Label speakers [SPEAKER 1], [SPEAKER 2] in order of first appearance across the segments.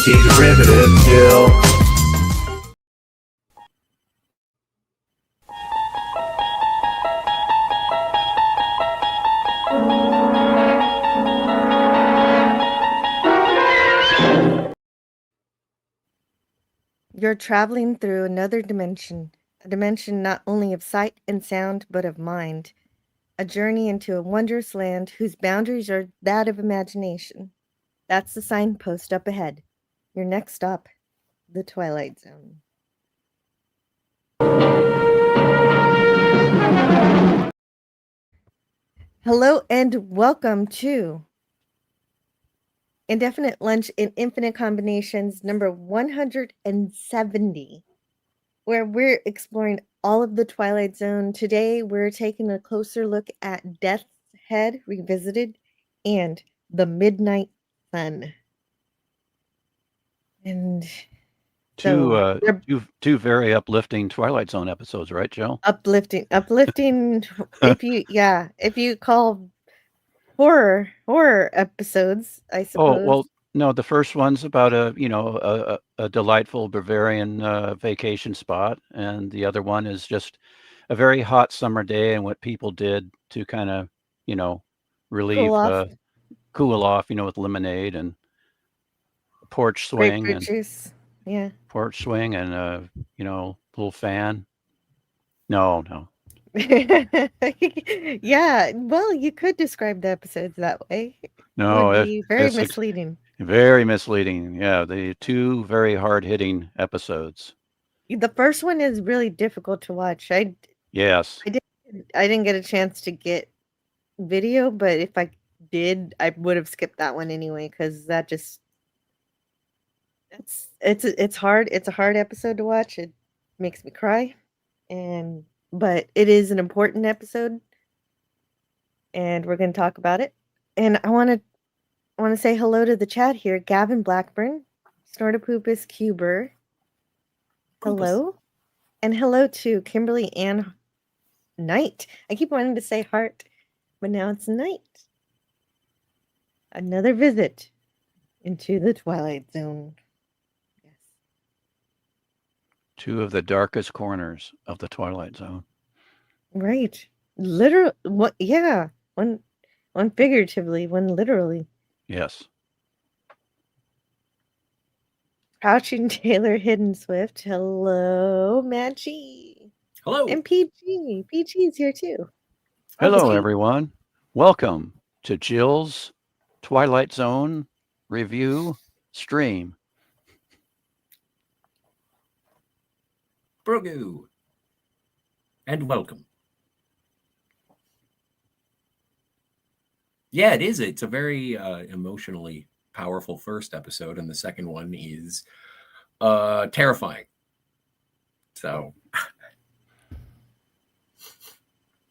[SPEAKER 1] Derivative Jill.
[SPEAKER 2] You're traveling through another dimension, a dimension not only of sight and sound, but of mind. A journey into a wondrous land whose boundaries are that of imagination. That's the signpost up ahead. Your next stop, the Twilight Zone. Hello and welcome to Indefinite Lunch in Infinite Combinations number 170, where we're exploring all of the Twilight Zone. Today, we're taking a closer look at Death's Head Revisited and The Midnight Sun. And
[SPEAKER 3] two very uplifting Twilight Zone episodes, right, Jill?
[SPEAKER 2] Uplifting. if you call horror episodes, I suppose.
[SPEAKER 3] Oh, well, no, the first one's about a delightful Bavarian vacation spot, and the other one is just a very hot summer day and what people did to kind of, relieve, cool off, with lemonade and porch swing
[SPEAKER 2] Grapefruit
[SPEAKER 3] and
[SPEAKER 2] juice. Yeah.
[SPEAKER 3] porch swing and little fan. No.
[SPEAKER 2] Yeah, well, you could describe the episodes that way.
[SPEAKER 3] No,
[SPEAKER 2] It would be very
[SPEAKER 3] it's
[SPEAKER 2] misleading.
[SPEAKER 3] very misleading. Yeah, the two very hard-hitting episodes.
[SPEAKER 2] The first one is really difficult to watch.
[SPEAKER 3] Yes.
[SPEAKER 2] I didn't get a chance to get video, but if I did, I would have skipped that one anyway because that just it's hard. It's a hard episode to watch. It makes me cry, but it is an important episode, and we're going to talk about it. And I want to say hello to the chat here. Gavin Blackburn, Snortopupus Cuber. Hello. And hello to Kimberly Ann Knight. I keep wanting to say Hart, but now it's Knight. Another visit into the Twilight Zone. Yes.
[SPEAKER 3] Two of the darkest corners of the Twilight Zone.
[SPEAKER 2] Right. Literally. What? Yeah. One figuratively, one literally.
[SPEAKER 3] Yes.
[SPEAKER 2] Crouching Taylor, Hidden Swift. Hello, Maggie.
[SPEAKER 4] Hello.
[SPEAKER 2] And PG. PG's here too.
[SPEAKER 3] Hello, everyone. Welcome to Jill's Twilight Zone review stream.
[SPEAKER 4] Brogu. And welcome. Yeah, it is. It's a very emotionally powerful first episode, and the second one is terrifying. So,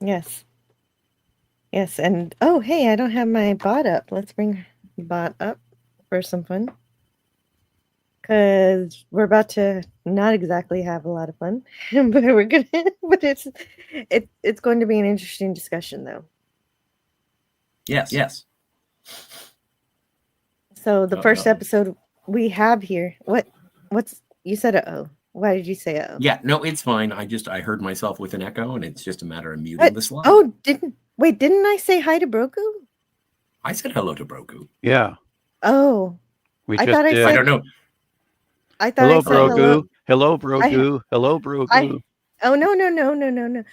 [SPEAKER 2] yes, and oh, hey, I don't have my bot up. Let's bring bot up for some fun, because we're about to not exactly have a lot of fun, but it's going to be an interesting discussion, though.
[SPEAKER 4] Yes.
[SPEAKER 2] So the first episode we have here, what's you said uh-oh. Why did you say uh-oh?
[SPEAKER 4] Yeah, no, it's fine. I heard myself with an echo, and it's just a matter of muting the slide.
[SPEAKER 2] Oh, didn't I say hi to Broku?
[SPEAKER 4] I said hello to Broku.
[SPEAKER 3] Yeah.
[SPEAKER 2] Oh.
[SPEAKER 3] I don't
[SPEAKER 4] know.
[SPEAKER 2] I thought
[SPEAKER 3] hello,
[SPEAKER 2] I said
[SPEAKER 3] Brogu. Hello, Brogu. Hello, Brogu.
[SPEAKER 2] Oh, no.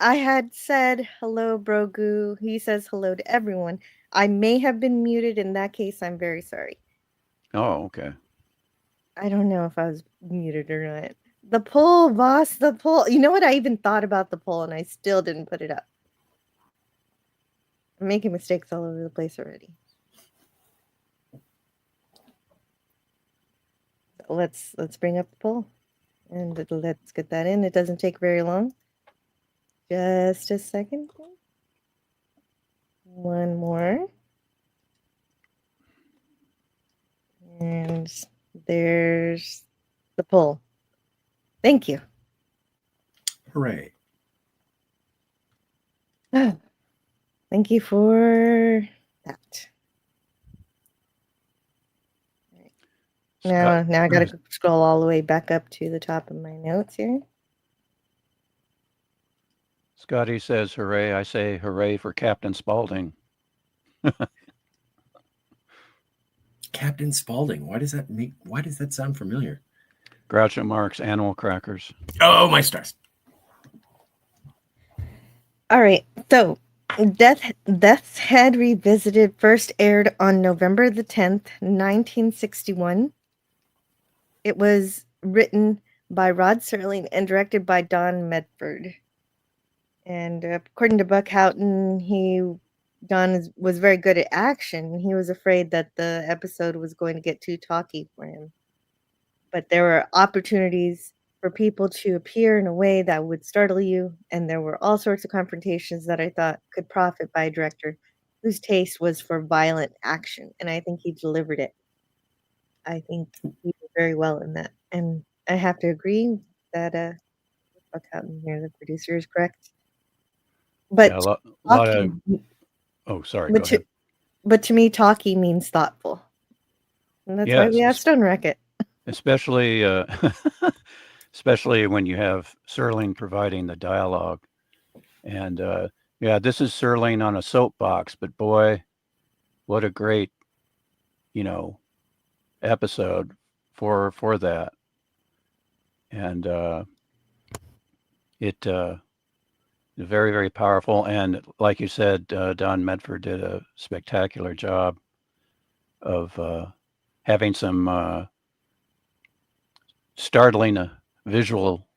[SPEAKER 2] I had said hello, Brogu. He says hello to everyone. I may have been muted. In that case, I'm very sorry.
[SPEAKER 3] Oh, okay.
[SPEAKER 2] I don't know if I was muted or not. The poll, boss, the poll. You know what? I even thought about the poll, and I still didn't put it up. I'm making mistakes all over the place already. Let's bring up the poll, and let's get that in. It doesn't take very long. Just a second. One more. And there's the poll. Thank you.
[SPEAKER 4] Hooray.
[SPEAKER 2] Thank you for that.
[SPEAKER 3] Scott,
[SPEAKER 2] Now I gotta scroll all the way back up to the top of my notes here.
[SPEAKER 3] Scotty says, hooray. I say, hooray for Captain Spaulding.
[SPEAKER 4] Captain Spaulding. Why does that sound familiar?
[SPEAKER 3] Groucho Marx, Animal Crackers.
[SPEAKER 4] Oh, my stars.
[SPEAKER 2] All right. So, Death's Head Revisited first aired on November the 10th, 1961. It was written by Rod Serling and directed by Don Medford. And according to Buck Houghton, Don was very good at action. He was afraid that the episode was going to get too talky for him. But there were opportunities for people to appear in a way that would startle you, and there were all sorts of confrontations that I thought could profit by a director whose taste was for violent action, and I think he delivered it. I think he did very well in that, and I have to agree that Buck Houghton here, the producer, is correct. But
[SPEAKER 3] Yeah, a lot
[SPEAKER 2] talky,
[SPEAKER 3] of. Oh, sorry. Go ahead.
[SPEAKER 2] but to me, talky means thoughtful, and that's why we have Stone Wreck-It.
[SPEAKER 3] Especially, especially when you have Serling providing the dialogue. And yeah, this is Serling on a soapbox, but boy, what a great, episode for that. And it very, very powerful. And like you said, Don Medford did a spectacular job of having some startling visual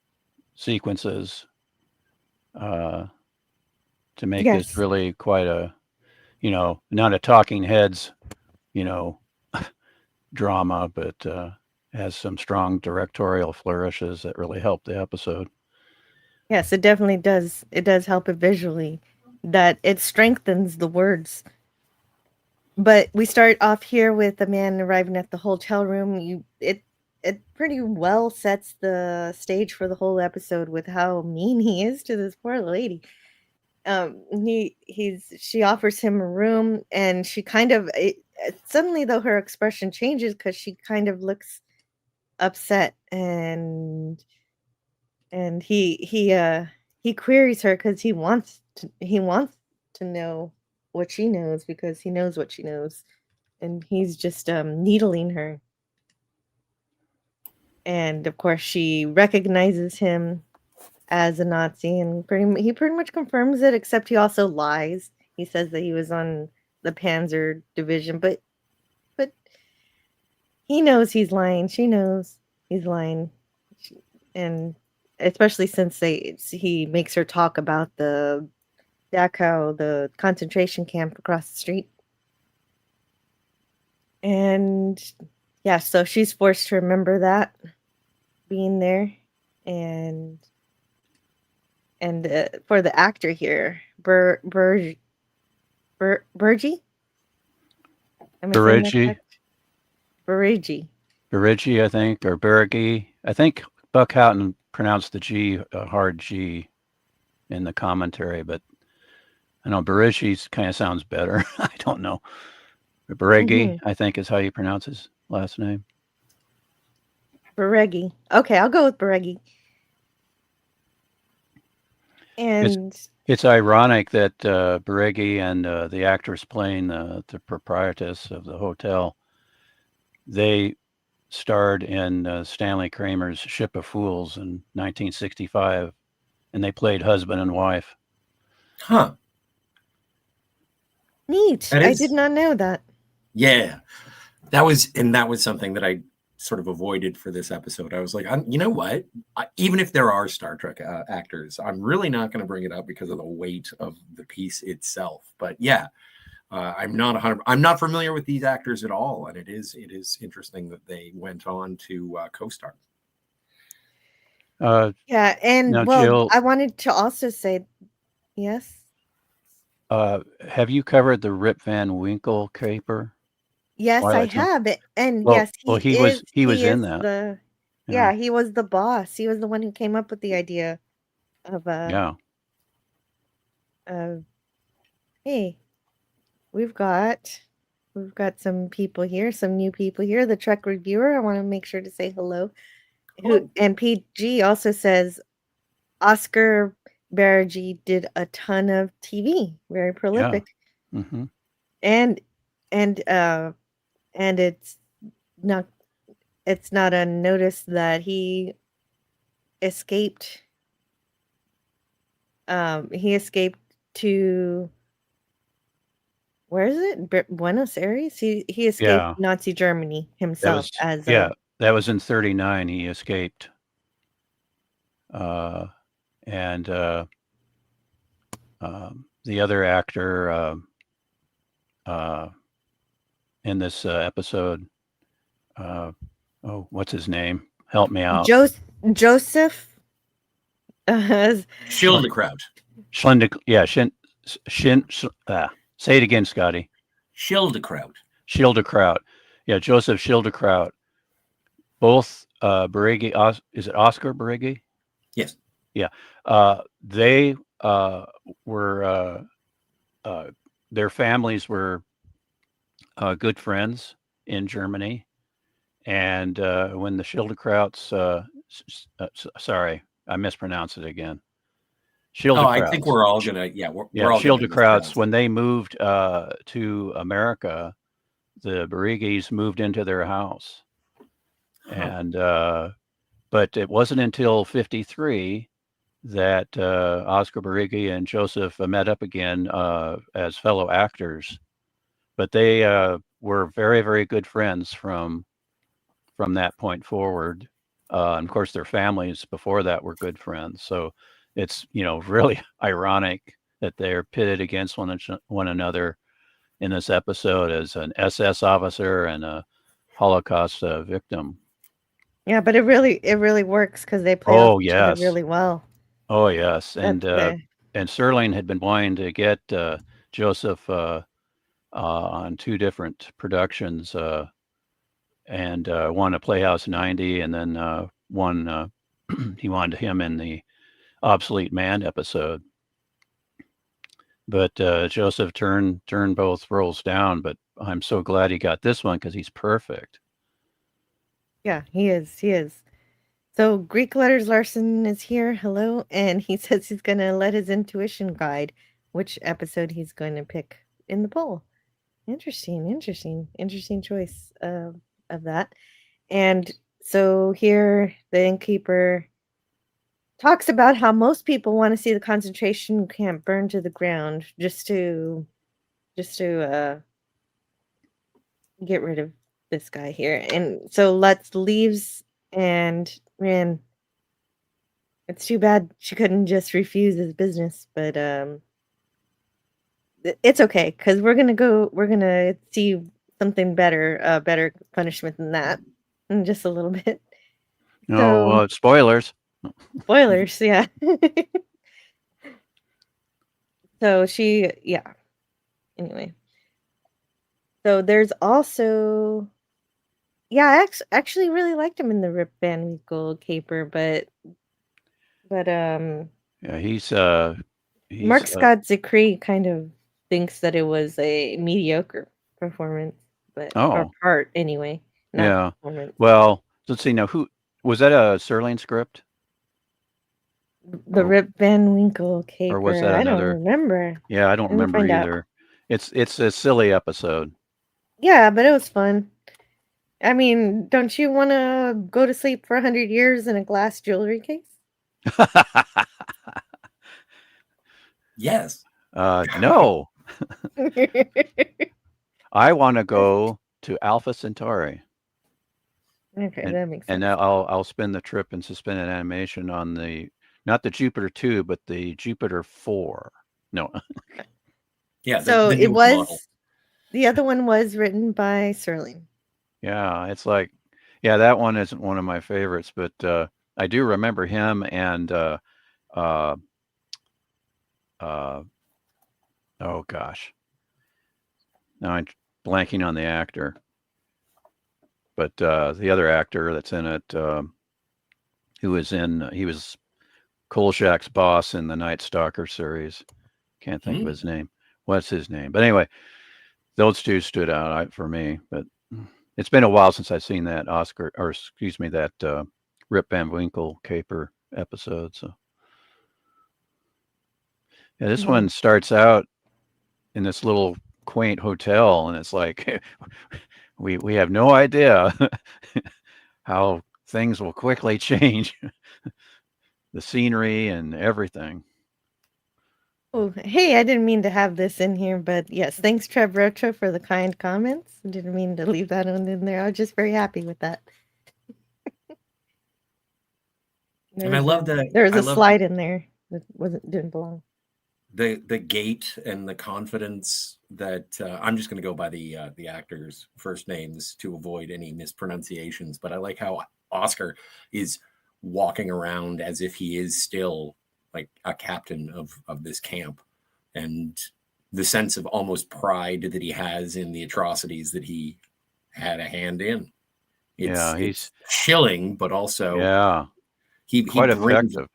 [SPEAKER 3] sequences to make this really quite a, not a talking heads, drama, but has some strong directorial flourishes that really help the episode.
[SPEAKER 2] Yes, it definitely does. It does help it visually, that it strengthens the words. But we start off here with a man arriving at the hotel room. It pretty well sets the stage for the whole episode with how mean he is to this poor lady. She offers him a room, and she kind of suddenly, though, her expression changes because she kind of looks upset, and he queries her because he wants to know what she knows, because he knows what she knows, and he's just needling her. And of course, she recognizes him as a Nazi, and he pretty much confirms it, except he also lies. He says that he was on the Panzer Division, but he knows he's lying. She knows he's lying, and especially since he makes her talk about the Dachau, the concentration camp across the street. And yeah, so she's forced to remember that, being there. And for the actor here, Burgi? Am I saying that correct?
[SPEAKER 3] Barigi, I think, or Berigi. I think Buck Houghton pronounced the G a hard G in the commentary, but I know Barigi kind of sounds better. I don't know. Barigi, I think, is how you pronounce his last name.
[SPEAKER 2] Barigi. Okay, I'll go with Barigi. And
[SPEAKER 3] it's ironic that Barigi and the actress playing the proprietress of the hotel, they starred in Stanley Kramer's Ship of Fools in 1965, and they played husband and wife.
[SPEAKER 4] Huh.
[SPEAKER 2] Neat. I did not know that.
[SPEAKER 4] Yeah. That was something that I sort of avoided for this episode. I was like, you know what? Even if there are Star Trek actors, I'm really not going to bring it up because of the weight of the piece itself. But yeah, I'm not familiar with these actors at all, and it is interesting that they went on to co-star.
[SPEAKER 2] Yeah, and
[SPEAKER 3] now,
[SPEAKER 2] well,
[SPEAKER 3] Jill,
[SPEAKER 2] I wanted to also say, yes.
[SPEAKER 3] Have you covered the Rip Van Winkle caper?
[SPEAKER 2] Yes,
[SPEAKER 3] Twilight
[SPEAKER 2] I have it, and
[SPEAKER 3] well,
[SPEAKER 2] yes,
[SPEAKER 3] he was in that.
[SPEAKER 2] Yeah, he was the boss. He was the one who came up with the idea of hey, we've got we've got some people here, some new people here. The Trek reviewer, I want to make sure to say hello. And PG also says Oscar Barragee did a ton of TV, very prolific.
[SPEAKER 3] Mm-hmm.
[SPEAKER 2] And it's not unnoticed that he escaped to, where is it? Buenos Aires? He escaped
[SPEAKER 3] Yeah.
[SPEAKER 2] Nazi Germany
[SPEAKER 3] That
[SPEAKER 2] himself
[SPEAKER 3] was that was in 1939. He escaped. And the other actor in this episode, what's his name? Help me out.
[SPEAKER 2] Joseph
[SPEAKER 4] Schildekraut.
[SPEAKER 3] Say it again, Scotty.
[SPEAKER 4] Schildekraut.
[SPEAKER 3] Yeah, Joseph Schildekraut. Both Barragee, is it Oscar Barragee?
[SPEAKER 4] Yes.
[SPEAKER 3] Yeah. They were their families were good friends in Germany, and when the Schildekrauts, sorry, I mispronounced it again.
[SPEAKER 4] I think we're all gonna, we're all
[SPEAKER 3] Schildekrauts, when they moved to America, the Barragees moved into their house, and but it wasn't until 1953 that Oscar Barragee and Joseph met up again as fellow actors. But they were very, very good friends from that point forward. And of course, their families before that were good friends. So it's, really ironic that they're pitted against one another in this episode as an SS officer and a Holocaust victim.
[SPEAKER 2] Yeah, but it really works because they play off each other really well.
[SPEAKER 3] Oh yes, and Serling had been wanting to get Joseph on two different productions, and one a Playhouse 90, and then one he wanted him in the Obsolete Man episode. But Joseph turned both roles down. But I'm so glad he got this one because he's perfect.
[SPEAKER 2] Yeah, he is. So Greek Letters Larson is here. Hello. And he says he's going to let his intuition guide which episode he's going to pick in the poll. Interesting choice of that. And so here the innkeeper talks about how most people want to see the concentration camp burn to the ground just to get rid of this guy here. And so Lutz leaves, and man, it's too bad she couldn't just refuse his business, but it's okay because we're gonna see something better, better punishment than that in just a little bit.
[SPEAKER 3] No, spoilers.
[SPEAKER 2] Spoilers, yeah. So anyway. So there's also, I actually really liked him in the Rip Van Winkle caper, but
[SPEAKER 3] yeah, he's
[SPEAKER 2] Mark Scott Zicree kind of thinks that it was a mediocre performance, but or part anyway. Not performance.
[SPEAKER 3] Well, let's see now. Who was that? A Serling script?
[SPEAKER 2] The Rip Van Winkle caper.
[SPEAKER 3] Or was that another?
[SPEAKER 2] I don't remember.
[SPEAKER 3] Yeah, I don't remember either. It's a silly episode.
[SPEAKER 2] Yeah, but it was fun. I mean, don't you want to go to sleep for 100 years in a glass jewelry case?
[SPEAKER 4] Yes.
[SPEAKER 3] No. I want to go to Alpha Centauri.
[SPEAKER 2] Okay, that makes sense.
[SPEAKER 3] And I'll spend the trip in suspended animation on not the Jupiter 2, but the Jupiter 4. No.
[SPEAKER 4] Yeah.
[SPEAKER 2] So it was model. The other one was written by Serling.
[SPEAKER 3] Yeah, it's like, that one isn't one of my favorites, but I do remember him and oh gosh, now I'm blanking on the actor, but the other actor that's in it, he was Kolchak's boss in the Night Stalker series. Can't think of his name. What's his name? But anyway, those two stood out for me. But it's been a while since I've seen that that Rip Van Winkle caper episode. So yeah, this one starts out in this little quaint hotel, and it's like we have no idea how things will quickly change, the scenery and everything.
[SPEAKER 2] Oh, hey, I didn't mean to have this in here, but yes, thanks, Trev Retro, for the kind comments. I didn't mean to leave that one in there. I was just very happy with that.
[SPEAKER 4] And I love that.
[SPEAKER 2] There was a slide in there that didn't belong.
[SPEAKER 4] The gait and the confidence that I'm just going to go by the actors' first names to avoid any mispronunciations. But I like how Oscar is walking around as if he is still like a captain of this camp, and the sense of almost pride that he has in the atrocities that he had a hand in. It's chilling, but also he
[SPEAKER 3] quite effective.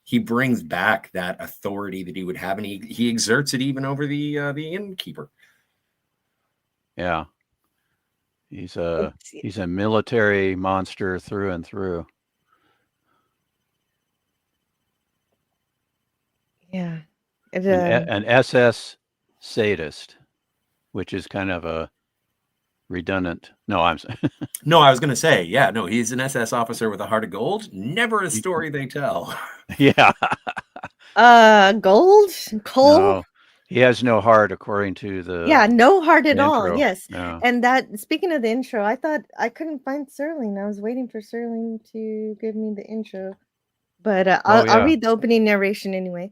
[SPEAKER 4] He brings back that authority that he would have, and he exerts it even over the innkeeper.
[SPEAKER 3] Yeah, he's a military monster through and through.
[SPEAKER 2] Yeah,
[SPEAKER 3] an SS sadist, which is kind of a redundant. No, I
[SPEAKER 4] was going to say, he's an SS officer with a heart of gold. Never a story they tell.
[SPEAKER 3] Yeah.
[SPEAKER 2] Gold? Coal?
[SPEAKER 3] No, he has no heart, according to the
[SPEAKER 2] no heart at all.
[SPEAKER 3] intro.
[SPEAKER 2] Yes.
[SPEAKER 3] Yeah.
[SPEAKER 2] And that, speaking of the intro, I thought I couldn't find Serling. I was waiting for Serling to give me the intro, but I'll read the opening narration anyway.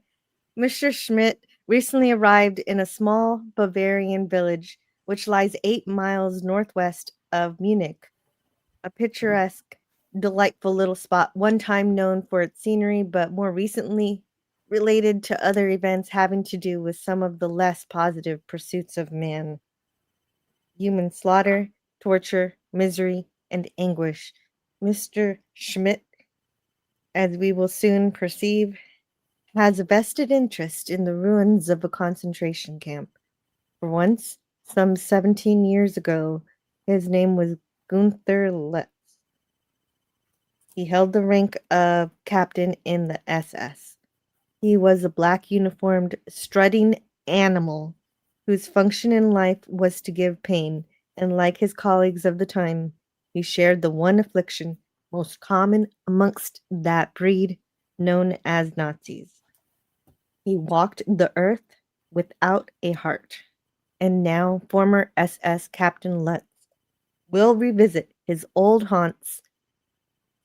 [SPEAKER 2] Mr. Schmidt recently arrived in a small Bavarian village which lies 8 miles northwest of Munich, a picturesque, delightful little spot, one time known for its scenery, but more recently related to other events having to do with some of the less positive pursuits of man. Human slaughter, torture, misery, and anguish. Mr. Schmidt, as we will soon perceive, has a vested interest in the ruins of a concentration camp. For once, some 17 years ago, his name was Gunther Letz. He held the rank of captain in the SS. He was a black uniformed, strutting animal whose function in life was to give pain, and like his colleagues of the time, he shared the one affliction most common amongst that breed known as Nazis. He walked the earth without a heart. And now former SS Captain Lutz will revisit his old haunts,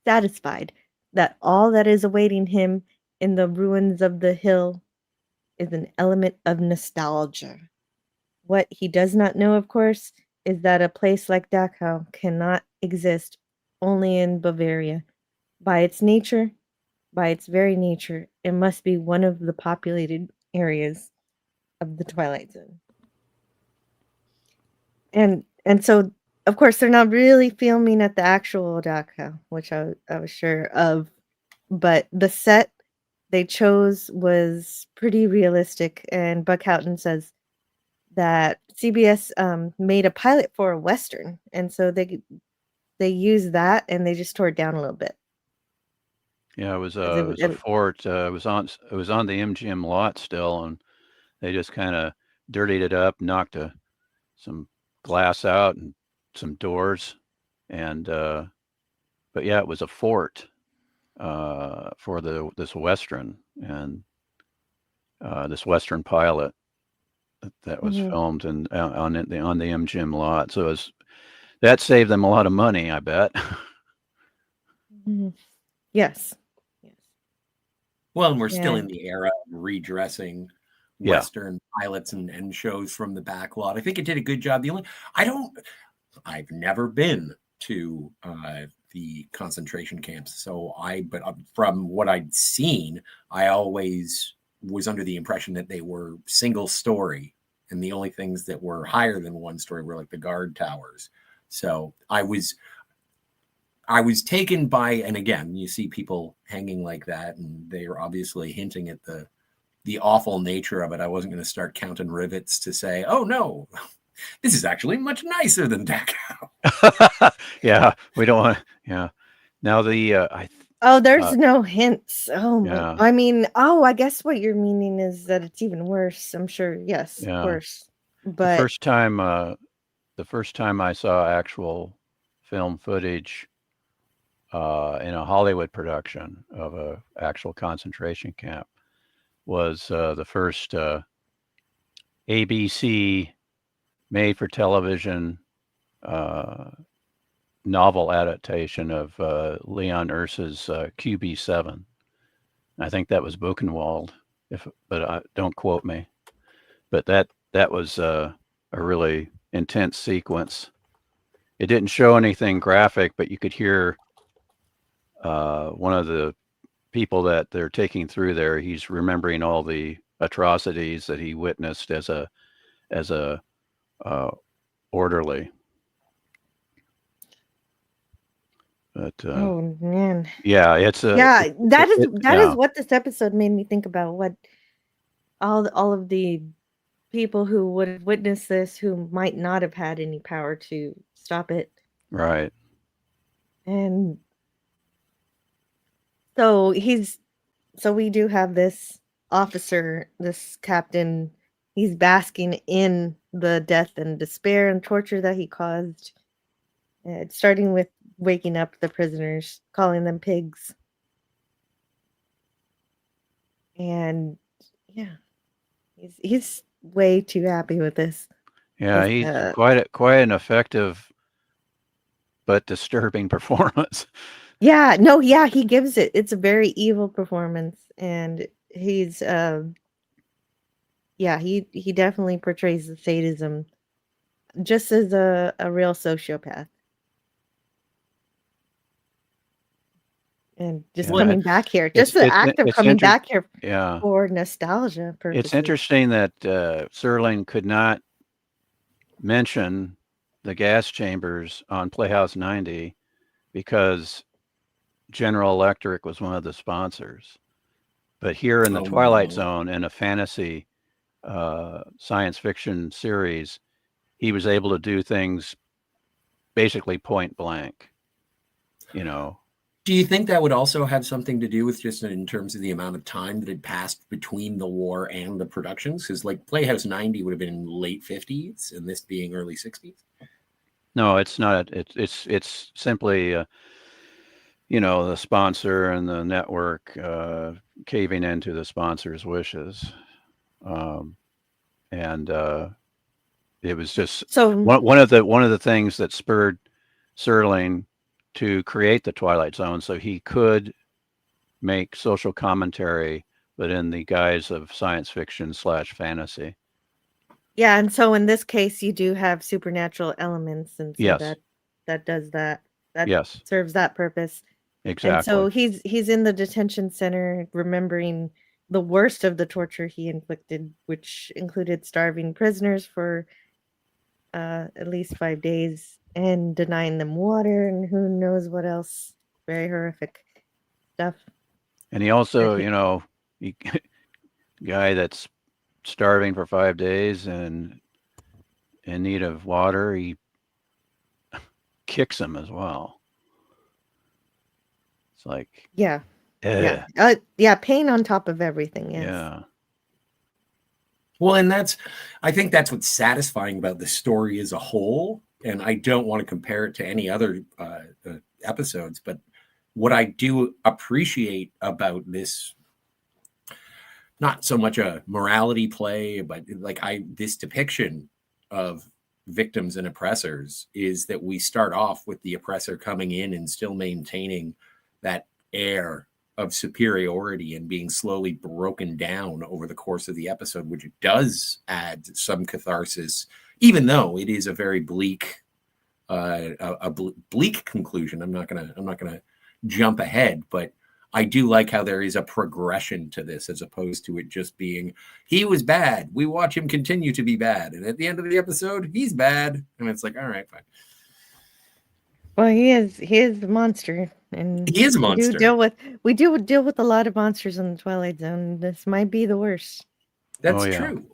[SPEAKER 2] satisfied that all that is awaiting him in the ruins of the hill is an element of nostalgia. What he does not know, of course, is that a place like Dachau cannot exist only in Bavaria. By its very nature, it must be one of the populated areas of the Twilight Zone. And so, of course, they're not really filming at the actual Dachau, which I was sure of, but the set they chose was pretty realistic. And Buck Houghton says that CBS made a pilot for a Western, and so they used that and they just tore it down a little bit.
[SPEAKER 3] Yeah, it was a fort. It was on the MGM lot still, and they just kind of dirtied it up, knocked some glass out and some doors, and but yeah, it was a fort for this Western, and this Western pilot that was filmed and on the MGM lot. So that saved them a lot of money, I bet.
[SPEAKER 2] Yes.
[SPEAKER 4] Well, and we're still in the era of redressing Western pilots and shows from the back lot. I think it did a good job. I've never been to the concentration camps, but from what I'd seen, I always was under the impression that they were single story, and the only things that were higher than one story were like the guard towers. So I was taken by, and again, you see people hanging like that, and they are obviously hinting at the awful nature of it. I wasn't going to start counting rivets to say, oh no, This is actually much nicer than Dachau.
[SPEAKER 3] Yeah, we don't want. Yeah. Now
[SPEAKER 2] there's no hints. Oh my!
[SPEAKER 3] yeah.
[SPEAKER 2] I mean, I guess what you're meaning is that it's even worse. I'm sure. Yes,
[SPEAKER 3] Yeah.
[SPEAKER 2] worse.
[SPEAKER 3] The
[SPEAKER 2] But
[SPEAKER 3] first time I saw actual film footage in a Hollywood production of a actual concentration camp was the first ABC made for television novel adaptation of Leon Ursa's QB7. I think that was Buchenwald, but don't quote me. But that was a really intense sequence. It didn't show anything graphic, but you could hear one of the people that they're taking through there. He's remembering all the atrocities that he witnessed as a orderly. But
[SPEAKER 2] oh man,
[SPEAKER 3] yeah, it's a
[SPEAKER 2] that is
[SPEAKER 3] yeah,
[SPEAKER 2] what this episode made me think about. What all of the people who would have witnessed this who might not have had any power to stop it.
[SPEAKER 3] right.
[SPEAKER 2] And so we do have this officer, this captain, he's basking in the death and despair and torture that he caused. Starting with waking up the prisoners, calling them pigs. And yeah, he's way too happy with this.
[SPEAKER 3] Yeah, he's quite an effective but disturbing performance.
[SPEAKER 2] Yeah, he gives it. It's a very evil performance, and he's he definitely portrays the sadism just as a real sociopath. And just coming back here, just the act of coming back here for nostalgia purposes.
[SPEAKER 3] It's interesting that Serling could not mention the gas chambers on Playhouse 90 because General Electric was one of the sponsors. But here in the Twilight Zone, in a fantasy science fiction series, he was able to do things basically point blank, you know.
[SPEAKER 4] Do you think that would also have something to do with just in terms of the amount of time that had passed between the war and the productions? Because like Playhouse 90 would have been late 50s and this being early 60s.
[SPEAKER 3] No, it's not. It's simply, the sponsor and the network caving into the sponsor's wishes. And it was just one of the things that spurred Serling to create the Twilight Zone, so he could make social commentary, but in the guise of science fiction / fantasy.
[SPEAKER 2] Yeah, and so in this case, you do have supernatural elements, and so that does that. That serves that purpose.
[SPEAKER 3] Exactly.
[SPEAKER 2] And so he's in the detention center, remembering the worst of the torture he inflicted, which included starving prisoners for at least 5 days and denying them water and who knows what else. Very horrific stuff.
[SPEAKER 3] And he also, guy that's starving for 5 days and in need of water, he kicks him as well. It's like
[SPEAKER 2] pain on top of everything. Yes.
[SPEAKER 3] Yeah.
[SPEAKER 4] Well, and I think that's what's satisfying about the story as a whole. And I don't want to compare it to any other episodes, but what I do appreciate about this, not so much a morality play, but this depiction of victims and oppressors, is that we start off with the oppressor coming in and still maintaining that air of superiority and being slowly broken down over the course of the episode, which does add some catharsis, even though it is a very bleak conclusion. I'm not gonna jump ahead, but I do like how there is a progression to this, as opposed to it just being, he was bad, we watch him continue to be bad, and at the end of the episode he's bad, and it's like, all right, fine.
[SPEAKER 2] Well, he is the monster, and
[SPEAKER 4] he is a monster.
[SPEAKER 2] We do deal with a lot of monsters in the Twilight Zone. This might be the worst.
[SPEAKER 4] That's true.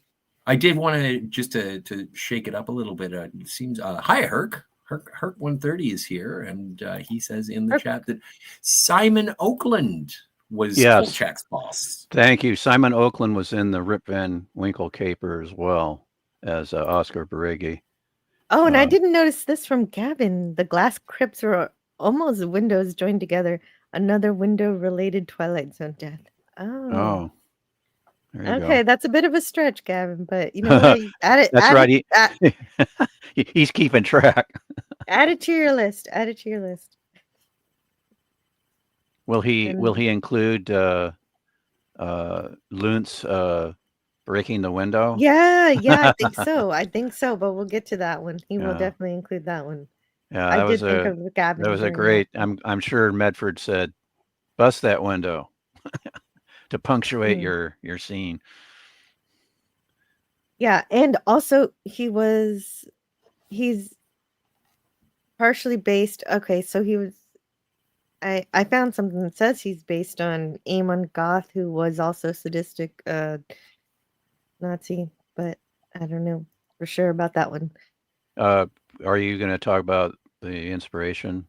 [SPEAKER 4] I did want to just to shake it up a little bit. It seems hi Herc 130 is here, and he says in the
[SPEAKER 2] Herc.
[SPEAKER 4] chat that Simon Oakland was
[SPEAKER 3] Yes.
[SPEAKER 4] Kolchak's boss.
[SPEAKER 3] Thank you. Simon Oakland was in the Rip Van Winkle caper as well as Oscar Barreggi.
[SPEAKER 2] Oh, and I didn't notice this from Gavin. The glass crypts are almost windows joined together. Another window-related Twilight Zone death. Oh.
[SPEAKER 3] There you
[SPEAKER 2] Okay,
[SPEAKER 3] go.
[SPEAKER 2] that's a bit of a stretch, Gavin, but you know what? Add it.
[SPEAKER 3] That's
[SPEAKER 2] add
[SPEAKER 3] right.
[SPEAKER 2] It,
[SPEAKER 3] He's keeping track.
[SPEAKER 2] add it to your list. Add it to your list.
[SPEAKER 3] Will he include Luntz breaking the window?
[SPEAKER 2] Yeah, I think so. I think so, but we'll get to that one. He will
[SPEAKER 3] Yeah.
[SPEAKER 2] definitely include that one.
[SPEAKER 3] Yeah,
[SPEAKER 2] I
[SPEAKER 3] that was
[SPEAKER 2] did think of Gavin.
[SPEAKER 3] that was a
[SPEAKER 2] during
[SPEAKER 3] great.
[SPEAKER 2] that.
[SPEAKER 3] I'm sure Medford said, "Bust that window," to punctuate your scene.
[SPEAKER 2] Yeah, and also he's partially based. Okay, so he was. I found something that says he's based on Amon Goth, who was also sadistic Nazi, but I don't know for sure about that one.
[SPEAKER 3] Are you going to talk about the inspiration?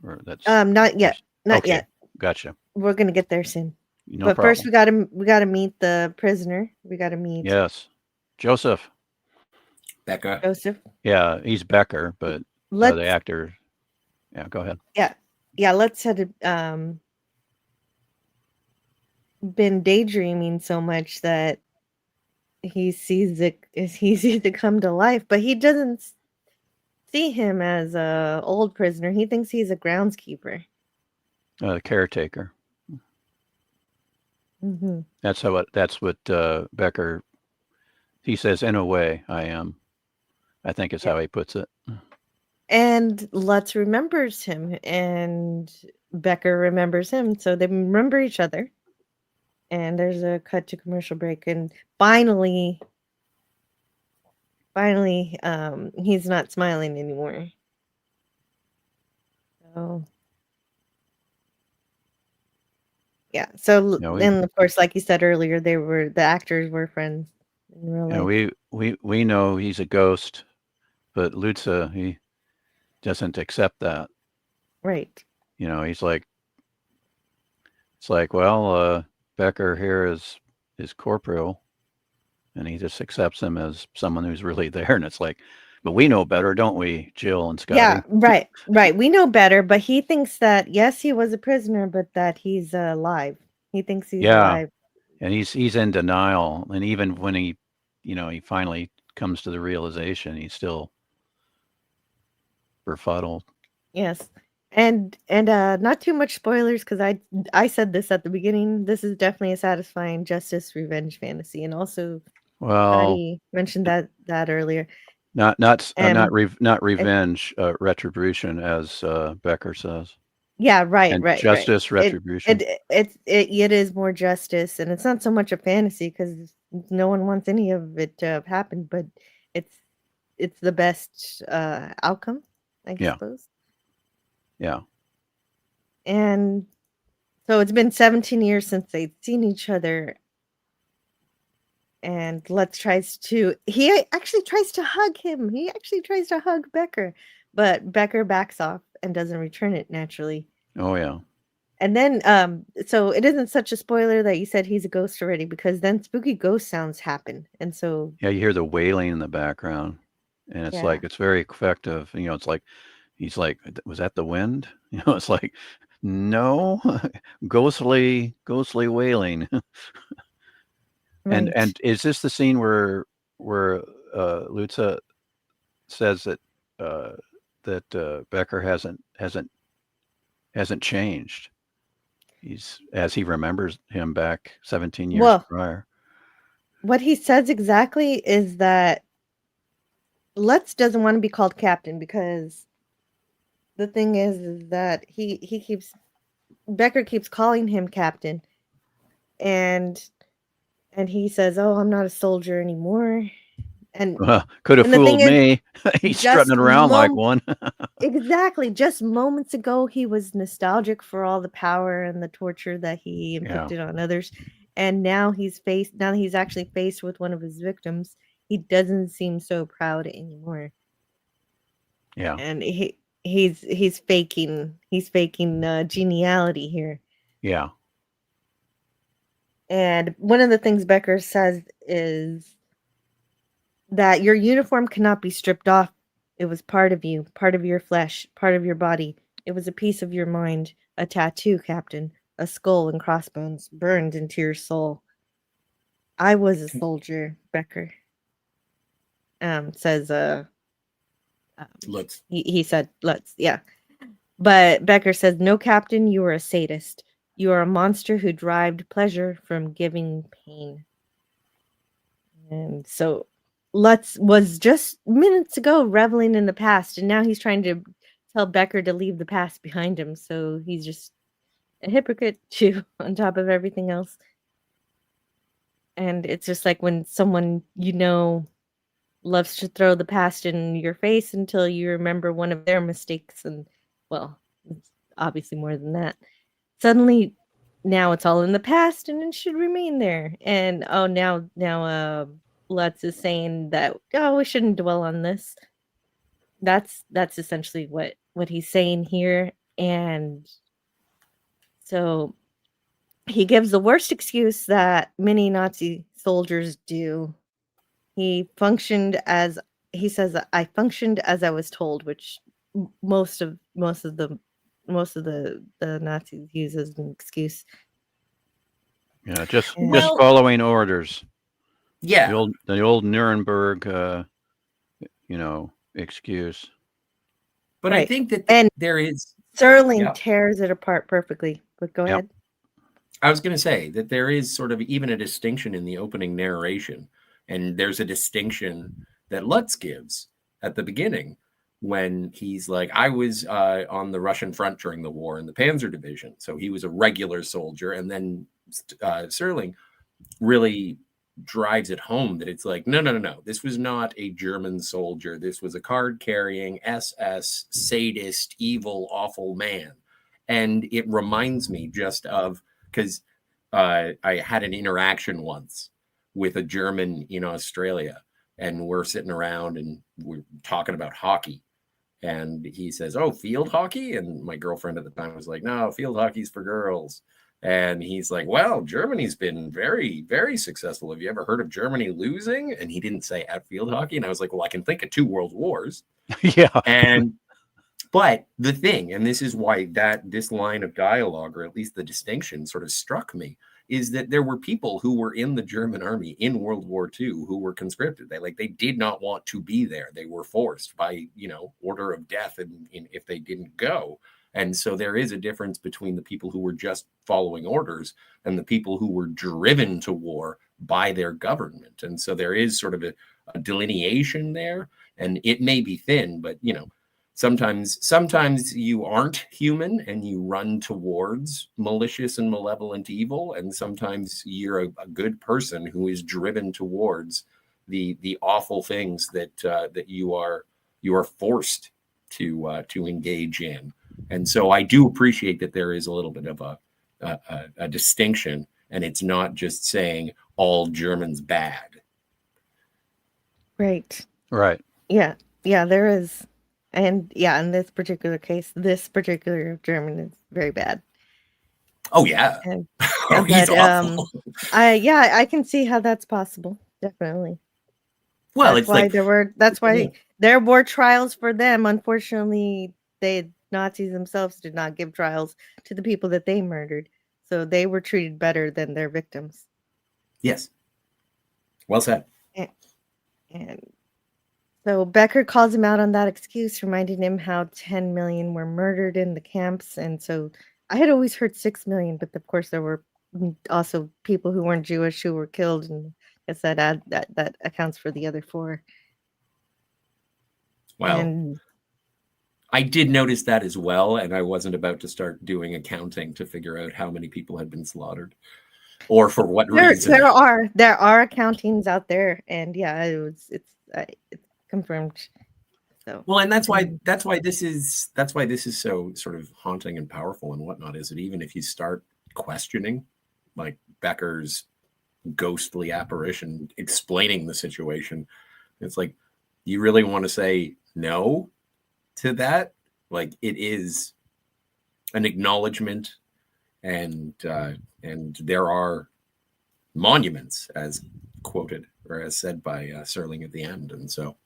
[SPEAKER 3] Or that's
[SPEAKER 2] not yet. Not
[SPEAKER 3] okay.
[SPEAKER 2] yet.
[SPEAKER 3] Gotcha.
[SPEAKER 2] We're gonna get there soon.
[SPEAKER 3] No
[SPEAKER 2] but
[SPEAKER 3] problem.
[SPEAKER 2] first, we gotta meet the prisoner. We gotta meet.
[SPEAKER 3] Yes, Joseph.
[SPEAKER 4] Becca.
[SPEAKER 2] Joseph.
[SPEAKER 3] Yeah, he's Becker, but the actor. Yeah, go ahead.
[SPEAKER 2] Yeah. Let's had been daydreaming so much that he sees it come to life, but he doesn't see him as a old prisoner. He thinks he's a groundskeeper.
[SPEAKER 3] Caretaker.
[SPEAKER 2] Mm-hmm.
[SPEAKER 3] That's what Becker. He says, "In a way, I am." I think is how he puts it.
[SPEAKER 2] And Lutz remembers him, and Becker remembers him, so they remember each other. And there's a cut to commercial break, and finally, he's not smiling anymore. So, yeah. So, and of course, like you said earlier, the actors were friends in real life.
[SPEAKER 3] We know he's a ghost, but Lutza, he doesn't accept that.
[SPEAKER 2] Right.
[SPEAKER 3] You know, he's like, it's like, well, Becker here is corporeal, and he just accepts him as someone who's really there. And it's like, but we know better, don't we, Jill and Scotty?
[SPEAKER 2] Yeah, right. We know better, but he thinks that yes, he was a prisoner, but that he's alive. He thinks he's alive.
[SPEAKER 3] And he's in denial, and even when he finally comes to the realization, he's still befuddled.
[SPEAKER 2] Yes. And not too much spoilers, because I said this at the beginning. This is definitely a satisfying justice revenge fantasy, and also Scotty mentioned that earlier.
[SPEAKER 3] Not revenge, retribution, as Becker says.
[SPEAKER 2] Yeah, right.
[SPEAKER 3] Justice, retribution.
[SPEAKER 2] It is more justice, and it's not so much a fantasy because no one wants any of it to have happened, but it's the best outcome, I suppose.
[SPEAKER 3] Yeah.
[SPEAKER 2] And so it's been 17 years since they'd seen each other. And he actually tries to hug him. He actually tries to hug Becker, but Becker backs off and doesn't return it naturally.
[SPEAKER 3] Oh, yeah.
[SPEAKER 2] And then, so it isn't such a spoiler that you said he's a ghost already, because then spooky ghost sounds happen. And so.
[SPEAKER 3] Yeah, you hear the wailing in the background, and it's like, it's very effective. You know, it's like, he's like, was that the wind? You know, it's like, no, ghostly wailing. Right. And is this the scene where Lutza says that Becker hasn't changed? He's as he remembers him back 17 years prior.
[SPEAKER 2] What he says exactly is that Lutz doesn't want to be called captain, because the thing is that Becker keeps calling him captain, and he says, "Oh, I'm not a soldier anymore." And
[SPEAKER 3] could have fooled me. He's strutting around like one.
[SPEAKER 2] Exactly. Just moments ago, he was nostalgic for all the power and the torture that he inflicted on others. And now now he's actually faced with one of his victims. He doesn't seem so proud anymore.
[SPEAKER 3] Yeah.
[SPEAKER 2] And he's faking geniality here.
[SPEAKER 3] Yeah.
[SPEAKER 2] And one of the things Becker says is that your uniform cannot be stripped off. It was part of you, part of your flesh, part of your body. It was a piece of your mind, a tattoo, Captain, a skull and crossbones burned into your soul. I was a soldier, Becker. Says
[SPEAKER 4] Lutz.
[SPEAKER 2] he said Lutz, yeah. But Becker says, no, Captain, you are a sadist. You are a monster who derived pleasure from giving pain. And so Lutz was just minutes ago reveling in the past, and now he's trying to tell Becker to leave the past behind him. So he's just a hypocrite too, on top of everything else. And it's just like when someone loves to throw the past in your face until you remember one of their mistakes, and well, it's obviously more than that. Suddenly, now it's all in the past, and it should remain there. And now Lutz is saying that we shouldn't dwell on this. That's essentially what he's saying here, and so he gives the worst excuse that many Nazi soldiers do. He says, I functioned as I was told, which most of the Nazis use as an excuse.
[SPEAKER 3] Yeah, just
[SPEAKER 2] Well-
[SPEAKER 3] following orders.
[SPEAKER 4] Yeah.
[SPEAKER 3] The old Nuremberg, excuse.
[SPEAKER 4] But I
[SPEAKER 2] Right.
[SPEAKER 4] think that
[SPEAKER 2] And
[SPEAKER 4] there is.
[SPEAKER 2] Serling
[SPEAKER 4] Yeah.
[SPEAKER 2] tears it apart perfectly. But go
[SPEAKER 3] Yep.
[SPEAKER 2] ahead.
[SPEAKER 4] I was going to say that there is sort of even a distinction in the opening narration. And there's a distinction that Lutz gives at the beginning when he's like, I was on the Russian front during the war in the Panzer Division. So he was a regular soldier. And then Serling really drives it home that it's like, no. This was not a German soldier. This was a card-carrying SS, sadist, evil, awful man. And it reminds me just of, because I had an interaction once with a German in Australia, and we're sitting around and we're talking about hockey. And he says, oh, field hockey? And my girlfriend at the time was like, no, field hockey's for girls. And he's like, well, Germany's been very, very successful. Have you ever heard of Germany losing? And he didn't say at field hockey. And I was like, well, I can think of 2 world wars.
[SPEAKER 3] Yeah.
[SPEAKER 4] But the thing, and this is why this line of dialogue, or at least the distinction, sort of struck me, is that there were people who were in the German army in World War II who were conscripted. They did not want to be there. They were forced by, order of death if they didn't go. And so there is a difference between the people who were just following orders and the people who were driven to war by their government. And so there is sort of a delineation there, and it may be thin, but, sometimes you aren't human and you run towards malicious and malevolent evil. And sometimes you're a good person who is driven towards the awful things that you are forced to engage in. And so I do appreciate that there is a little bit of a distinction, and it's not just saying all Germans bad.
[SPEAKER 2] Right.
[SPEAKER 3] Yeah,
[SPEAKER 2] there is. And yeah, in this particular case, this particular German is very bad.
[SPEAKER 4] Oh yeah.
[SPEAKER 2] And,
[SPEAKER 4] He's awful.
[SPEAKER 2] I can see how that's possible. Definitely.
[SPEAKER 4] Well,
[SPEAKER 2] that's why there were trials for them. Unfortunately, Nazis themselves did not give trials to the people that they murdered. So they were treated better than their victims.
[SPEAKER 4] Yes. Well said.
[SPEAKER 2] And so Becker calls him out on that excuse, reminding him how 10 million were murdered in the camps. And so I had always heard 6 million, but of course there were also people who weren't Jewish who were killed, and I guess that accounts for the other 4.
[SPEAKER 4] Well,
[SPEAKER 2] and
[SPEAKER 4] I did notice that as well, and I wasn't about to start doing accounting to figure out how many people had been slaughtered or for what reason.
[SPEAKER 2] There are accountings out there, and yeah, it's confirmed. So
[SPEAKER 4] well, and that's why this is so sort of haunting and powerful and whatnot, is that even if you start questioning like Becker's ghostly apparition explaining the situation. It's like, you really want to say no to that? Like, it is an acknowledgement, and there are monuments, as quoted or as said by Serling at the end. And so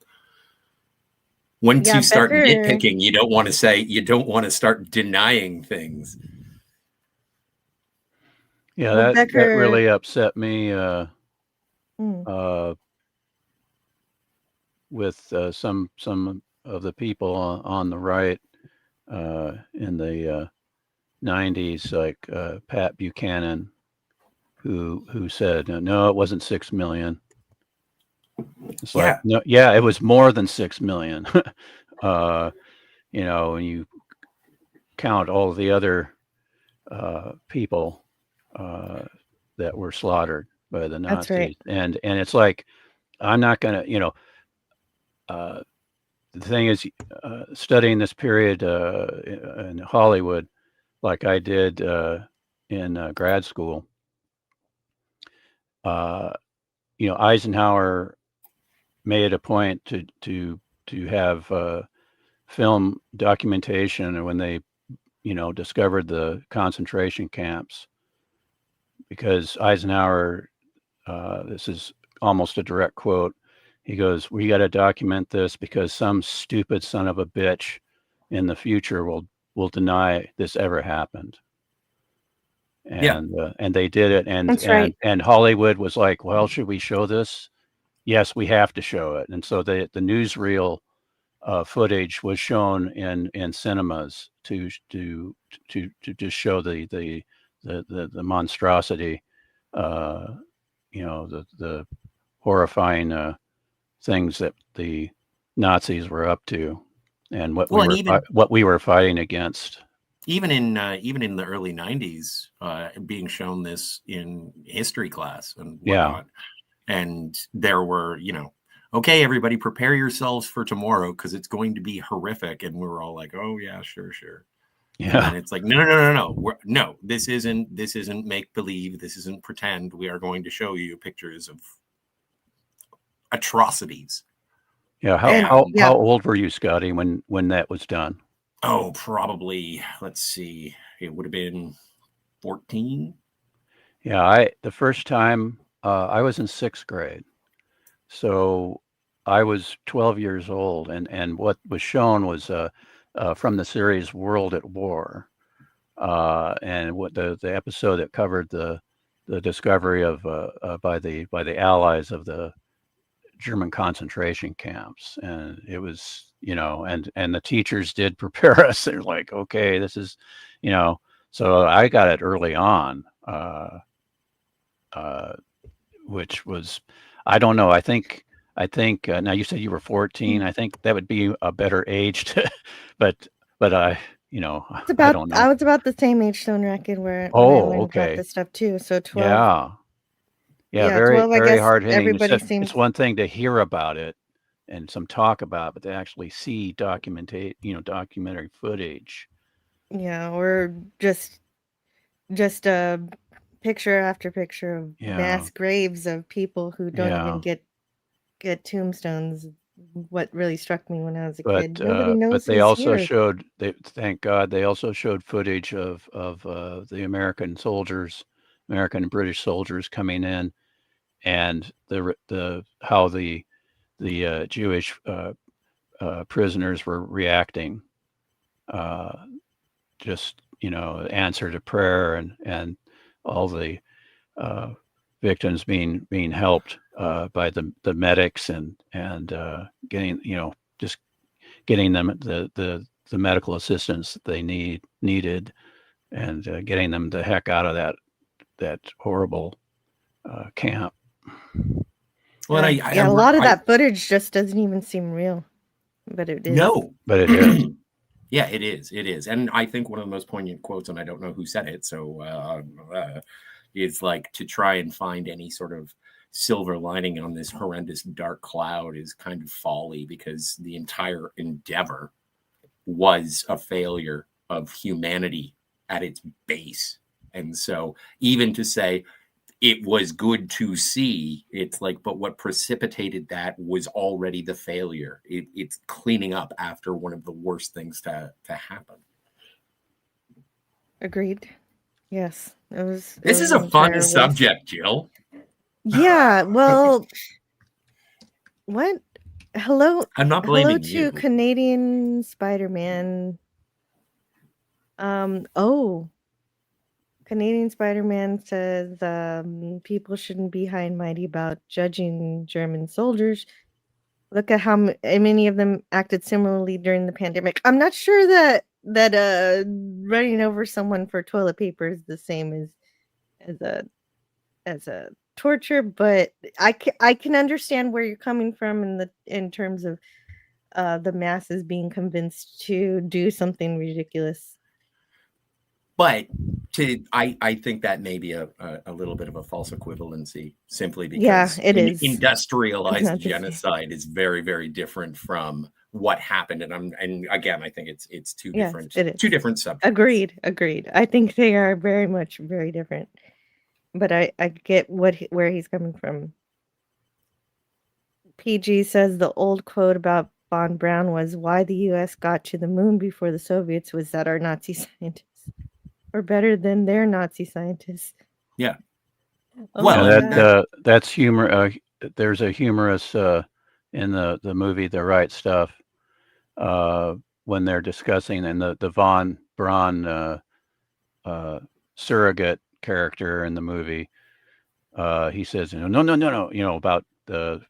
[SPEAKER 4] once
[SPEAKER 2] Yeah,
[SPEAKER 4] you start
[SPEAKER 2] Becker.
[SPEAKER 4] nitpicking, you don't want to start denying things.
[SPEAKER 3] Yeah,
[SPEAKER 2] Well,
[SPEAKER 3] that
[SPEAKER 2] Becker.
[SPEAKER 3] really upset me
[SPEAKER 2] Mm.
[SPEAKER 3] with some of the people on the right in the 90s, like Pat Buchanan, who said, no, it wasn't 6 million. It's like, no, yeah, it was more than 6 million. You know, when you count all the other people that were slaughtered by the Nazis.
[SPEAKER 2] That's right.
[SPEAKER 3] And it's like, I'm not going to, you know, the thing is, studying this period in Hollywood, like I did in grad school, you know, Eisenhower made a point to have film documentation when they, you know, discovered the concentration camps, because Eisenhower, this is almost a direct quote, he goes, we got to document this because some stupid son of a bitch in the future will deny this ever happened. And they did it,
[SPEAKER 2] That's right.
[SPEAKER 3] and Hollywood was like, well, should we show this? Yes, we have to show it. And so the newsreel footage was shown in cinemas to just show the monstrosity, you know, the horrifying things that the Nazis were up to, and what we were fighting against.
[SPEAKER 4] Even in the early 90s, being shown this in history class and whatnot. Yeah. And there were, you know, okay, everybody prepare yourselves for tomorrow because it's going to be horrific. And we were all like, oh yeah, sure. Yeah. And it's like, no, this isn't make believe. This isn't pretend. We are going to show you pictures of atrocities.
[SPEAKER 3] Yeah. How old were you, Scotty, when that was done?
[SPEAKER 4] Oh, probably, let's see, it would have been 14.
[SPEAKER 3] Yeah, the first time I was in 6th grade. So I was 12 years old, and what was shown was from the series World at War, and what the episode that covered the discovery of by the Allies of the German concentration camps. And it was, you know, and the teachers did prepare us. They're like, okay, this is, you know, so I got it early on, which was, I don't know. I think now you said you were 14. I think that would be a better age to, but I, you know, I don't know.
[SPEAKER 2] I was about the same age, Stone Racket, where I learned about this stuff too. So 12.
[SPEAKER 3] Yeah, very
[SPEAKER 2] 12,
[SPEAKER 3] very hard hitting.
[SPEAKER 2] Everybody seems...
[SPEAKER 3] It's one thing to hear about it and some talk about it, but to actually see documentary footage.
[SPEAKER 2] Yeah, or just picture after picture of mass graves of people who don't even get tombstones. What really struck me when I was a kid, nobody knows.
[SPEAKER 3] But they also showed, thank God, they also showed footage of the American soldiers, American and British soldiers coming in, and how the Jewish prisoners were reacting. Just, you know, answer to prayer, and all the victims being helped by the medics, and getting, you know, just getting them the medical assistance that they needed, and getting them the heck out of that horrible camp.
[SPEAKER 2] Well, a lot of that footage just doesn't even seem real, but it is.
[SPEAKER 4] No,
[SPEAKER 3] but it is.
[SPEAKER 4] Yeah, it is. And I think one of the most poignant quotes, and I don't know who said it, so is like, to try and find any sort of silver lining on this horrendous dark cloud is kind of folly, because the entire endeavor was a failure of humanity at its base. And so even to say it was good to see. It's like, but what precipitated that was already the failure. It's cleaning up after one of the worst things to happen.
[SPEAKER 2] Agreed. Yes,
[SPEAKER 4] This
[SPEAKER 2] it
[SPEAKER 4] is
[SPEAKER 2] was
[SPEAKER 4] a fun
[SPEAKER 2] entire waste.
[SPEAKER 4] subject, Jill.
[SPEAKER 2] Yeah, well, what? Hello,
[SPEAKER 4] I'm not
[SPEAKER 2] hello
[SPEAKER 4] blaming
[SPEAKER 2] to
[SPEAKER 4] you.
[SPEAKER 2] Canadian Spider-Man. Canadian Spider-Man says people shouldn't be high and mighty about judging German soldiers. Look at how many of them acted similarly during the pandemic. I'm not sure that running over someone for toilet paper is the same as a torture, but I can understand where you're coming from in terms of the masses being convinced to do something ridiculous.
[SPEAKER 4] But I think that may be a little bit of a false equivalency, simply
[SPEAKER 2] Yeah,
[SPEAKER 4] because
[SPEAKER 2] it is. It's
[SPEAKER 4] industrialized
[SPEAKER 2] not the same.
[SPEAKER 4] genocide is very, very different from what happened. And again, I think it's two
[SPEAKER 2] Yes,
[SPEAKER 4] different
[SPEAKER 2] it is.
[SPEAKER 4] two different subjects.
[SPEAKER 2] Agreed. I think they are very much very different. But I get where he's coming from. PG says the old quote about Von Braun was, "Why the U.S. got to the moon before the Soviets was that our Nazi scientists were better than their Nazi scientists."
[SPEAKER 4] Yeah.
[SPEAKER 2] Oh
[SPEAKER 4] Well,
[SPEAKER 2] my
[SPEAKER 4] and
[SPEAKER 2] God.
[SPEAKER 3] That's humor. There's a humorous in the movie The Right Stuff when they're discussing, and the Von Braun surrogate character in the movie. He says, no, about the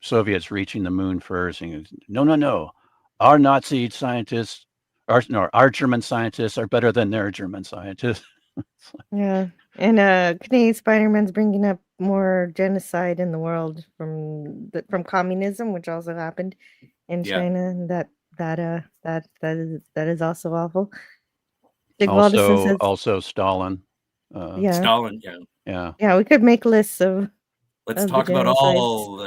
[SPEAKER 3] Soviets reaching the moon first. And he goes, no, our Nazi scientists, our German scientists are better than their German scientists.
[SPEAKER 2] Yeah, and Canadian Spider-Man's bringing up more genocide in the world from communism, which also happened in China. And that is also awful. Dick Waldison says,
[SPEAKER 3] Also Stalin.
[SPEAKER 2] yeah,
[SPEAKER 4] Stalin,
[SPEAKER 2] yeah, we could make lists of
[SPEAKER 4] let's
[SPEAKER 2] the
[SPEAKER 4] talk about
[SPEAKER 2] genocides.
[SPEAKER 4] all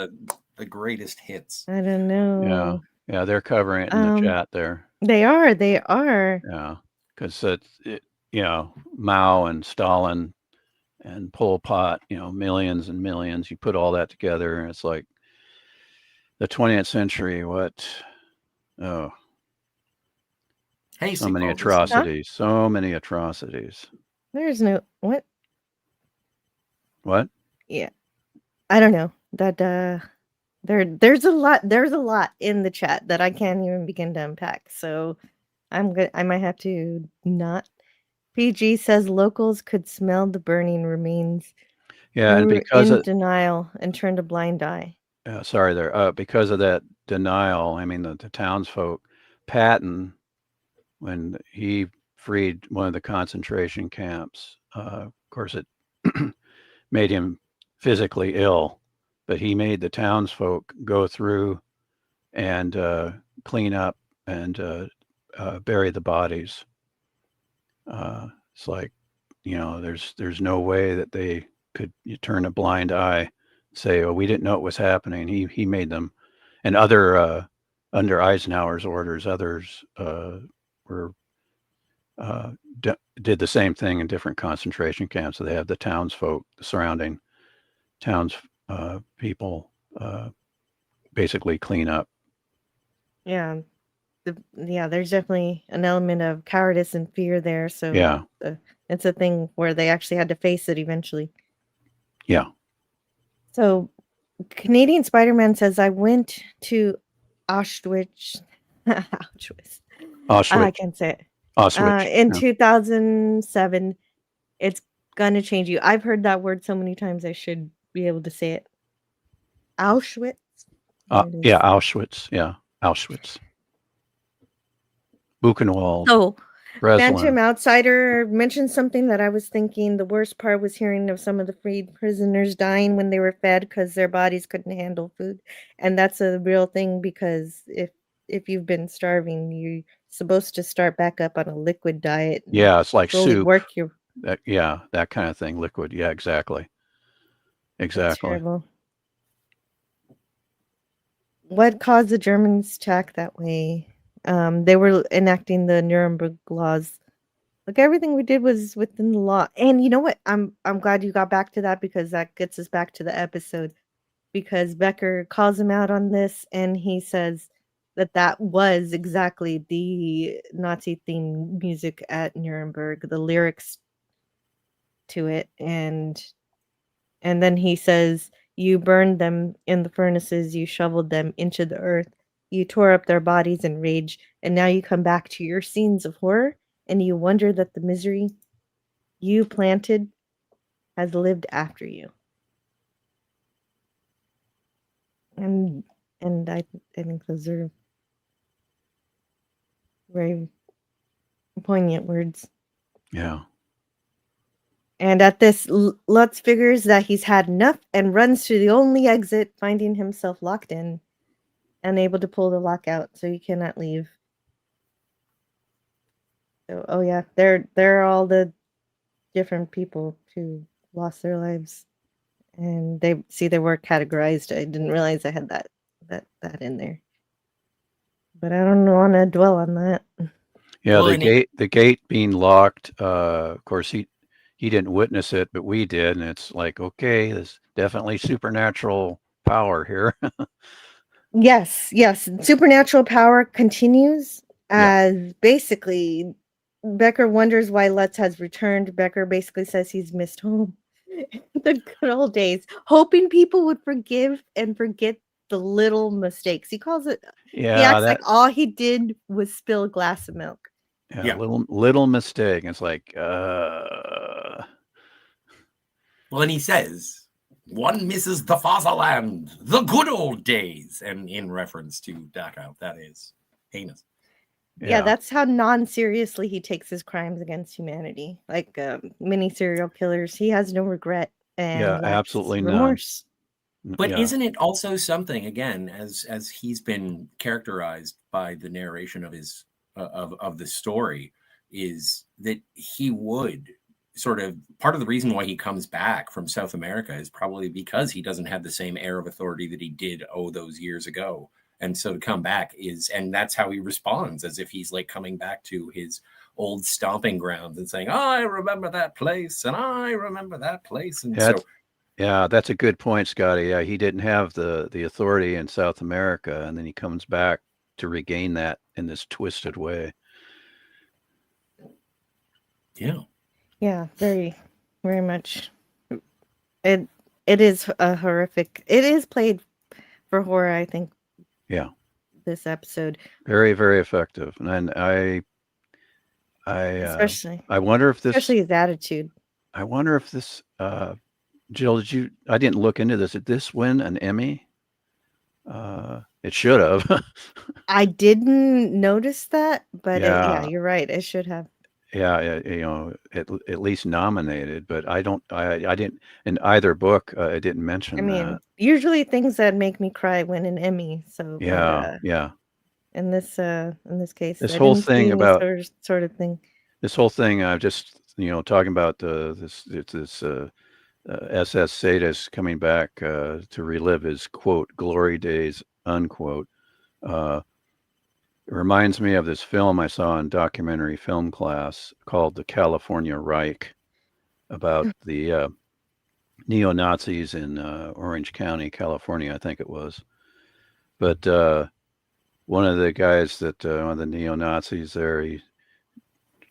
[SPEAKER 4] the greatest hits.
[SPEAKER 2] I don't know.
[SPEAKER 3] Yeah, they're covering it in the chat there.
[SPEAKER 2] They are.
[SPEAKER 3] Yeah, because Mao and Stalin and Pol Pot, millions and millions. You put all that together, and it's like the 20th century.
[SPEAKER 4] Hey,
[SPEAKER 3] So many
[SPEAKER 2] Huh?
[SPEAKER 3] atrocities.
[SPEAKER 2] There's no what?
[SPEAKER 3] What?
[SPEAKER 2] Yeah, I don't know that. There's a lot in the chat that I can't even begin to unpack. So I might have to not. PG says locals could smell the burning remains.
[SPEAKER 3] Yeah, and
[SPEAKER 2] Grew
[SPEAKER 3] because
[SPEAKER 2] in
[SPEAKER 3] of
[SPEAKER 2] denial and turned a blind eye.
[SPEAKER 3] sorry there, because of that denial, I mean the townsfolk, Patton, when he freed one of the concentration camps, of course it made him physically ill, but he made the townsfolk go through and clean up and bury the bodies. It's like, there's no way that they could turn a blind eye, say, "Oh, we didn't know it was happening." He made them, and other under Eisenhower's orders, others were did the same thing in different concentration camps. So they have the townsfolk, the surrounding towns people, basically clean up.
[SPEAKER 2] Yeah. There's definitely an element of cowardice and fear there. So
[SPEAKER 3] Yeah.
[SPEAKER 2] it's a thing where they actually had to face it eventually.
[SPEAKER 3] Yeah.
[SPEAKER 2] So Canadian Spider-Man says, I went to Auschwitz. Auschwitz. I can't say it.
[SPEAKER 3] Auschwitz.
[SPEAKER 2] In 2007. It's gonna change you. I've heard that word so many times I should be able to say it. Auschwitz.
[SPEAKER 3] Yeah, Auschwitz. Yeah, Auschwitz. Buchenwald.
[SPEAKER 2] Oh,
[SPEAKER 3] Breslin.
[SPEAKER 2] Phantom Outsider mentioned something that I was thinking. The worst part was hearing of some of the freed prisoners dying when they were fed because their bodies couldn't handle food, and that's a real thing because if you've been starving, you're supposed to start back up on a liquid diet.
[SPEAKER 3] Yeah, it's like
[SPEAKER 2] slowly
[SPEAKER 3] soup.
[SPEAKER 2] Work your
[SPEAKER 3] that kind of thing. Liquid. Yeah, exactly.
[SPEAKER 2] That's terrible. What caused the Germans to act that way? They were enacting the Nuremberg laws Like everything we did was within the law. And you know what? I'm glad you got back to that because that gets us back to the episode. Because Becker calls him out on this, and he says that that was exactly the Nazi themed music at Nuremberg, the lyrics to it, and then he says, "You burned them in the furnaces, you shoveled them into the earth, you tore up their bodies in rage, and now you come back to your scenes of horror, and you wonder that the misery you planted has lived after you." And I think those are very poignant words.
[SPEAKER 3] Yeah.
[SPEAKER 2] And at this, Lutz figures that he's had enough and runs to the only exit, finding himself locked in, unable to pull the lock out, so he cannot leave. So, oh yeah, they're all the different people who lost their lives, and they were categorized. I didn't realize I had that in there, but I don't want to dwell on that.
[SPEAKER 3] Yeah,
[SPEAKER 4] Well,
[SPEAKER 3] the gate being locked. Of course, he didn't witness it, but we did, and it's like, okay, there's definitely supernatural power here.
[SPEAKER 2] Yes, supernatural power continues
[SPEAKER 3] Yeah.
[SPEAKER 2] as basically Becker wonders why Lutz has returned. Becker basically says he's missed home. The good old days, hoping people would forgive and forget the little mistakes. He calls it, he
[SPEAKER 3] Yeah,
[SPEAKER 2] acts like all he did was spill a glass of milk.
[SPEAKER 3] yeah, little mistake. It's like,
[SPEAKER 4] well, and he says, "One misses the fatherland, the good old days," and in reference to Dachau, that is heinous.
[SPEAKER 2] Yeah, that's how non-seriously he takes his crimes against humanity. Like many serial killers, he has no regret and
[SPEAKER 3] yeah,
[SPEAKER 2] lacks
[SPEAKER 3] absolutely
[SPEAKER 2] remorse.
[SPEAKER 4] But
[SPEAKER 3] yeah.
[SPEAKER 4] isn't it also something, again, as he's been characterized by the narration of his of the story, is that he would sort of, part of the reason why he comes back from South America is probably because he doesn't have the same air of authority that he did those years ago. And so to come back is, and that's how he responds, as if he's like coming back to his old stomping grounds and saying, "I remember that place, and I remember that place." And so
[SPEAKER 3] yeah, that's a good point, Scotty. Yeah, he didn't have the authority in South America, and then he comes back to regain that in this twisted way.
[SPEAKER 2] Yeah, very, very much. It is a horrific. It is played for horror, I think.
[SPEAKER 3] Yeah.
[SPEAKER 2] This episode.
[SPEAKER 3] Very, very effective, and
[SPEAKER 2] especially
[SPEAKER 3] I wonder if this,
[SPEAKER 2] especially his attitude.
[SPEAKER 3] I wonder if this, Jill, I didn't look into this. Did this win an Emmy? It should have.
[SPEAKER 2] I didn't notice that, but
[SPEAKER 3] Yeah.
[SPEAKER 2] you're right. It should have.
[SPEAKER 3] Yeah, at least nominated, but I didn't in either book. I didn't mention
[SPEAKER 2] I mean,
[SPEAKER 3] that.
[SPEAKER 2] usually things that make me cry win an Emmy. So,
[SPEAKER 3] Yeah, yeah.
[SPEAKER 2] In this case,
[SPEAKER 3] This
[SPEAKER 2] I
[SPEAKER 3] whole
[SPEAKER 2] didn't
[SPEAKER 3] thing
[SPEAKER 2] see
[SPEAKER 3] about
[SPEAKER 2] any sort of thing.
[SPEAKER 3] This whole thing, just talking about this SS sadist coming back to relive his quote glory days unquote. It reminds me of this film I saw in documentary film class called The California Reich, about the neo-Nazis in Orange County, California, I think it was. But one of the guys one of the neo-Nazis there, he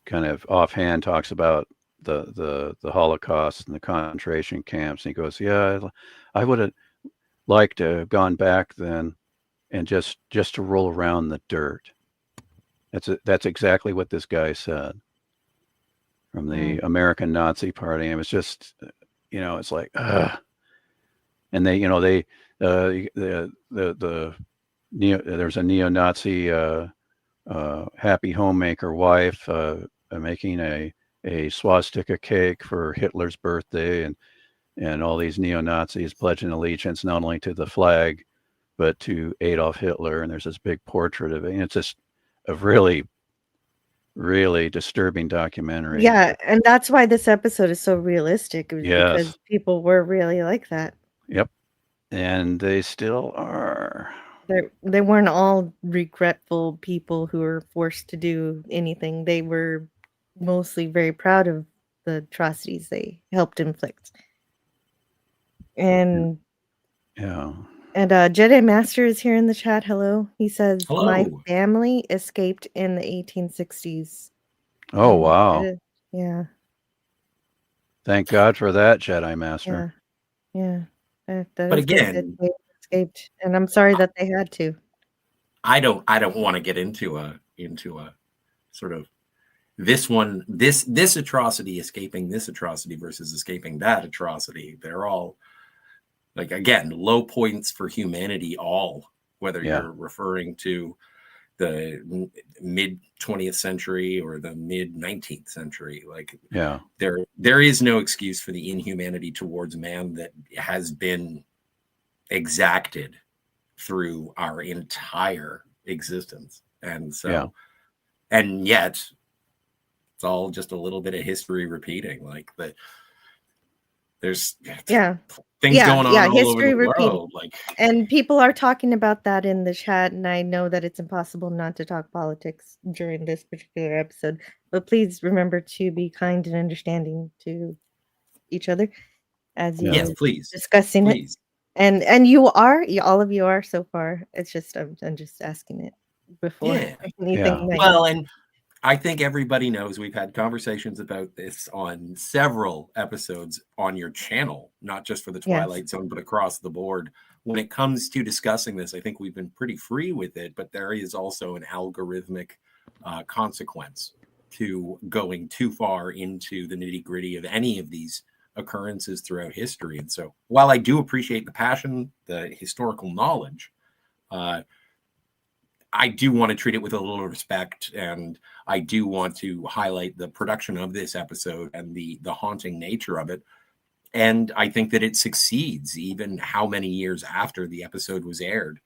[SPEAKER 3] kind of offhand talks about the Holocaust and the concentration camps. And he goes, "Yeah, I would have liked to have gone back then and just to roll around the dirt." That's exactly what this guy said from the American Nazi Party. And it's just, it's like, and there's a neo-Nazi happy homemaker wife making a swastika cake for Hitler's birthday, and all these neo-Nazis pledging allegiance not only to the flag but to Adolf Hitler. And there's this big portrait of it. And it's just a really, really disturbing documentary.
[SPEAKER 2] Yeah, and that's why this episode is so realistic.
[SPEAKER 3] Yes.
[SPEAKER 2] Because people were really like that.
[SPEAKER 3] Yep. And they still are.
[SPEAKER 2] They weren't all regretful people who were forced to do anything. They were mostly very proud of the atrocities they helped inflict. And
[SPEAKER 3] Yeah.
[SPEAKER 2] Jedi Master is here in the chat. Hello. He says, my
[SPEAKER 4] Hello.
[SPEAKER 2] family escaped in the 1860s.
[SPEAKER 3] Oh,
[SPEAKER 2] And
[SPEAKER 3] wow.
[SPEAKER 2] yeah,
[SPEAKER 3] Thank God for that, Jedi Master.
[SPEAKER 2] yeah. That
[SPEAKER 4] But
[SPEAKER 2] is good that
[SPEAKER 4] again,
[SPEAKER 2] they escaped. And I'm sorry that they had to.
[SPEAKER 4] I don't want to get into a sort of this atrocity escaping this atrocity versus escaping that atrocity. They're all, like, again, low points for humanity, all, whether
[SPEAKER 3] Yeah.
[SPEAKER 4] you're referring to the mid 20th century or the mid 19th century. Like,
[SPEAKER 3] Yeah.
[SPEAKER 4] there is no excuse for the inhumanity towards man that has been exacted through our entire existence. And so,
[SPEAKER 3] Yeah.
[SPEAKER 4] and yet it's all just a little bit of history repeating. Like, that there's things going on all over
[SPEAKER 2] history
[SPEAKER 4] the
[SPEAKER 2] repeating.
[SPEAKER 4] world. Like,
[SPEAKER 2] And people are talking about that in the chat, and I know that it's impossible not to talk politics during this particular episode. But please remember to be kind and understanding to each other as
[SPEAKER 3] Yeah.
[SPEAKER 4] yes,
[SPEAKER 2] you're
[SPEAKER 4] please,
[SPEAKER 2] discussing
[SPEAKER 4] please.
[SPEAKER 2] it. And all of you are so far. It's just I'm just asking it before
[SPEAKER 4] Yeah.
[SPEAKER 2] anything.
[SPEAKER 3] Yeah.
[SPEAKER 2] might-
[SPEAKER 4] Well, and I think everybody knows we've had conversations about this on several episodes on your channel, not just for the Twilight Zone, but across the board. When it comes to discussing this, I think we've been pretty free with it, but there is also an algorithmic consequence to going too far into the nitty gritty of any of these occurrences throughout history. And so, while I do appreciate the passion, the historical knowledge, I do want to treat it with a little respect, and I do want to highlight the production of this episode and the haunting nature of it. And I think that it succeeds, even how many years after the episode was aired,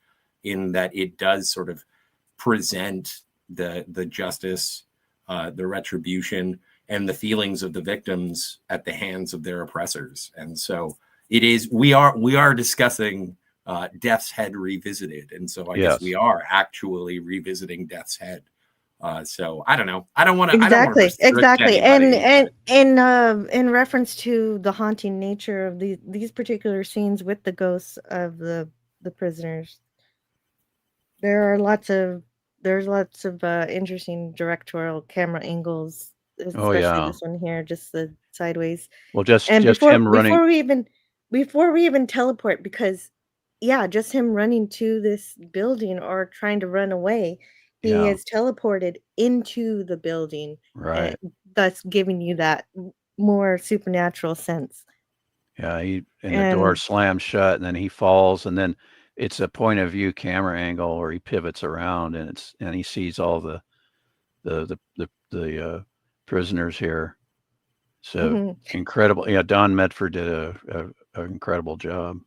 [SPEAKER 4] in that it does sort of present the justice, the retribution, and the feelings of the victims at the hands of their oppressors. And so it is. We are discussing Death's Head Revisited, and so I guess we are actually revisiting Death's Head. So I don't know. I don't want to.
[SPEAKER 2] Exactly.
[SPEAKER 4] Anybody,
[SPEAKER 2] And in reference to the haunting nature of these particular scenes with the ghosts of the prisoners, there's lots of interesting directorial camera angles, especially this one here, just the sideways.
[SPEAKER 3] Well, just
[SPEAKER 2] And
[SPEAKER 3] him running.
[SPEAKER 2] before we even teleport, because just him running to this building or trying to run away, he is teleported into the building,
[SPEAKER 3] Right.
[SPEAKER 2] thus giving you that more supernatural sense.
[SPEAKER 3] Yeah, the door slams shut, and then he falls, and then it's a point of view camera angle where he pivots around, and he sees all the prisoners here. So incredible. Yeah, Don Medford did an incredible job.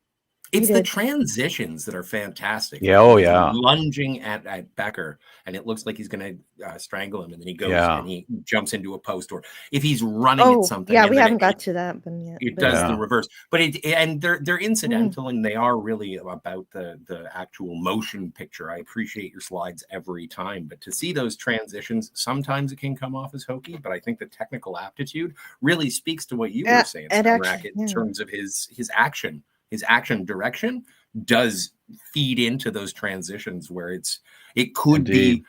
[SPEAKER 4] It's the transitions that are fantastic.
[SPEAKER 3] Yeah.
[SPEAKER 4] Like,
[SPEAKER 3] Oh,
[SPEAKER 4] he's
[SPEAKER 3] yeah.
[SPEAKER 4] lunging at Becker, and it looks like he's going to strangle him, and then he goes and he jumps into a post, or if he's running at something.
[SPEAKER 2] Yeah, we haven't got to that one yet.
[SPEAKER 4] It does the reverse, but they're incidental, and they are really about the actual motion picture. I appreciate your slides every time, but to see those transitions, sometimes it can come off as hokey, but I think the technical aptitude really speaks to what you were saying, Racket, in terms of his action. His action direction does feed into those transitions where it could be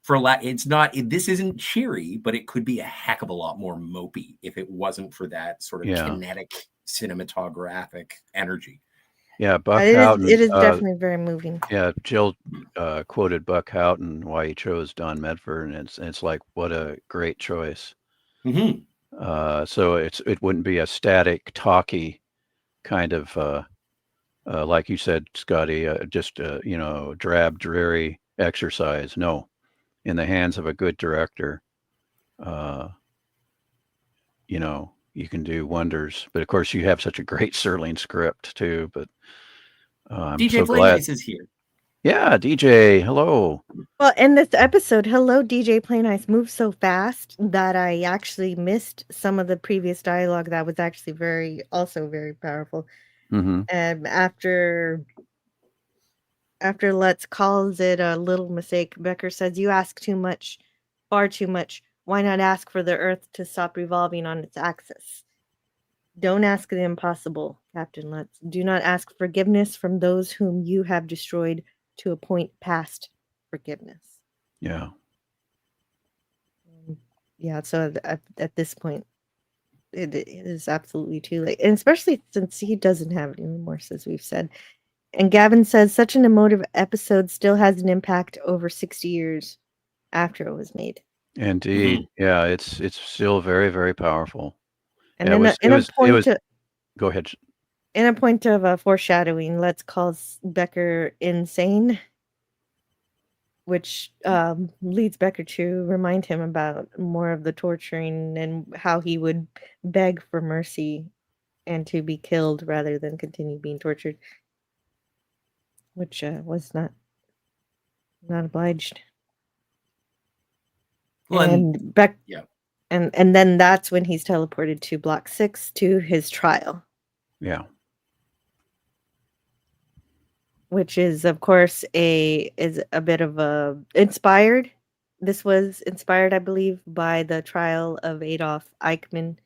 [SPEAKER 4] it's not, this isn't cheery, but it could be a heck of a lot more mopey if it wasn't for that sort of kinetic cinematographic energy.
[SPEAKER 3] Yeah, Buck Houghton.
[SPEAKER 2] It is definitely very moving.
[SPEAKER 3] Yeah, Jill quoted Buck Houghton why he chose Don Medford, and it's like, what a great choice. So it wouldn't be a static, talky kind of like you said, Scotty, just drab, dreary exercise. No, in the hands of a good director, you can do wonders. But of course, you have such a great Serling script too. But I'm
[SPEAKER 4] DJ
[SPEAKER 3] so
[SPEAKER 4] Play
[SPEAKER 3] glad.
[SPEAKER 4] Nice is here.
[SPEAKER 3] Yeah, DJ, hello.
[SPEAKER 2] Well, in this episode, hello, DJ Play Nice, moves so fast that I actually missed some of the previous dialogue that was actually also very powerful. After Lutz calls it a little mistake, Becker says, "You ask too much, far too much. Why not ask for the Earth to stop revolving on its axis? Don't ask the impossible, Captain Lutz. Do not ask forgiveness from those whom you have destroyed to a point past forgiveness.
[SPEAKER 3] Yeah.
[SPEAKER 2] Yeah, so at this point, it is absolutely too late. And especially since he doesn't have any remorse, as we've said. And Gavin says, such an emotive episode still has an impact over 60 years after it was made.
[SPEAKER 3] Indeed. Yeah, it's still very, very powerful.
[SPEAKER 2] And
[SPEAKER 3] Yeah,
[SPEAKER 2] in a point
[SPEAKER 3] go ahead.
[SPEAKER 2] in a point of foreshadowing, let's call Becker insane, which leads Becker to remind him about more of the torturing and how he would beg for mercy and to be killed rather than continue being tortured, which was not obliged.
[SPEAKER 4] Well,
[SPEAKER 2] And
[SPEAKER 4] yeah.
[SPEAKER 2] And then that's when he's teleported to Block 6 to his trial.
[SPEAKER 3] Yeah.
[SPEAKER 2] Which is, of course, a bit of a inspired. This was inspired, I believe, by the trial of Adolf Eichmann,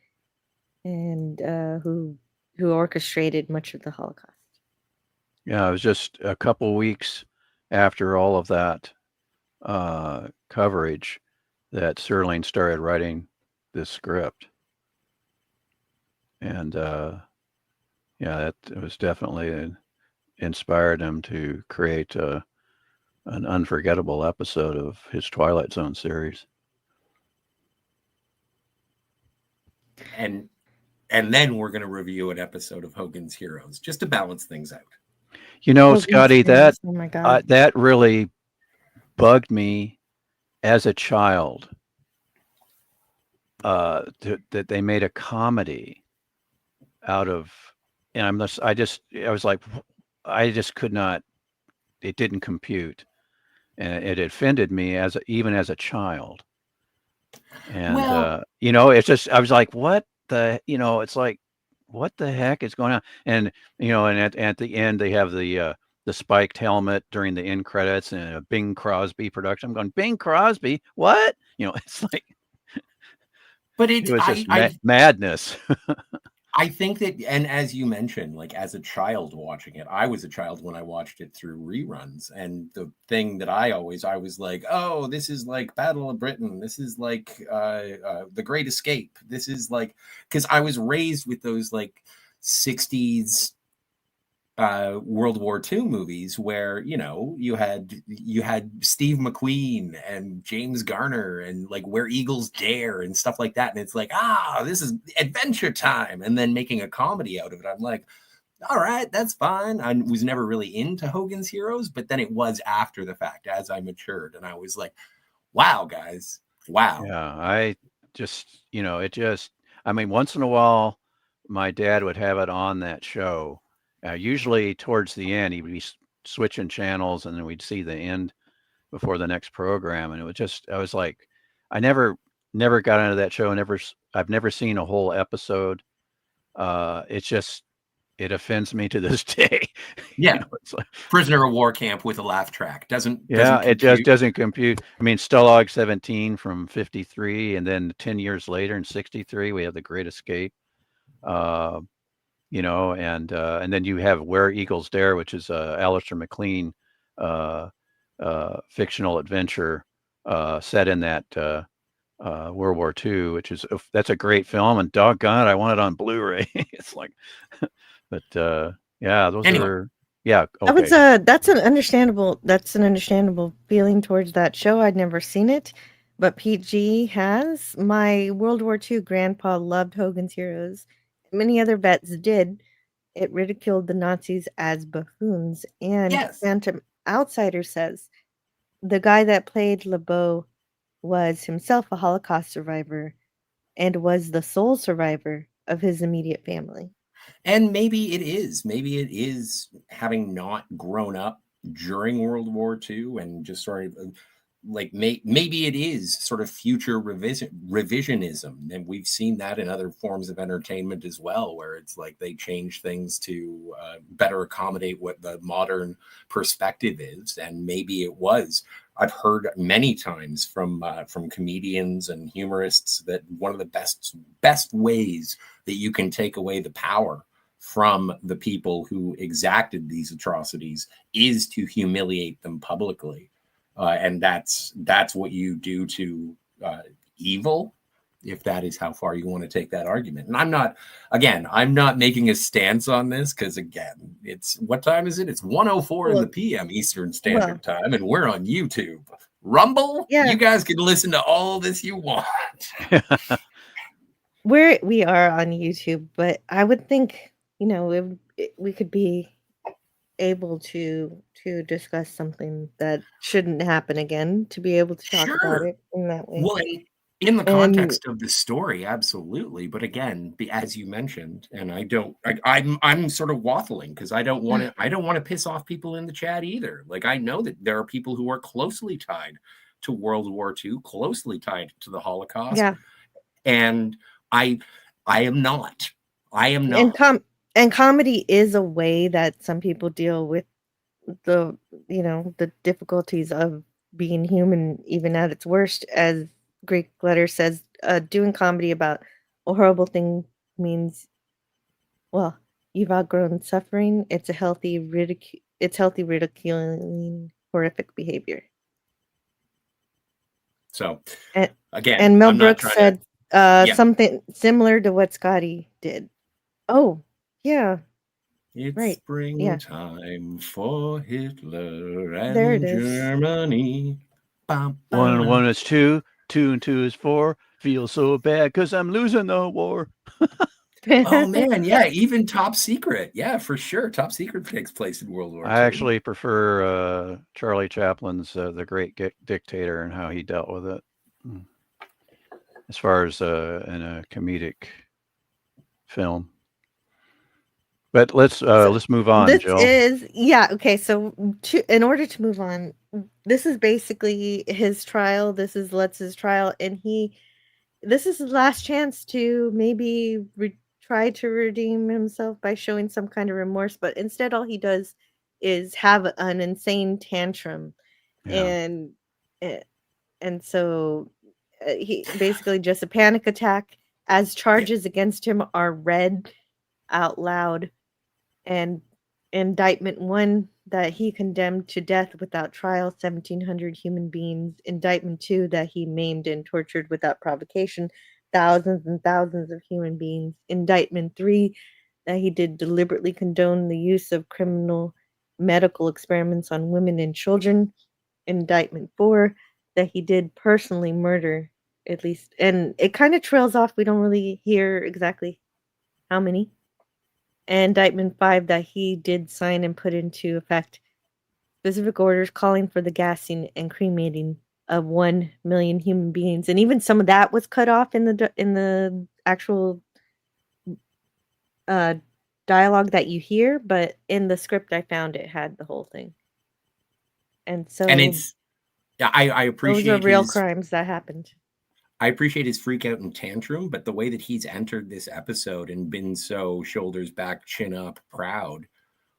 [SPEAKER 2] and who orchestrated much of the Holocaust.
[SPEAKER 3] Yeah, it was just a couple weeks after all of that coverage that Serling started writing this script. And yeah, that was definitely inspired him to create an unforgettable episode of his Twilight Zone series.
[SPEAKER 4] And then we're going to review an episode of Hogan's Heroes just to balance things out.
[SPEAKER 3] You know,
[SPEAKER 2] Hogan's
[SPEAKER 3] Scotty,
[SPEAKER 2] Heroes, oh my God.
[SPEAKER 3] that really bugged me as a child. That they made a comedy out of, and I was like, I just could not. It didn't compute, and it offended me even as a child. And you know, it's just I was like, what the, you know, it's like, what the heck is going on? And you know, and at the end they have the spiked helmet during the end credits and a Bing Crosby production. I'm going, Bing Crosby, what? You know, it's like.
[SPEAKER 4] But
[SPEAKER 3] It was just madness.
[SPEAKER 4] I think that, and as you mentioned, like as a child watching it, I was a child when I watched it through reruns. And the thing that I was like, oh, this is like Battle of Britain. This is like The Great Escape. This is like, because I was raised with those like 60s World War II movies where, you know, you had Steve McQueen and James Garner and like Where Eagles Dare and stuff like that. And it's like, this is adventure time. And then making a comedy out of it. I'm like, all right, that's fine. I was never really into Hogan's Heroes, but then it was after the fact as I matured. And I was like, wow, guys, wow.
[SPEAKER 3] Yeah, I just, you know, I mean, once in a while, my dad would have it on that show. Usually towards the end, he would be switching channels, and then we'd see the end before the next program. And it was just, I was like, I never got into that show. I've never seen a whole episode. It's just, it offends me to this day.
[SPEAKER 4] Yeah.
[SPEAKER 3] You know, it's like,
[SPEAKER 4] Prisoner of War Camp with a laugh track doesn't
[SPEAKER 3] it just doesn't compute. I mean, Stalag 17 from 53, and then 10 years later in 63, we have The Great Escape. You know, and then you have Where Eagles Dare, which is Alistair MacLean fictional adventure set in that World War II, which is that's a great film, and doggone it, I want it on Blu-ray. It's like, but yeah, those are okay.
[SPEAKER 2] That's an understandable feeling towards that show. I'd never seen it, but PG has. My World War II grandpa loved Hogan's Heroes. Many other vets did. It ridiculed the Nazis as buffoons. And
[SPEAKER 4] Yes.
[SPEAKER 2] Phantom Outsider says the guy that played LeBeau was himself a Holocaust survivor and was the sole survivor of his immediate family.
[SPEAKER 4] And maybe it is having not grown up during World War II and just sort of like maybe it is sort of future revisionism, and we've seen that in other forms of entertainment as well, where it's like they change things to better accommodate what the modern perspective is. And maybe it was, I've heard many times from comedians and humorists that one of the best ways that you can take away the power from the people who exacted these atrocities is to humiliate them publicly. And that's what you do to evil, if that is how far you want to take that argument. And I'm not making a stance on this, because again, it's, what time is it? It's 1:04 in the PM Eastern Standard Time, and we're on YouTube. Rumble, you guys can listen to all this you want.
[SPEAKER 2] We are on YouTube, but I would think, we could be able to discuss something that shouldn't happen again, to be able to talk about it in that way.
[SPEAKER 4] Well, in the context of the story, absolutely. But again, as you mentioned, and I'm sort of waffling because I don't want to piss off people in the chat either. Like, I know that there are people who are closely tied to World War II, closely tied to the Holocaust.
[SPEAKER 2] Yeah.
[SPEAKER 4] And I am not. I am not.
[SPEAKER 2] And comedy is a way that some people deal with the difficulties of being human, even at its worst. As Greek letter says, doing comedy about a horrible thing means, well, you've outgrown suffering. It's healthy ridiculing horrific behavior.
[SPEAKER 4] So
[SPEAKER 2] again, and Mel Brooks said something similar to what Scotty did. Oh, yeah.
[SPEAKER 4] It's springtime for Hitler and Germany.
[SPEAKER 3] Bum, bum. 1 and 1 is 2. 2 and 2 is 4. Feel so bad because I'm losing the war.
[SPEAKER 4] Oh man, yeah, even Top Secret. Yeah, for sure. Top Secret takes place in World War II.
[SPEAKER 3] I actually prefer Charlie Chaplin's The Great Dictator and how he dealt with it, as far as in a comedic film. But let's move on, Jill.
[SPEAKER 2] Okay. So in order to move on, this is basically his trial. This is Lutz's trial, and this is his last chance to maybe try to redeem himself by showing some kind of remorse. But instead, all he does is have an insane tantrum, and so he basically just a panic attack, as charges against him are read out loud. And indictment 1, that he condemned to death without trial 1,700 human beings. Indictment 2, that he maimed and tortured without provocation thousands and thousands of human beings. Indictment 3, that he did deliberately condone the use of criminal medical experiments on women and children. Indictment 4, that he did personally murder at least, and it kind of trails off. We don't really hear exactly how many. Indictment 5, that he did sign and put into effect specific orders calling for the gassing and cremating of 1 million human beings, and even some of that was cut off in the actual dialogue that you hear, but in the script I found it had the whole thing. And so,
[SPEAKER 4] and it's, I appreciate
[SPEAKER 2] those are real crimes that happened.
[SPEAKER 4] I appreciate his freak out and tantrum, but the way that he's entered this episode and been so shoulders back, chin up, proud,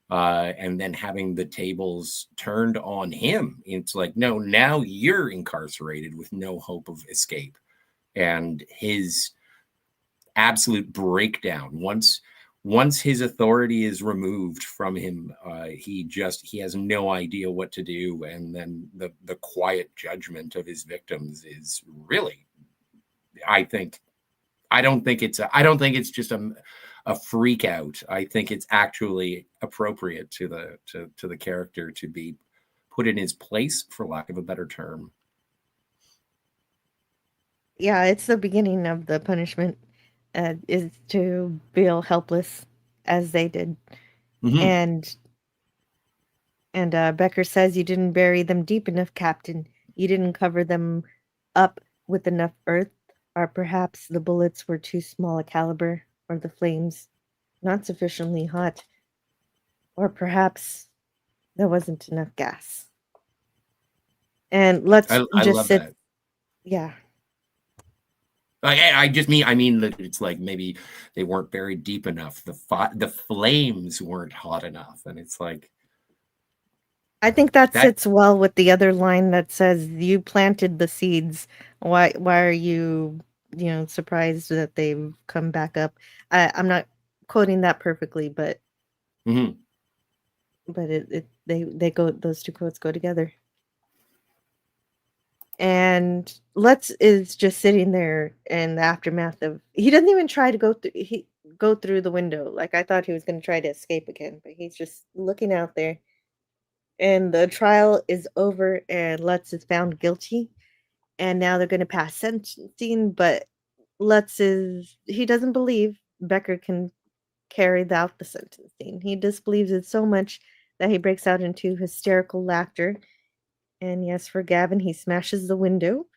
[SPEAKER 4] and then having the tables turned on him, it's like, no, now you're incarcerated with no hope of escape. And his absolute breakdown, once his authority is removed from him, he has no idea what to do. And then the quiet judgment of his victims is really, I don't think it's just a freak out. I think it's actually appropriate to the character to be put in his place, for lack of a better term.
[SPEAKER 2] Yeah, it's the beginning of the punishment, is to feel helpless as they did. Mm-hmm. And Becker says, "You didn't bury them deep enough, Captain. You didn't cover them up with enough earth. Or perhaps the bullets were too small a caliber, or the flames not sufficiently hot, or perhaps there wasn't enough gas." And let's
[SPEAKER 4] I
[SPEAKER 2] just
[SPEAKER 4] love
[SPEAKER 2] sit.
[SPEAKER 4] that.
[SPEAKER 2] Yeah.
[SPEAKER 4] I mean that it's like maybe they weren't buried deep enough. The flames weren't hot enough, and it's like
[SPEAKER 2] I think that
[SPEAKER 4] that.
[SPEAKER 2] sits well with the other line that says, "You planted the seeds. Why are you, surprised that they've come back up?" I'm not quoting that perfectly, but
[SPEAKER 4] Mhm.
[SPEAKER 2] they go, those two quotes go together. And Lutz is just sitting there in the aftermath of, he doesn't even try to go through the window. Like, I thought he was going to try to escape again, but he's just looking out there. And the trial is over, and Lutz is found guilty, and now they're going to pass sentencing. But he doesn't believe Becker can carry out the sentencing. He disbelieves it so much that he breaks out into hysterical laughter. And yes, for Gavin, he smashes the window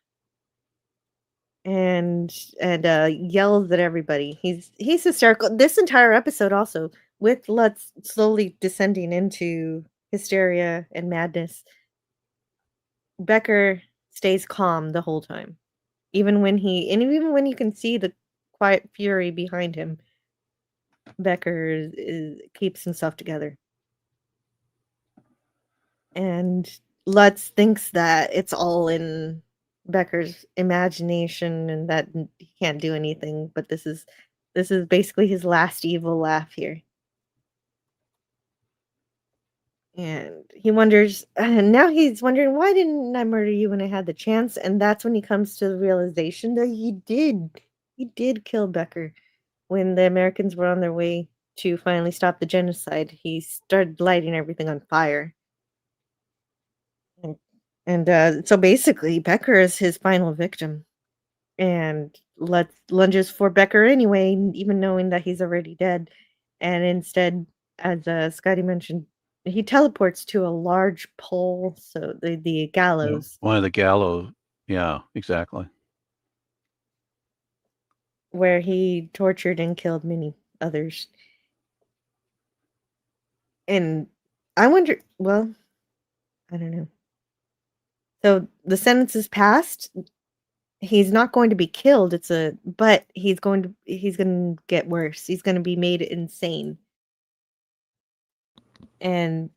[SPEAKER 2] and yells at everybody. He's hysterical. This entire episode also, with Lutz slowly descending into hysteria and madness, Becker stays calm the whole time. Even when you can see the quiet fury behind him, Becker keeps himself together. And Lutz thinks that it's all in Becker's imagination and that he can't do anything, but this is basically his last evil laugh here. And he wonders, and now he's wondering, why didn't I murder you when I had the chance? And that's when he comes to the realization that he did kill Becker when the Americans were on their way to finally stop the genocide. He started lighting everything on fire. So basically, Becker is his final victim, and lunges for Becker anyway, even knowing that he's already dead. And instead, as Scotty mentioned, he teleports to a large pole, so the gallows,
[SPEAKER 3] One of the gallows. Yeah, exactly.
[SPEAKER 2] where he tortured and killed many others. And I wonder, well, I don't know. So the sentence is passed. He's not going to be killed. But he's going to get worse. He's going to be made insane. And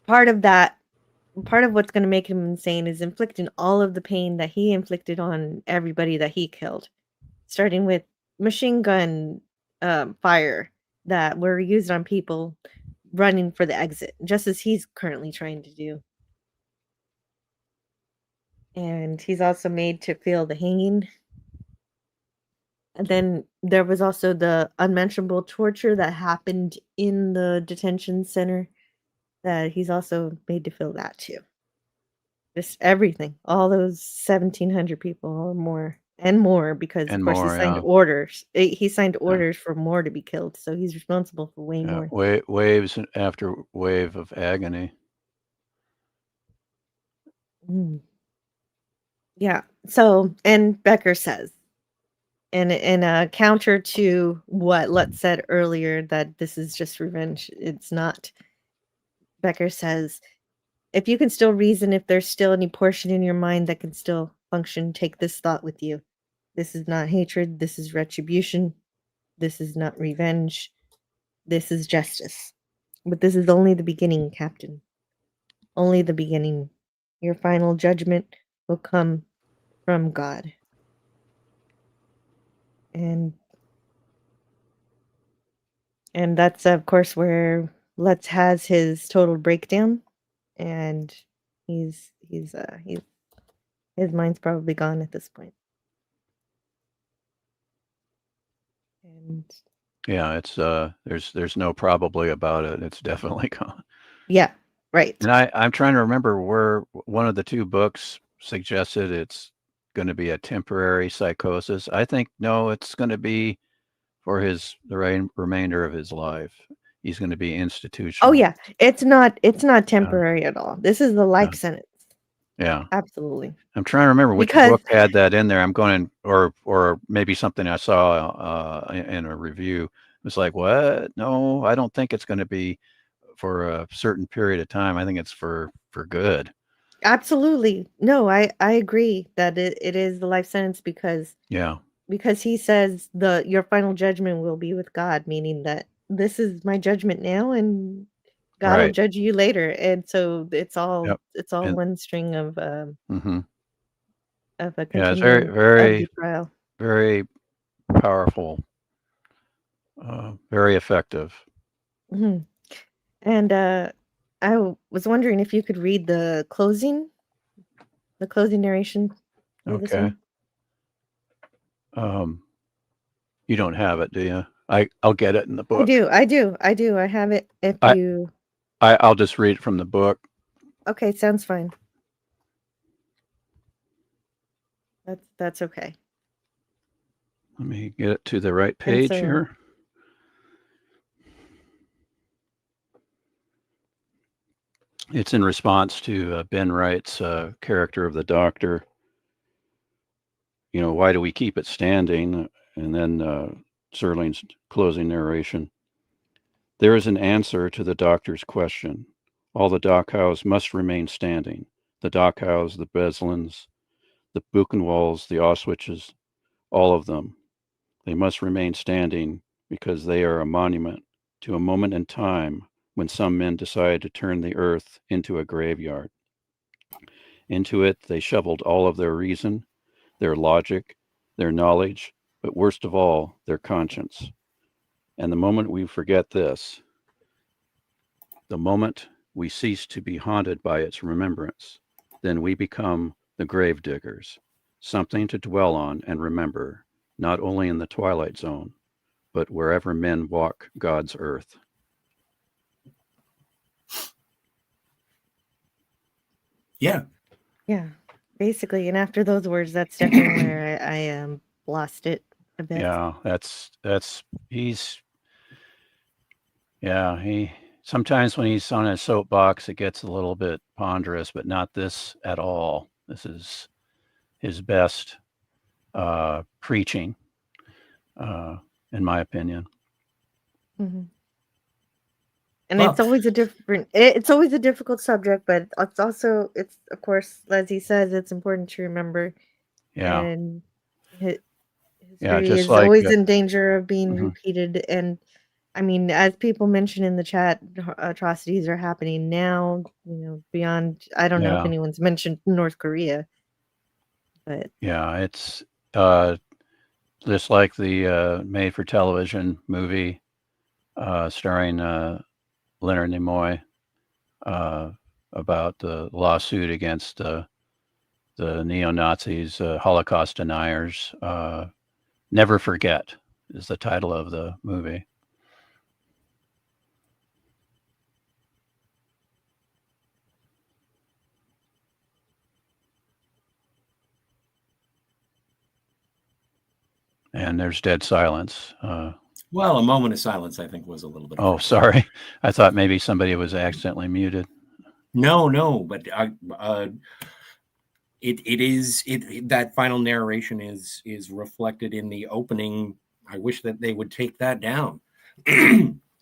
[SPEAKER 2] part of what's going to make him insane is inflicting all of the pain that he inflicted on everybody that he killed, starting with machine gun fire that were used on people running for the exit, just as he's currently trying to do. And he's also made to feel the hanging. And then there was also the unmentionable torture that happened in the detention center, that he's also made to feel that too. Just everything, all those 1,700 people or more, and more, because of
[SPEAKER 3] And
[SPEAKER 2] course
[SPEAKER 3] more,
[SPEAKER 2] he signed
[SPEAKER 3] yeah.
[SPEAKER 2] orders. He signed
[SPEAKER 3] Yeah.
[SPEAKER 2] orders for more to be killed, so he's responsible for way
[SPEAKER 3] Yeah,
[SPEAKER 2] more.
[SPEAKER 3] waves after wave of agony.
[SPEAKER 2] Mm. Yeah. So, and Becker says, in a counter to what Lutz said earlier, that this is just revenge. It's not. Becker says, if you can still reason, if there's still any portion in your mind that can still function, take this thought with you. This is not hatred. This is retribution. This is not revenge. This is justice. But this is only the beginning, Captain. Only the beginning. Your final judgment will come from God. And that's of course where Lutz has his total breakdown, and he's his mind's probably gone at this point. And
[SPEAKER 3] Yeah, it's there's no probably about it. It's definitely gone.
[SPEAKER 2] yeah, right.
[SPEAKER 3] And I'm trying to remember where one of the two books suggested it's going to be a temporary psychosis. I think no, it's going to be for the remainder of his life. He's going to be institutional.
[SPEAKER 2] Oh yeah, it's not temporary at all. This is the life sentence.
[SPEAKER 3] Yeah.
[SPEAKER 2] Absolutely.
[SPEAKER 3] I'm trying to remember which
[SPEAKER 2] Because
[SPEAKER 3] book had that in there. I'm going, or maybe something I saw in a review. It was like, what? No, I don't think it's going to be for a certain period of time. I think it's for good.
[SPEAKER 2] Absolutely. No, I agree that it is the life sentence because
[SPEAKER 3] Yeah.
[SPEAKER 2] he says your final judgment will be with God, meaning that this is my judgment now and God will
[SPEAKER 3] Right.
[SPEAKER 2] judge you later. And so it's all
[SPEAKER 3] Yep. And
[SPEAKER 2] one string of
[SPEAKER 3] hmm
[SPEAKER 2] a
[SPEAKER 3] yeah, it's very,
[SPEAKER 2] continuum of the
[SPEAKER 3] very,
[SPEAKER 2] trial.
[SPEAKER 3] very powerful, very effective.
[SPEAKER 2] Hmm. And was wondering if you could read the closing narration for this
[SPEAKER 3] Okay.
[SPEAKER 2] one.
[SPEAKER 3] You don't have it, do you? I'll get it in the
[SPEAKER 2] I
[SPEAKER 3] book.
[SPEAKER 2] do. I have it. If
[SPEAKER 3] I,
[SPEAKER 2] you
[SPEAKER 3] I'll just read it from the book.
[SPEAKER 2] Okay, sounds fine. That's okay.
[SPEAKER 3] Let me get it to the right
[SPEAKER 2] And
[SPEAKER 3] page
[SPEAKER 2] so
[SPEAKER 3] here. It's in response to Ben Wright's character of the Doctor. Why do we keep it standing? And then Serling's closing narration. There is an answer to the Doctor's question. All the Dockhauses must remain standing. The Dockhauses, the Beslins, the Buchenwalds, the Auschwitzes, all of them. They must remain standing because they are a monument to a moment in time when some men decided to turn the earth into a graveyard. Into it, they shoveled all of their reason, their logic, their knowledge, but worst of all, their conscience. And the moment we forget this, the moment we cease to be haunted by its remembrance, then we become the grave diggers, something to dwell on and remember, not only in the Twilight Zone, but wherever men walk God's earth.
[SPEAKER 4] Yeah.
[SPEAKER 2] yeah, basically. And after those words, that's definitely where I lost it a bit.
[SPEAKER 3] Yeah, he sometimes when he's on a soapbox, it gets a little bit ponderous, but not this at all. This is his best preaching, in my opinion.
[SPEAKER 2] Hmm. And
[SPEAKER 4] Well,
[SPEAKER 2] it's always it's always a difficult subject, but it's of course, as he says, it's important to remember.
[SPEAKER 3] Yeah,
[SPEAKER 2] And
[SPEAKER 3] yeah,
[SPEAKER 2] history
[SPEAKER 3] just
[SPEAKER 2] is
[SPEAKER 3] like
[SPEAKER 2] always in danger of being
[SPEAKER 3] mhm,
[SPEAKER 2] repeated. And I mean, as people mentioned in the chat, atrocities are happening now, beyond, I don't know if
[SPEAKER 3] yeah,
[SPEAKER 2] anyone's mentioned North Korea, but
[SPEAKER 3] yeah. It's uh, just like the made-for-television movie starring Leonard Nimoy uh, about the lawsuit against the neo-Nazis, Holocaust deniers. Never Forget is the title of the movie. And there's dead silence.
[SPEAKER 4] well, a moment of silence, I think, was a little bit.
[SPEAKER 3] Oh, sorry. I thought maybe somebody was accidentally muted.
[SPEAKER 4] No, but that final narration is reflected in the opening. I wish that they would take that down.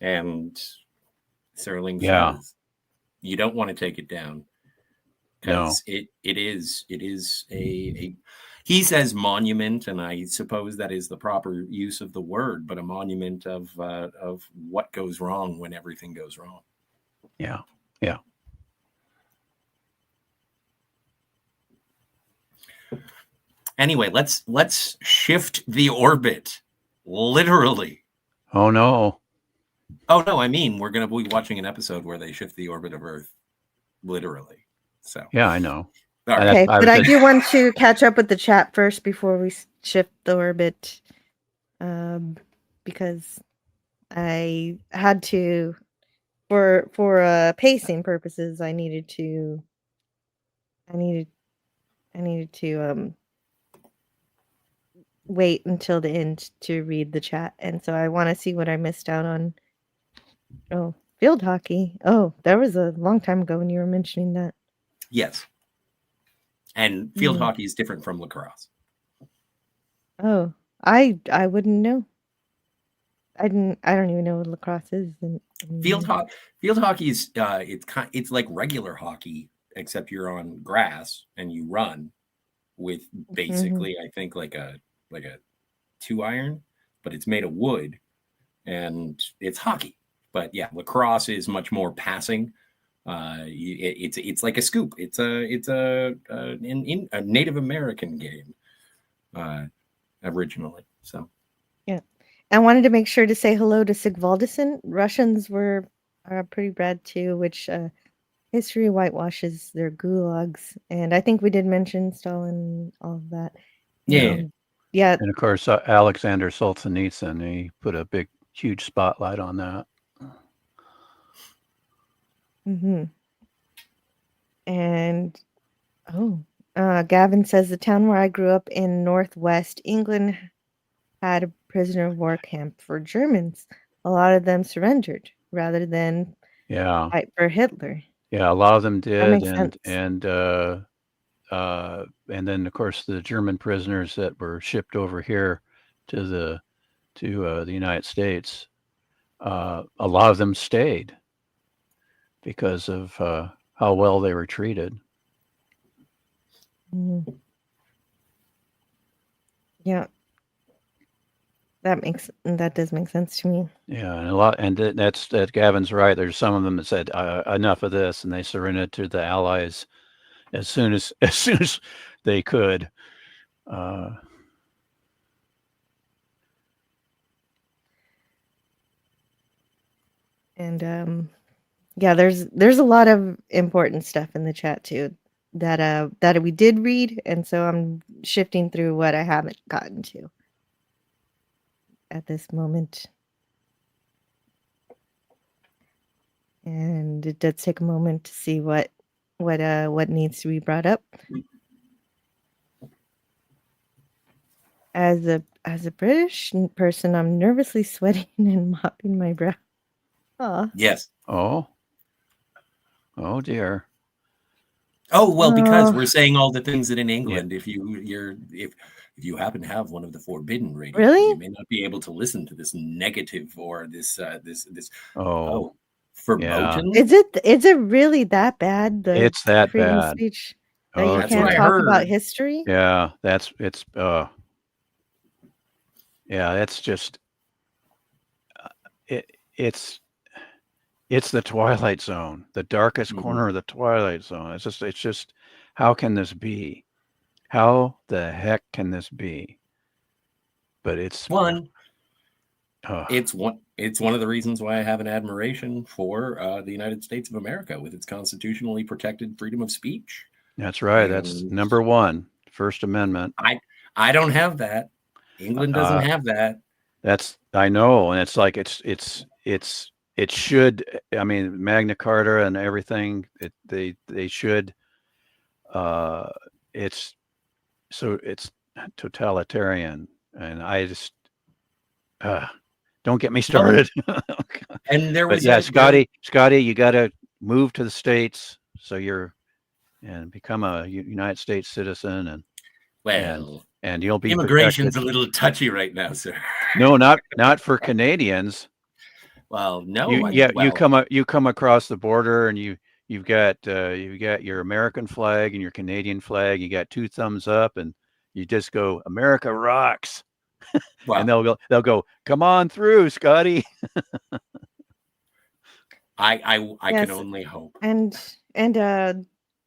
[SPEAKER 4] And Serling
[SPEAKER 3] Yeah,
[SPEAKER 4] says, "You don't want to take it down
[SPEAKER 3] no,
[SPEAKER 4] because it is a." He says monument, and I suppose that is the proper use of the word, but a monument of what goes wrong when everything goes wrong.
[SPEAKER 3] yeah, yeah.
[SPEAKER 4] Anyway, let's shift the orbit, literally.
[SPEAKER 3] Oh no.
[SPEAKER 4] Oh no, I mean we're going to be watching an episode where they shift the orbit of Earth, literally. So,
[SPEAKER 3] Yeah, I know.
[SPEAKER 4] all right.
[SPEAKER 2] okay.
[SPEAKER 3] I
[SPEAKER 2] But
[SPEAKER 3] was
[SPEAKER 2] I
[SPEAKER 3] just
[SPEAKER 2] do want to catch up with the chat first before we shift the orbit, because I had to, for pacing purposes, I needed to wait until the end to read the chat, and so I want to see what I missed out on. Oh, field hockey. Oh, that was a long time ago when you were mentioning that.
[SPEAKER 4] Yes, and field
[SPEAKER 2] Hmm.
[SPEAKER 4] hockey is different from lacrosse.
[SPEAKER 2] Oh, I wouldn't know. I don't even know what lacrosse is.
[SPEAKER 4] Field hockey is it's like regular hockey, except you're on grass and you run with basically, I think like a 2-iron, but it's made of wood and it's hockey. But yeah, lacrosse is much more passing. It's like a scoop. It's a Native American game originally. So
[SPEAKER 2] Yeah. I wanted to make sure to say hello to Sigvaldison. Russians were pretty bad too, which history whitewashes their gulags. And I think we did mention Stalin, all of that.
[SPEAKER 4] yeah.
[SPEAKER 2] And, yeah.
[SPEAKER 3] And of course, Alexander Solzhenitsyn, he put a huge spotlight on that.
[SPEAKER 2] And Gavin says the town where I grew up in Northwest England had a prisoner of war camp for Germans. A lot of them surrendered rather than fight for Hitler.
[SPEAKER 3] Yeah, a lot of them did,
[SPEAKER 2] makes sense.
[SPEAKER 3] and then of course the German prisoners that were shipped over here to the United States, a lot of them stayed because of how well they were treated.
[SPEAKER 2] Yeah, that does make sense to me.
[SPEAKER 3] Yeah, and that's Gavin's right. There's some of them that said enough of this, and they surrendered to the Allies as soon as they could.
[SPEAKER 2] And yeah, there's a lot of important stuff in the chat too that we did read, and so I'm shifting through what I haven't gotten to at this moment. And it does take a moment to see what needs to be brought up. As a British person, I'm nervously sweating and mopping my brow.
[SPEAKER 4] Yes.
[SPEAKER 3] Oh dear.
[SPEAKER 4] Oh well, because we're saying all the things that in England, if you happen to have one of the forbidden radios,
[SPEAKER 2] really?
[SPEAKER 4] you may not be able to listen to this negative or this verboten.
[SPEAKER 2] Yeah. Is it really that bad?
[SPEAKER 3] It's that
[SPEAKER 2] freedom
[SPEAKER 3] bad.
[SPEAKER 2] Of speech that you
[SPEAKER 4] that's
[SPEAKER 2] can't
[SPEAKER 4] what I
[SPEAKER 2] talk
[SPEAKER 4] heard.
[SPEAKER 2] about history?
[SPEAKER 3] Yeah, it's just it's the Twilight Zone, the darkest corner of the Twilight Zone. It's just how can this be? How the heck can this be? But it's one
[SPEAKER 4] of the reasons why I have an admiration for the United States of America with its constitutionally protected freedom of speech.
[SPEAKER 3] That's right. That's number one, First Amendment.
[SPEAKER 4] I don't have that. England doesn't have that.
[SPEAKER 3] I know, and it's like it should. I mean, Magna Carta and everything. They should. It's totalitarian, and I just don't get me started.
[SPEAKER 4] And there was
[SPEAKER 3] Scotty, you got to move to the States and become a United States citizen, and you'll be
[SPEAKER 4] immigration's
[SPEAKER 3] protected.
[SPEAKER 4] a little touchy right now, sir.
[SPEAKER 3] No, not for Canadians.
[SPEAKER 4] Well, no.
[SPEAKER 3] You come across the border and you've got your American flag and your Canadian flag. You got two thumbs up, and you just go, America rocks. Wow. And they'll go, come on through, Scotty.
[SPEAKER 4] I can only hope.
[SPEAKER 2] And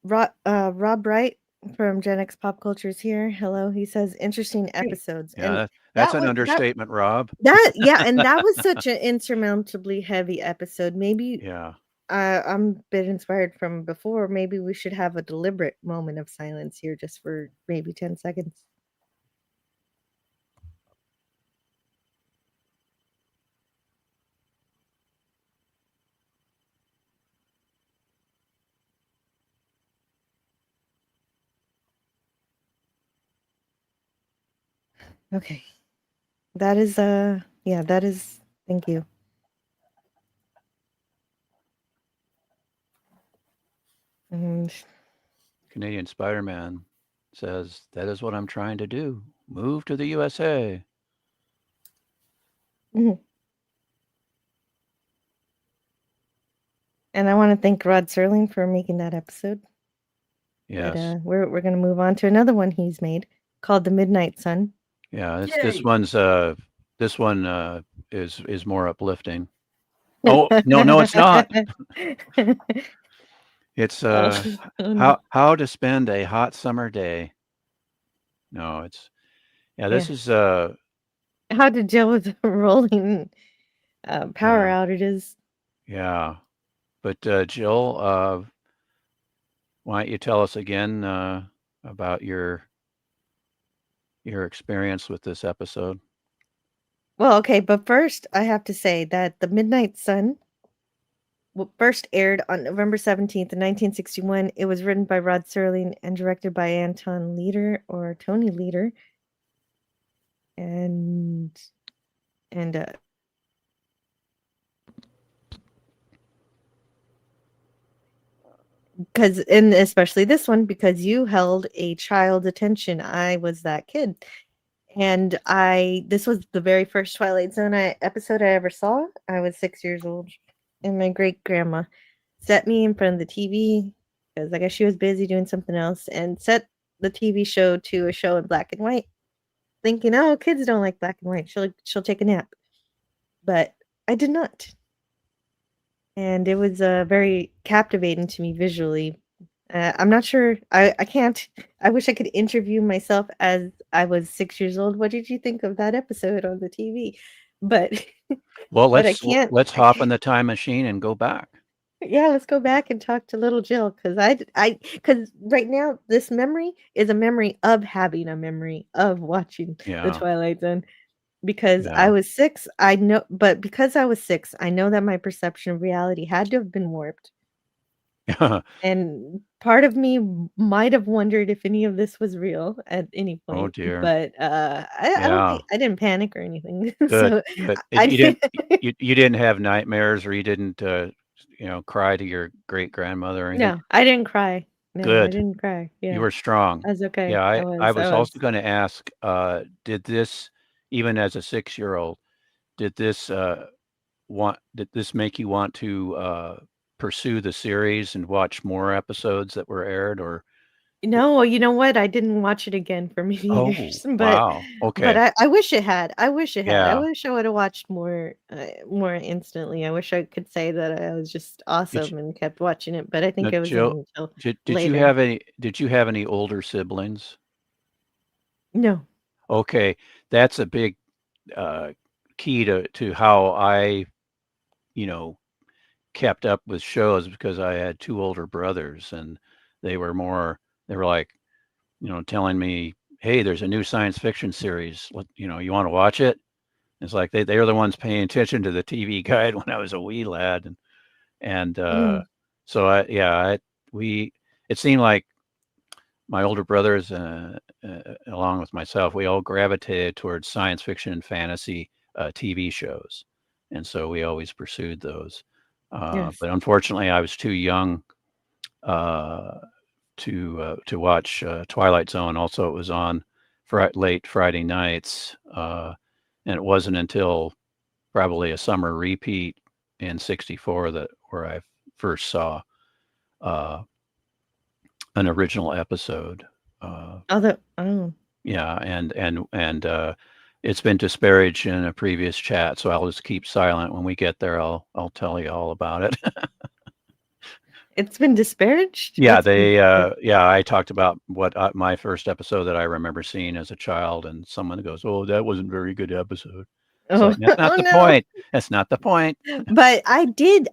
[SPEAKER 2] Rob Bright from Gen X Pop Culture is here. Hello. He says interesting episodes.
[SPEAKER 3] Yeah,
[SPEAKER 2] and
[SPEAKER 3] that's an understatement, Rob.
[SPEAKER 2] And that was such an insurmountably heavy episode. Maybe I'm a bit inspired from before. Maybe we should have a deliberate moment of silence here just for maybe 10 seconds. Okay. That is thank you. And
[SPEAKER 3] Canadian Spider-Man says, that is what I'm trying to do. Move to the USA.
[SPEAKER 2] And I want to thank Rod Serling for making that episode.
[SPEAKER 3] Yes.
[SPEAKER 2] But we're gonna move on to another one he's made called The Midnight Sun.
[SPEAKER 3] Yeah. This
[SPEAKER 4] Yay!
[SPEAKER 3] this one is more uplifting. Oh no, it's not. It's
[SPEAKER 2] Oh, no.
[SPEAKER 3] how to spend a hot summer day. No, it's yeah. This
[SPEAKER 2] Yeah.
[SPEAKER 3] is
[SPEAKER 2] How to deal with rolling power
[SPEAKER 3] yeah
[SPEAKER 2] outages.
[SPEAKER 3] yeah. But Jill, why don't you tell us again about your experience with this episode?
[SPEAKER 2] Well, okay, but first I have to say that The Midnight Sun first aired on November 17th, 1961. It was written by Rod Serling and directed by Anton Leader or Tony Leader. And because and especially this one because you held a child's attention. I was that kid. And this was the very first Twilight Zone episode I ever saw. I was 6 years old, and my great grandma set me in front of the TV because I guess she was busy doing something else, and set the TV show to a show in black and white, thinking, "Oh, kids don't like black and white. She'll take a nap." But I did not, and it was very captivating to me visually. I'm not sure. I can't. I wish I could interview myself as I was 6 years old. What did you think of that episode on the TV? But
[SPEAKER 3] Well,
[SPEAKER 2] but I can't.
[SPEAKER 3] let's hop in the time machine and go back.
[SPEAKER 2] Yeah, let's go back and talk to little Jill because because right now this memory is a memory of having a memory of watching the
[SPEAKER 3] Yeah,
[SPEAKER 2] Twilight Zone. Because I
[SPEAKER 3] yeah.
[SPEAKER 2] was 6, I know, but because I was 6, I know that my perception of reality had to have been warped. And part of me might have wondered if any of this was real at any
[SPEAKER 3] Oh
[SPEAKER 2] point,
[SPEAKER 3] dear.
[SPEAKER 2] but I don't
[SPEAKER 3] Yeah.
[SPEAKER 2] think I didn't panic or anything.
[SPEAKER 3] Good.
[SPEAKER 2] So
[SPEAKER 3] Good.
[SPEAKER 2] I
[SPEAKER 3] You didn't
[SPEAKER 2] did.
[SPEAKER 3] you didn't have nightmares, or you didn't cry to your great grandmother or anything?
[SPEAKER 2] No, I didn't cry. No, I
[SPEAKER 3] Good.
[SPEAKER 2] didn't cry.
[SPEAKER 3] You
[SPEAKER 2] Yeah,
[SPEAKER 3] were strong.
[SPEAKER 2] I was okay.
[SPEAKER 3] Yeah,
[SPEAKER 2] I
[SPEAKER 3] I
[SPEAKER 2] was. I
[SPEAKER 3] was
[SPEAKER 2] was.
[SPEAKER 3] also going to ask, did this, even as a 6-year-old, did this did this make you want to pursue the series and watch more episodes that were aired, or
[SPEAKER 2] No, you know what? I didn't watch it again for many
[SPEAKER 3] oh,
[SPEAKER 2] years, but
[SPEAKER 3] wow. Okay.
[SPEAKER 2] I wish it had. I wish it had. I
[SPEAKER 3] Yeah.
[SPEAKER 2] wish I would have watched more instantly. I wish I could say that I was just
[SPEAKER 3] Did
[SPEAKER 2] awesome and kept watching it, but I think
[SPEAKER 3] Now,
[SPEAKER 2] it was
[SPEAKER 3] Jill,
[SPEAKER 2] until
[SPEAKER 3] did you
[SPEAKER 2] later.
[SPEAKER 3] have any older siblings?
[SPEAKER 2] No.
[SPEAKER 3] Okay, that's a big uh, key to how I, you know, kept up with shows, because I had two older brothers, and they were like, telling me, "Hey, there's a new science fiction series. You want to watch it?" It's like they're the ones paying attention to the TV guide when I was a wee lad, and
[SPEAKER 2] Mm.
[SPEAKER 3] so we it seemed like my older brothers, along with myself, we all gravitated towards science fiction and fantasy TV shows, and so we always pursued those.
[SPEAKER 2] Yes.
[SPEAKER 3] But unfortunately, I was too young to watch Twilight Zone. Also, it was on late Friday nights, and it wasn't until probably a summer repeat in '64 where I first saw uh, an original episode.
[SPEAKER 2] Oh.
[SPEAKER 3] Yeah, and it's been disparaged in a previous chat, so I'll just keep silent. When we get there, I'll tell you all about it.
[SPEAKER 2] It's been disparaged?
[SPEAKER 3] Yeah,
[SPEAKER 2] What's been
[SPEAKER 3] I talked about what my first episode that I remember seeing as a child, and someone goes, "Oh, that wasn't a very good episode." It's
[SPEAKER 2] Oh,
[SPEAKER 3] like, that's not
[SPEAKER 2] oh
[SPEAKER 3] the
[SPEAKER 2] no.
[SPEAKER 3] point. That's not the point.
[SPEAKER 2] But I did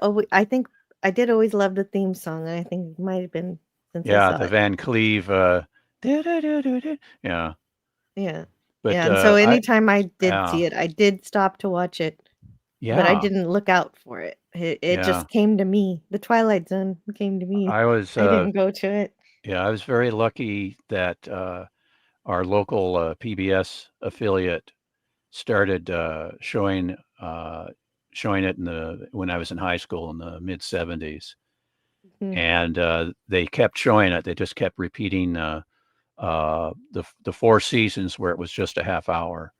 [SPEAKER 2] always I think I did always love the theme song, and I think it might have been since I
[SPEAKER 3] Yeah,
[SPEAKER 2] saw
[SPEAKER 3] the
[SPEAKER 2] it.
[SPEAKER 3] Van Cleve, "Du-du-du-du-du." Yeah,
[SPEAKER 2] Yeah.
[SPEAKER 3] but
[SPEAKER 2] Yeah, and so
[SPEAKER 3] I
[SPEAKER 2] anytime I did
[SPEAKER 3] yeah,
[SPEAKER 2] see it, I did stop to watch it, but I
[SPEAKER 3] yeah,
[SPEAKER 2] didn't look out for it. It
[SPEAKER 3] yeah.
[SPEAKER 2] just came to me. The Twilight Zone came to me.
[SPEAKER 3] I was
[SPEAKER 2] I didn't go to it.
[SPEAKER 3] yeah, I was very lucky that our local PBS affiliate started showing it when I was in high school in the mid '70s,
[SPEAKER 2] Mhm.
[SPEAKER 3] and they kept showing it. They just kept repeating the 4 seasons where it was just a half hour.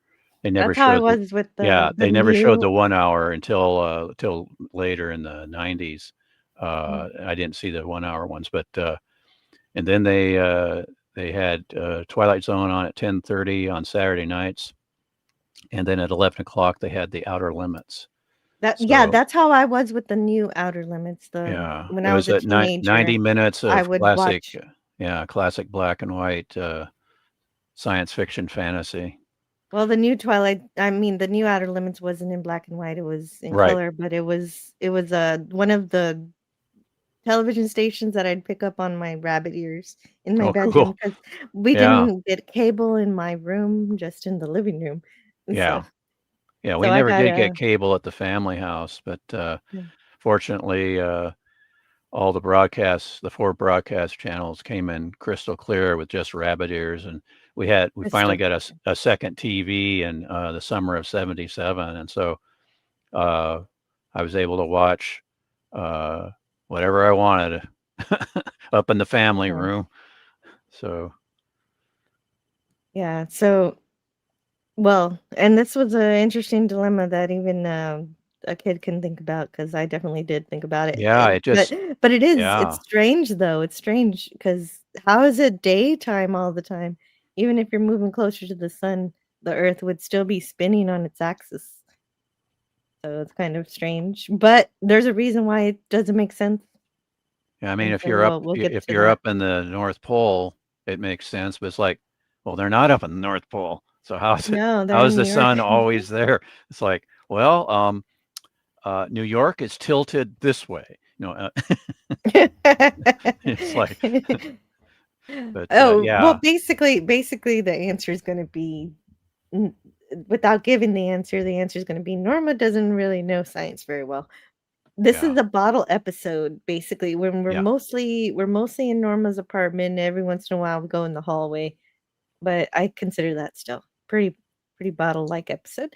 [SPEAKER 3] They never
[SPEAKER 2] That's how I
[SPEAKER 3] showed
[SPEAKER 2] was with
[SPEAKER 3] yeah,
[SPEAKER 2] the
[SPEAKER 3] they never showed
[SPEAKER 2] new
[SPEAKER 3] the 1 hour until later in the '90s.
[SPEAKER 2] mm,
[SPEAKER 3] I didn't see the 1 hour ones, but And then they had Twilight Zone on at 10:30 on Saturday nights, and then at 11 o'clock they had The Outer Limits.
[SPEAKER 2] Yeah,
[SPEAKER 3] So
[SPEAKER 2] that's how I was with the new Outer Limits.
[SPEAKER 3] yeah,
[SPEAKER 2] When
[SPEAKER 3] it
[SPEAKER 2] I was
[SPEAKER 3] was
[SPEAKER 2] a
[SPEAKER 3] at 90
[SPEAKER 2] teenager,
[SPEAKER 3] minutes
[SPEAKER 2] I
[SPEAKER 3] of
[SPEAKER 2] would
[SPEAKER 3] classic,
[SPEAKER 2] watch.
[SPEAKER 3] classic black and white science fiction fantasy.
[SPEAKER 2] Well, the new Outer Limits wasn't in black and white. It was in
[SPEAKER 3] Right.
[SPEAKER 2] color, but it was one of the television stations that I'd pick up on my rabbit ears in my
[SPEAKER 3] Oh,
[SPEAKER 2] bedroom
[SPEAKER 3] cool.
[SPEAKER 2] because we
[SPEAKER 3] Yeah,
[SPEAKER 2] didn't get cable in my room, just in the living room. And
[SPEAKER 3] yeah, yeah. We
[SPEAKER 2] so I
[SPEAKER 3] never
[SPEAKER 2] got
[SPEAKER 3] did
[SPEAKER 2] a
[SPEAKER 3] get cable at the family house, but
[SPEAKER 2] yeah,
[SPEAKER 3] fortunately, all the 4 broadcast channels came in crystal clear with just rabbit ears, and we finally
[SPEAKER 2] crystal
[SPEAKER 3] got
[SPEAKER 2] clear.
[SPEAKER 3] a second TV in the summer of '77, and so uh, I was able to watch uh, whatever I wanted up in the family
[SPEAKER 2] Yeah.
[SPEAKER 3] room. So
[SPEAKER 2] Yeah. So, well, and this was an interesting dilemma that even a kid can think about because I definitely did think about it.
[SPEAKER 3] yeah, it
[SPEAKER 2] But
[SPEAKER 3] just
[SPEAKER 2] it's
[SPEAKER 3] yeah,
[SPEAKER 2] strange though. It's strange because how is it daytime all the time? Even if you're moving closer to the sun, the Earth would still be spinning on its axis. So it's kind of strange. But there's a reason why it doesn't make sense.
[SPEAKER 3] yeah. I mean,
[SPEAKER 2] And so we'll get
[SPEAKER 3] if
[SPEAKER 2] to
[SPEAKER 3] you're
[SPEAKER 2] that.
[SPEAKER 3] up in the North Pole, it makes sense. But it's like, well, they're not up in the North Pole, so
[SPEAKER 2] No, they're
[SPEAKER 3] how is
[SPEAKER 2] in
[SPEAKER 3] the
[SPEAKER 2] New York.
[SPEAKER 3] sun always there? It's like, well, New York is tilted this way. It's like, but
[SPEAKER 2] Oh, well,
[SPEAKER 3] yeah,
[SPEAKER 2] basically the answer is gonna be n without giving the answer is gonna be Norma doesn't really know science very well. This
[SPEAKER 3] yeah,
[SPEAKER 2] is a bottle episode, basically, when
[SPEAKER 3] yeah.
[SPEAKER 2] we're mostly in Norma's apartment, every once in a while, we go in the hallway, but I consider that still pretty bottle-like episode,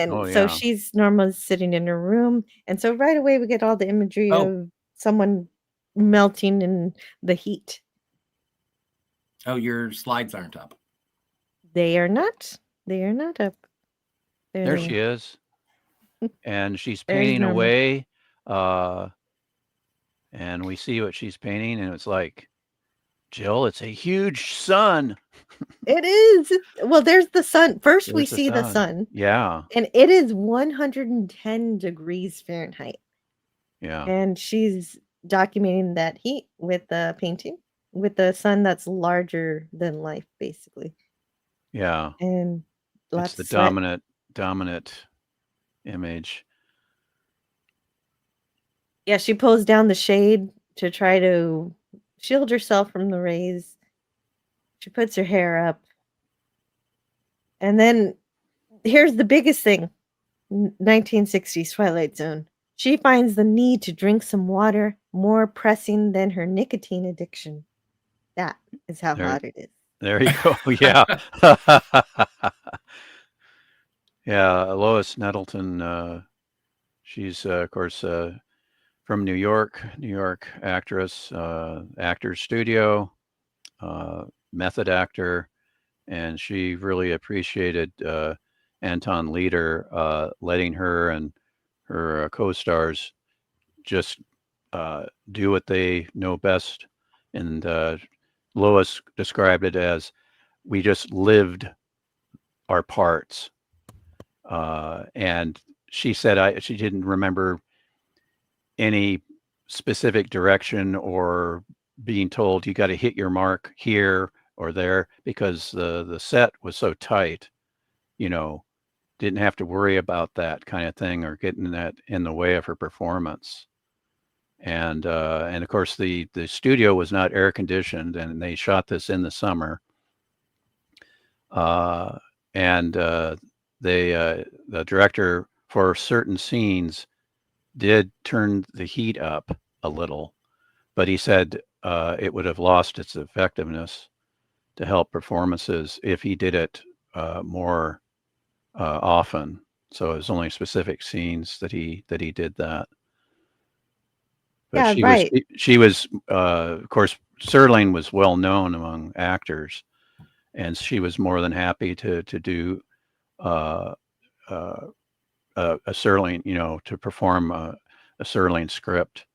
[SPEAKER 3] Oh,
[SPEAKER 2] and so
[SPEAKER 3] yeah.
[SPEAKER 2] Norma's sitting in her room, and so right away, we get all the imagery
[SPEAKER 4] Oh,
[SPEAKER 2] of someone melting in the heat.
[SPEAKER 4] oh, your slides aren't up.
[SPEAKER 2] They are not. They are not up. There
[SPEAKER 3] There
[SPEAKER 2] they
[SPEAKER 3] she is, and she's
[SPEAKER 2] There's
[SPEAKER 3] painting
[SPEAKER 2] Norma.
[SPEAKER 3] away, uh, and we see what she's painting, and it's like, "Jill, it's a huge sun."
[SPEAKER 2] It is. Well, there's the sun. First, we
[SPEAKER 3] There's the
[SPEAKER 2] see the
[SPEAKER 3] sun.
[SPEAKER 2] sun,
[SPEAKER 3] Yeah,
[SPEAKER 2] and it is 110 degrees Fahrenheit.
[SPEAKER 3] yeah,
[SPEAKER 2] And she's documenting that heat with the painting, with the sun that's larger than life, basically.
[SPEAKER 3] yeah.
[SPEAKER 2] And
[SPEAKER 3] It's
[SPEAKER 2] lots
[SPEAKER 3] the
[SPEAKER 2] of sweat.
[SPEAKER 3] dominant image.
[SPEAKER 2] Yeah, she pulls down the shade to try to shield herself from the rays. She puts her hair up. And then here's the biggest thing. 1960s Twilight Zone. She finds the need to drink some water more pressing than her nicotine addiction. That is how
[SPEAKER 3] There
[SPEAKER 2] hot it is.
[SPEAKER 3] there you go. Yeah. Yeah, Lois Nettleton, she's, of course, from New York actress, actors studio, method actor, and she really appreciated Anton Leader letting her and her co-stars just do what they know best. And Lois described it as we just lived our parts. And she said she didn't remember any specific direction or being told you got to hit your mark here or there because the set was so tight, you know, didn't have to worry about that kind of thing or getting that in the way of her performance. And of course the studio was not air conditioned, and they shot this in the summer. Uh, and the director for certain scenes did turn the heat up a little, but he said it would have lost its effectiveness to help performances if he did it more often. So it was only specific scenes that he did that. But
[SPEAKER 2] Yeah, right.
[SPEAKER 3] she was of course Serling was well known among actors, and she was more than happy to do uh, a Serling, to perform a Serling script.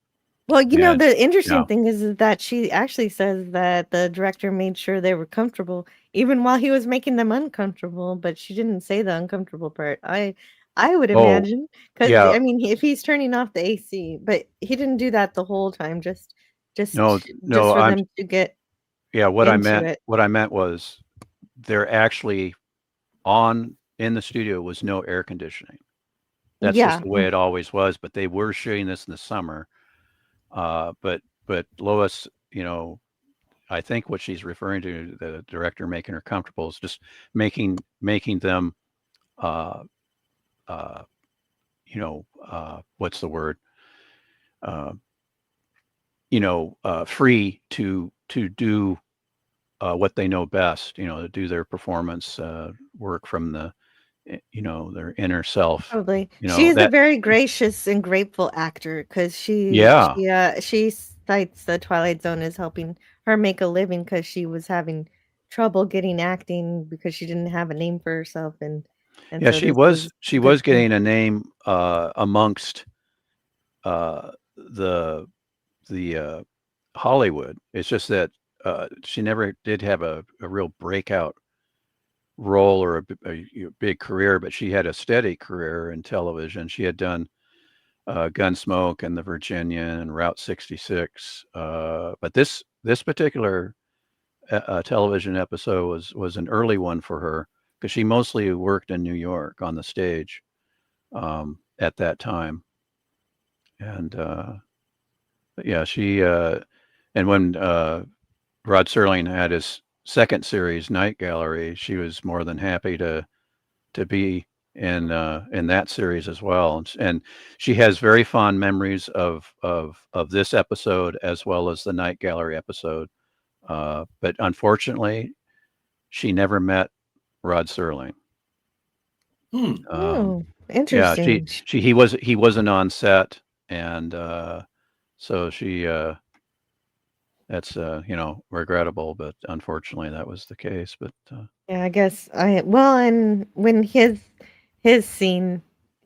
[SPEAKER 2] Well, you know,
[SPEAKER 3] And
[SPEAKER 2] the interesting
[SPEAKER 3] yeah.
[SPEAKER 2] thing is that she actually says that the director made sure they were comfortable even while he was making them uncomfortable, but she didn't say the uncomfortable part. I would
[SPEAKER 3] Oh,
[SPEAKER 2] imagine, because
[SPEAKER 3] yeah.
[SPEAKER 2] I mean, if he's turning off the AC, but he didn't do that the whole time,
[SPEAKER 3] No,
[SPEAKER 2] just
[SPEAKER 3] no,
[SPEAKER 2] for them to get
[SPEAKER 3] yeah,
[SPEAKER 2] into it.
[SPEAKER 3] what I meant was they're actually in the studio was no air conditioning. That's just
[SPEAKER 2] Yeah.
[SPEAKER 3] the way it always was, but they were shooting this in the summer. But Lois, I think what she's referring to, the director making her comfortable, is just making them, uh, uh, what's the word? Uh, free to do what they know best. To do their performance work from their inner self.
[SPEAKER 2] Probably. She is a
[SPEAKER 3] That.
[SPEAKER 2] very gracious and grateful actor because
[SPEAKER 3] Yeah,
[SPEAKER 2] she cites the Twilight Zone as helping her make a living because she was having trouble getting acting because she didn't have a name for herself, and
[SPEAKER 3] yeah.
[SPEAKER 2] so this was
[SPEAKER 3] She
[SPEAKER 2] good
[SPEAKER 3] was
[SPEAKER 2] for.
[SPEAKER 3] getting a name amongst uh, the Hollywood. It's just that she never did have a real breakout role or a big career, but she had a steady career in television. She had done Gunsmoke and The Virginian and Route 66. But this particular television episode was an early one for her because she mostly worked in New York on the stage at that time. And yeah, and when Rod Serling had his second series, Night Gallery, she was more than happy to be in that series as well. And she has very fond memories of this episode as well as the Night Gallery episode. But unfortunately, she never met Rod Serling.
[SPEAKER 4] Hmm.
[SPEAKER 2] Oh,
[SPEAKER 3] Yeah,
[SPEAKER 2] interesting.
[SPEAKER 3] he wasn't on set, and so she that's regrettable, but unfortunately that was the case. But
[SPEAKER 2] Yeah, I guess and when his scene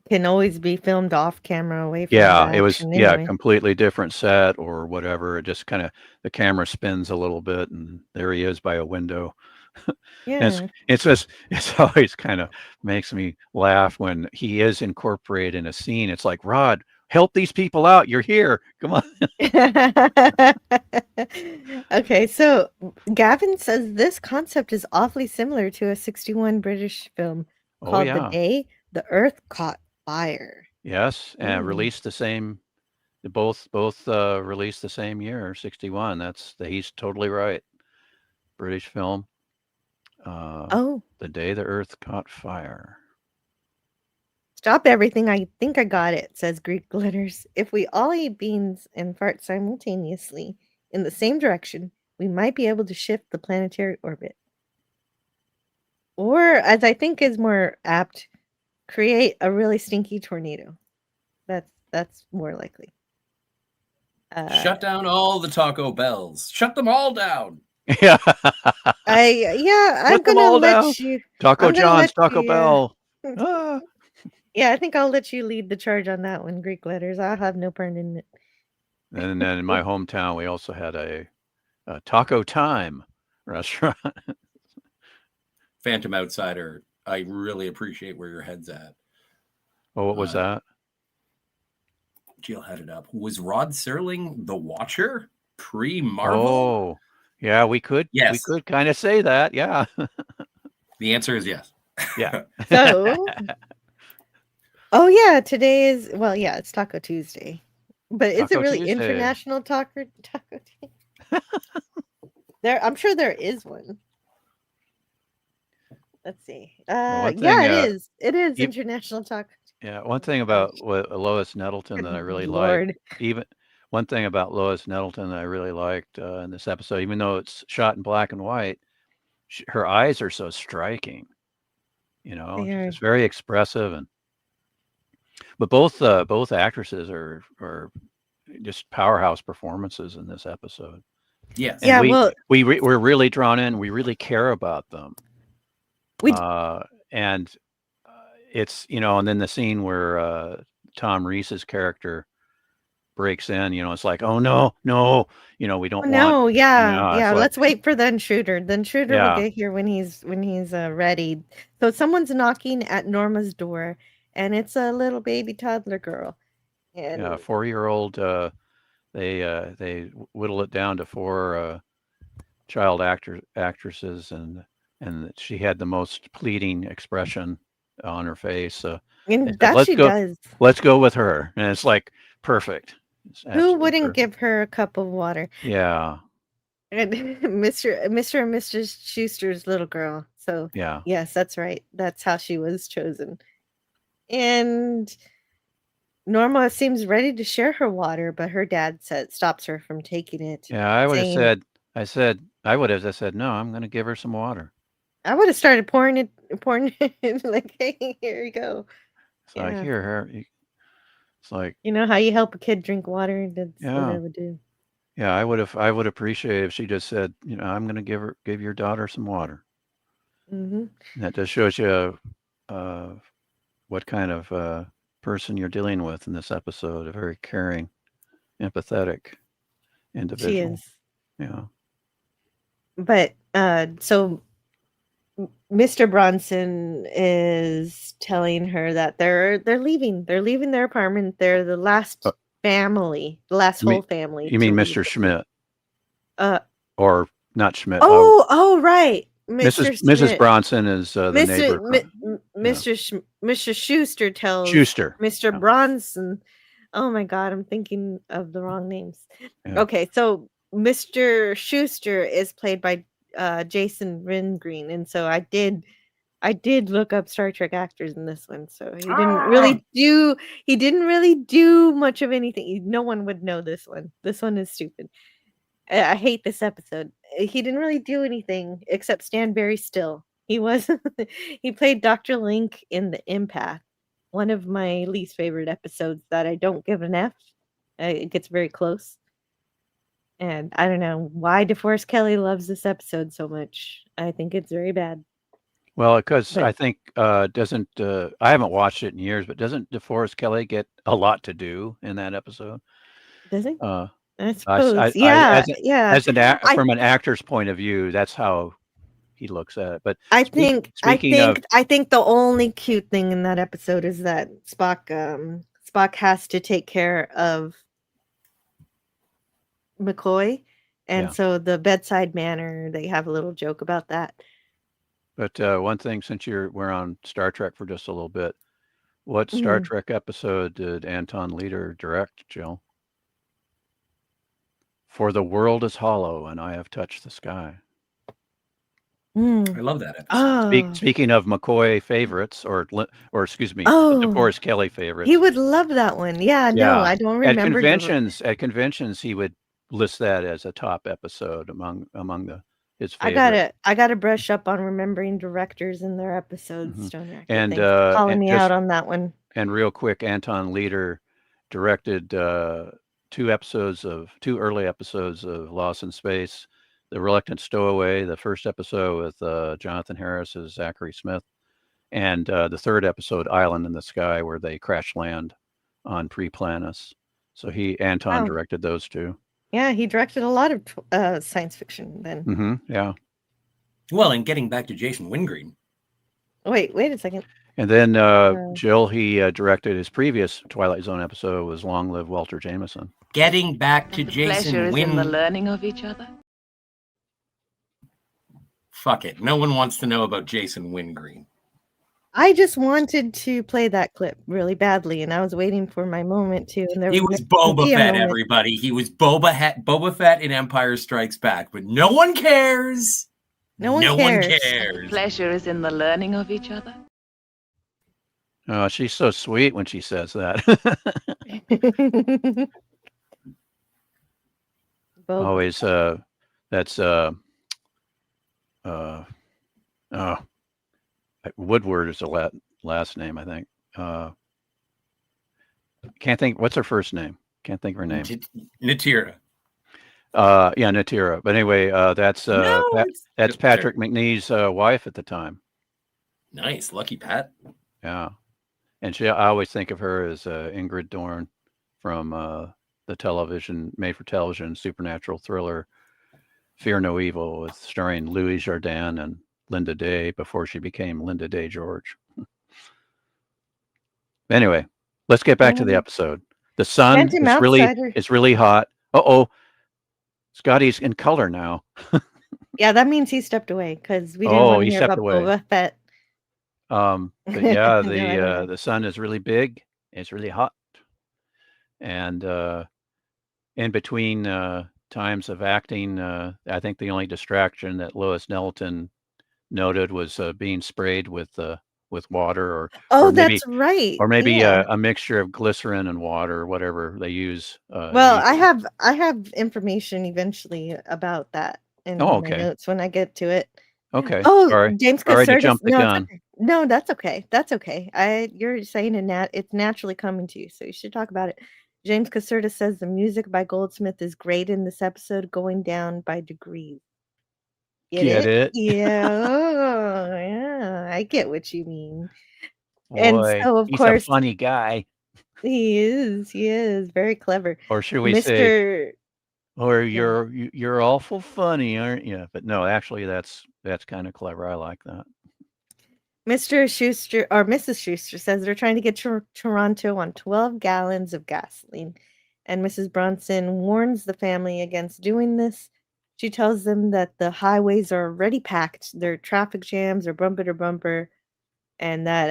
[SPEAKER 2] can always be filmed off camera away from the
[SPEAKER 3] yeah, it was
[SPEAKER 2] action anyway.
[SPEAKER 3] completely different set or whatever. It just kind of the camera spins a little bit, and there he is by a window. And
[SPEAKER 2] Yeah.
[SPEAKER 3] it's always kind of makes me laugh when he is incorporated in a scene. It's like, Rod, help these people out. You're here. Come on.
[SPEAKER 2] Okay, so Gavin says this concept is awfully similar to a 61 British film
[SPEAKER 3] Oh
[SPEAKER 2] called The
[SPEAKER 3] yeah.
[SPEAKER 2] Day the Earth Caught Fire.
[SPEAKER 3] Yes. And
[SPEAKER 2] Ooh.
[SPEAKER 3] released the same. Both released the same year, 61. He's totally right. British film.
[SPEAKER 2] Oh,
[SPEAKER 3] The Day the Earth Caught Fire.
[SPEAKER 2] stop everything. I think I got it, says Greek Glitters. If we all eat beans and fart simultaneously in the same direction, we might be able to shift the planetary orbit. Or, as I think is more apt, create a really stinky tornado. That's more likely.
[SPEAKER 4] Shut down all the Taco Bells. Shut them all down.
[SPEAKER 3] Yeah.
[SPEAKER 2] I'm
[SPEAKER 3] Shut them
[SPEAKER 2] gonna
[SPEAKER 3] all down.
[SPEAKER 2] let you.
[SPEAKER 3] Taco
[SPEAKER 2] I'm gonna
[SPEAKER 3] John's,
[SPEAKER 2] let
[SPEAKER 3] Taco
[SPEAKER 2] you.
[SPEAKER 3] Bell. Ah.
[SPEAKER 2] Yeah, I think I'll let you lead the charge on that one. Greek letters. I'll have no part in it.
[SPEAKER 3] And then in my hometown, we also had a Taco Time restaurant.
[SPEAKER 4] Phantom Outsider. I really appreciate where your head's at.
[SPEAKER 3] Oh, what was that?
[SPEAKER 4] Jill had it up. Was Rod Serling the Watcher pre-Marvel?
[SPEAKER 3] Oh, yeah, we could
[SPEAKER 4] Yes.
[SPEAKER 3] kind of say that. Yeah.
[SPEAKER 4] The answer is yes.
[SPEAKER 3] Yeah.
[SPEAKER 2] So, oh yeah, today is it's Taco Tuesday, but is it
[SPEAKER 3] Taco
[SPEAKER 2] really
[SPEAKER 3] Tuesday.
[SPEAKER 2] International Taco Day? I'm sure there is one. Let's see.
[SPEAKER 3] One thing,
[SPEAKER 2] Yeah, it is. It is
[SPEAKER 3] you-
[SPEAKER 2] International Taco.
[SPEAKER 3] Yeah, one thing about Lois Nettleton that I really liked,
[SPEAKER 2] Lord.
[SPEAKER 3] even one thing about Lois Nettleton that I really liked in this episode, even though it's shot in black and white, her eyes are so striking.
[SPEAKER 2] They are.
[SPEAKER 3] She's very expressive, but both actresses are just powerhouse performances in this episode.
[SPEAKER 4] Yes.
[SPEAKER 3] And
[SPEAKER 2] Yeah,
[SPEAKER 3] we're really drawn in. We really care about them. And it's and then the scene where Tom Reese's character breaks in, it's like, oh no, no, we don't want.
[SPEAKER 2] No, yeah,
[SPEAKER 3] It's
[SPEAKER 2] yeah.
[SPEAKER 3] like,
[SPEAKER 2] Let's wait for the intruder. The intruder will
[SPEAKER 3] yeah,
[SPEAKER 2] get here when he's ready. So someone's knocking at Norma's door, and it's a little baby toddler girl.
[SPEAKER 3] yeah,
[SPEAKER 2] And
[SPEAKER 3] 4-year-old. They whittle it down to 4 child actresses, and she had the most pleading expression on her face. They
[SPEAKER 2] and
[SPEAKER 3] said,
[SPEAKER 2] that she does.
[SPEAKER 3] let's go with her, and it's like perfect. It's
[SPEAKER 2] Who
[SPEAKER 3] absolutely
[SPEAKER 2] wouldn't
[SPEAKER 3] perfect.
[SPEAKER 2] give her a cup of water?
[SPEAKER 3] Yeah,
[SPEAKER 2] And Mr. and Mrs. Schuster's little girl. So
[SPEAKER 3] yeah,
[SPEAKER 2] yes, that's right. That's how she was chosen. And Norma seems ready to share her water, but her dad stops her from taking it,
[SPEAKER 3] yeah. I would have
[SPEAKER 2] saying,
[SPEAKER 3] said, I said, no, I'm going to give her some water.
[SPEAKER 2] I would have started pouring it like, hey, here you go.
[SPEAKER 3] It's like,
[SPEAKER 2] Yeah.
[SPEAKER 3] here. It's like,
[SPEAKER 2] You know how you help a kid drink water? That's what
[SPEAKER 3] yeah,
[SPEAKER 2] I would do.
[SPEAKER 3] yeah. I would appreciate if she just said, I'm going to give your daughter some water.
[SPEAKER 2] Hmm.
[SPEAKER 3] And that just shows you what kind of person you're dealing with in this episode. A very caring, empathetic
[SPEAKER 2] She
[SPEAKER 3] individual.
[SPEAKER 2] is.
[SPEAKER 3] Yeah.
[SPEAKER 2] But so Mr. Bronson is telling her that they're leaving. They're leaving their apartment. They're the last family, the last
[SPEAKER 3] You mean,
[SPEAKER 2] whole family
[SPEAKER 3] you
[SPEAKER 2] to
[SPEAKER 3] mean
[SPEAKER 2] leave.
[SPEAKER 3] Mr. Schmidt,
[SPEAKER 2] Uh
[SPEAKER 3] or not Schmidt?
[SPEAKER 2] oh, right. Mr.
[SPEAKER 3] Mrs.
[SPEAKER 2] Schmidt.
[SPEAKER 3] Bronson is the
[SPEAKER 2] Mr.
[SPEAKER 3] neighbor. Yeah.
[SPEAKER 2] Mr. Schuster tells
[SPEAKER 3] Schuster.
[SPEAKER 2] Mr.
[SPEAKER 3] Yeah.
[SPEAKER 2] Bronson. Oh my God, I'm thinking of the wrong names.
[SPEAKER 3] Yeah.
[SPEAKER 2] Okay, so Mr. Schuster is played by Jason Ringreen, and so I did look up Star Trek actors in this one. So he didn't really do much of anything. No one would know this one. This one is stupid. I hate this episode. He didn't really do anything except stand very still. He was he played Dr. Link in The Empath, one of my least favorite episodes that I don't give an F. It gets very close. And I don't know why DeForest Kelly loves this episode so much. I think it's very bad.
[SPEAKER 3] Well, because
[SPEAKER 2] But
[SPEAKER 3] I think doesn't I haven't watched it in years, but doesn't DeForest Kelly get a lot to do in that episode?
[SPEAKER 2] does he?
[SPEAKER 3] Uh,
[SPEAKER 2] I
[SPEAKER 3] I, s-
[SPEAKER 2] suppose.
[SPEAKER 3] I
[SPEAKER 2] Yeah, yeah. I
[SPEAKER 3] from an actor's point of view, that's how he looks at it. But
[SPEAKER 2] I think I
[SPEAKER 3] speaking of,
[SPEAKER 2] think I think the only cute thing in that episode is that Spock has to take care of McCoy, and
[SPEAKER 3] yeah.
[SPEAKER 2] so the bedside manner, they have a little joke about that.
[SPEAKER 3] But one thing, since we're on Star Trek for just a little bit, what Star
[SPEAKER 2] Mhm.
[SPEAKER 3] Trek episode did Anton Leader direct, Jill? For the world is hollow, and I have touched the sky.
[SPEAKER 4] I
[SPEAKER 2] Mm.
[SPEAKER 4] love that episode.
[SPEAKER 2] Oh.
[SPEAKER 3] Speaking of McCoy favorites, or excuse me,
[SPEAKER 2] Oh.
[SPEAKER 3] DeForest Kelly
[SPEAKER 2] He
[SPEAKER 3] favorites.
[SPEAKER 2] would love that one. Yeah, no, I don't
[SPEAKER 3] At
[SPEAKER 2] remember
[SPEAKER 3] conventions, he would list that as a top episode among his
[SPEAKER 2] I
[SPEAKER 3] favorite.
[SPEAKER 2] gotta brush up on remembering directors and their episodes,
[SPEAKER 3] Mhm.
[SPEAKER 2] Stoner.
[SPEAKER 3] And
[SPEAKER 2] Thanks for calling me
[SPEAKER 3] just
[SPEAKER 2] out on that one.
[SPEAKER 3] and real quick, Anton Leader directed 2 early episodes of Lost in Space, The Reluctant Stowaway, the first episode with Jonathan Harris as Zachary Smith, and the third episode, Island in the Sky, where they crash land on Pre-Planus. So Anton
[SPEAKER 2] Wow.
[SPEAKER 3] directed those 2.
[SPEAKER 2] Yeah, he directed a lot of science fiction then.
[SPEAKER 3] Mm-hmm. Yeah.
[SPEAKER 4] Well, and getting back to Jason Wingreen.
[SPEAKER 2] Wait a second.
[SPEAKER 3] And then Jill, he directed his previous Twilight Zone episode was Long Live Walter Jameson.
[SPEAKER 4] Getting back to
[SPEAKER 5] The
[SPEAKER 4] Jason
[SPEAKER 5] pleasure is in the learning of each other.
[SPEAKER 4] Fuck it. No one wants to know about Jason Wingreen.
[SPEAKER 2] I just wanted to play that clip really badly, and I was waiting for my moment to. And
[SPEAKER 4] He was Boba Fett, everybody. He was Boba Fett in Empire Strikes Back, but no one cares.
[SPEAKER 2] No one cares.
[SPEAKER 5] The pleasure is in the learning of each other.
[SPEAKER 3] Oh, she's so sweet when she says that. Always, that's Woodward is the last name, I think. Can't think. What's her first name? Can't think of her name.
[SPEAKER 4] Natira.
[SPEAKER 3] Yeah, Natira. But anyway, that's Patrick McNee's wife at the time.
[SPEAKER 4] Nice, lucky Pat.
[SPEAKER 3] Yeah, and I always think of her as Ingrid Dorn from the made-for-television supernatural thriller Fear No Evil, with starring Louis Jourdan and Linda Day before she became Linda Day George. Anyway, let's get back to the episode. The sun
[SPEAKER 2] Phantom
[SPEAKER 3] is really
[SPEAKER 2] Outsider.
[SPEAKER 3] hot. Uh-oh, Scotty's in color now.
[SPEAKER 2] Yeah, that means he stepped away because we didn't
[SPEAKER 3] Oh,
[SPEAKER 2] want to
[SPEAKER 3] he
[SPEAKER 2] hear
[SPEAKER 3] stepped
[SPEAKER 2] about
[SPEAKER 3] away.
[SPEAKER 2] Boba Fett.
[SPEAKER 3] But yeah,
[SPEAKER 2] No, I don't know.
[SPEAKER 3] the sun is really big. It's really hot, and in between times of acting, I think the only distraction that Lois Nettleton noted was being sprayed with water,
[SPEAKER 2] Oh,
[SPEAKER 3] maybe
[SPEAKER 2] that's right.
[SPEAKER 3] a mixture of glycerin and water, or whatever they use.
[SPEAKER 2] Well, I
[SPEAKER 3] usually.
[SPEAKER 2] have information eventually about that in
[SPEAKER 3] Oh,
[SPEAKER 2] my
[SPEAKER 3] okay.
[SPEAKER 2] notes when I get to it.
[SPEAKER 3] Okay.
[SPEAKER 2] Oh,
[SPEAKER 3] Sorry.
[SPEAKER 2] James
[SPEAKER 3] Sorry to
[SPEAKER 2] Caserta.
[SPEAKER 3] jump the
[SPEAKER 2] No, it's
[SPEAKER 3] gun.
[SPEAKER 2] okay. No, that's okay. That's okay. You're saying it's naturally coming to you, so you should talk about it. James Caserta says the music by Goldsmith is great in this episode, going down by degrees.
[SPEAKER 3] Get
[SPEAKER 2] It?
[SPEAKER 3] it?
[SPEAKER 2] Yeah. Oh, yeah. I get what you mean. And
[SPEAKER 3] Boy,
[SPEAKER 2] so, of
[SPEAKER 3] he's a
[SPEAKER 2] course,
[SPEAKER 3] funny guy.
[SPEAKER 2] he is. He is very clever.
[SPEAKER 3] Or should we say,
[SPEAKER 2] Mr.
[SPEAKER 3] or
[SPEAKER 2] Yeah.
[SPEAKER 3] you're awful funny, aren't you? But no, actually, that's kind of clever. I like that.
[SPEAKER 2] Mr. Schuster or Mrs. Schuster says they're trying to get Toronto on 12 gallons of gasoline, and Mrs. Bronson warns the family against doing this. She tells them that the highways are already packed, their traffic jams are bumper to bumper, and that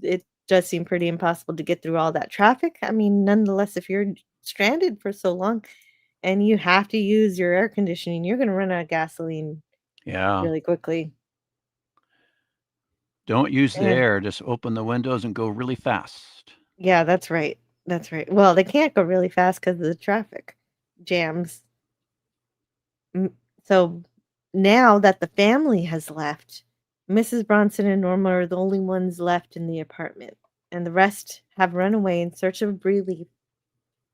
[SPEAKER 2] it does seem pretty impossible to get through all that traffic. I mean, nonetheless, if you're stranded for so long and you have to use your air conditioning, you're going to run out of gasoline
[SPEAKER 3] Yeah.
[SPEAKER 2] really quickly.
[SPEAKER 3] Don't use the
[SPEAKER 2] Yeah.
[SPEAKER 3] air. Just open the windows and go really fast.
[SPEAKER 2] Yeah, that's right. That's right. Well, they can't go really fast because of the traffic jams. So now that the family has left, Mrs. Bronson and Norma are the only ones left in the apartment, and the rest have run away in search of relief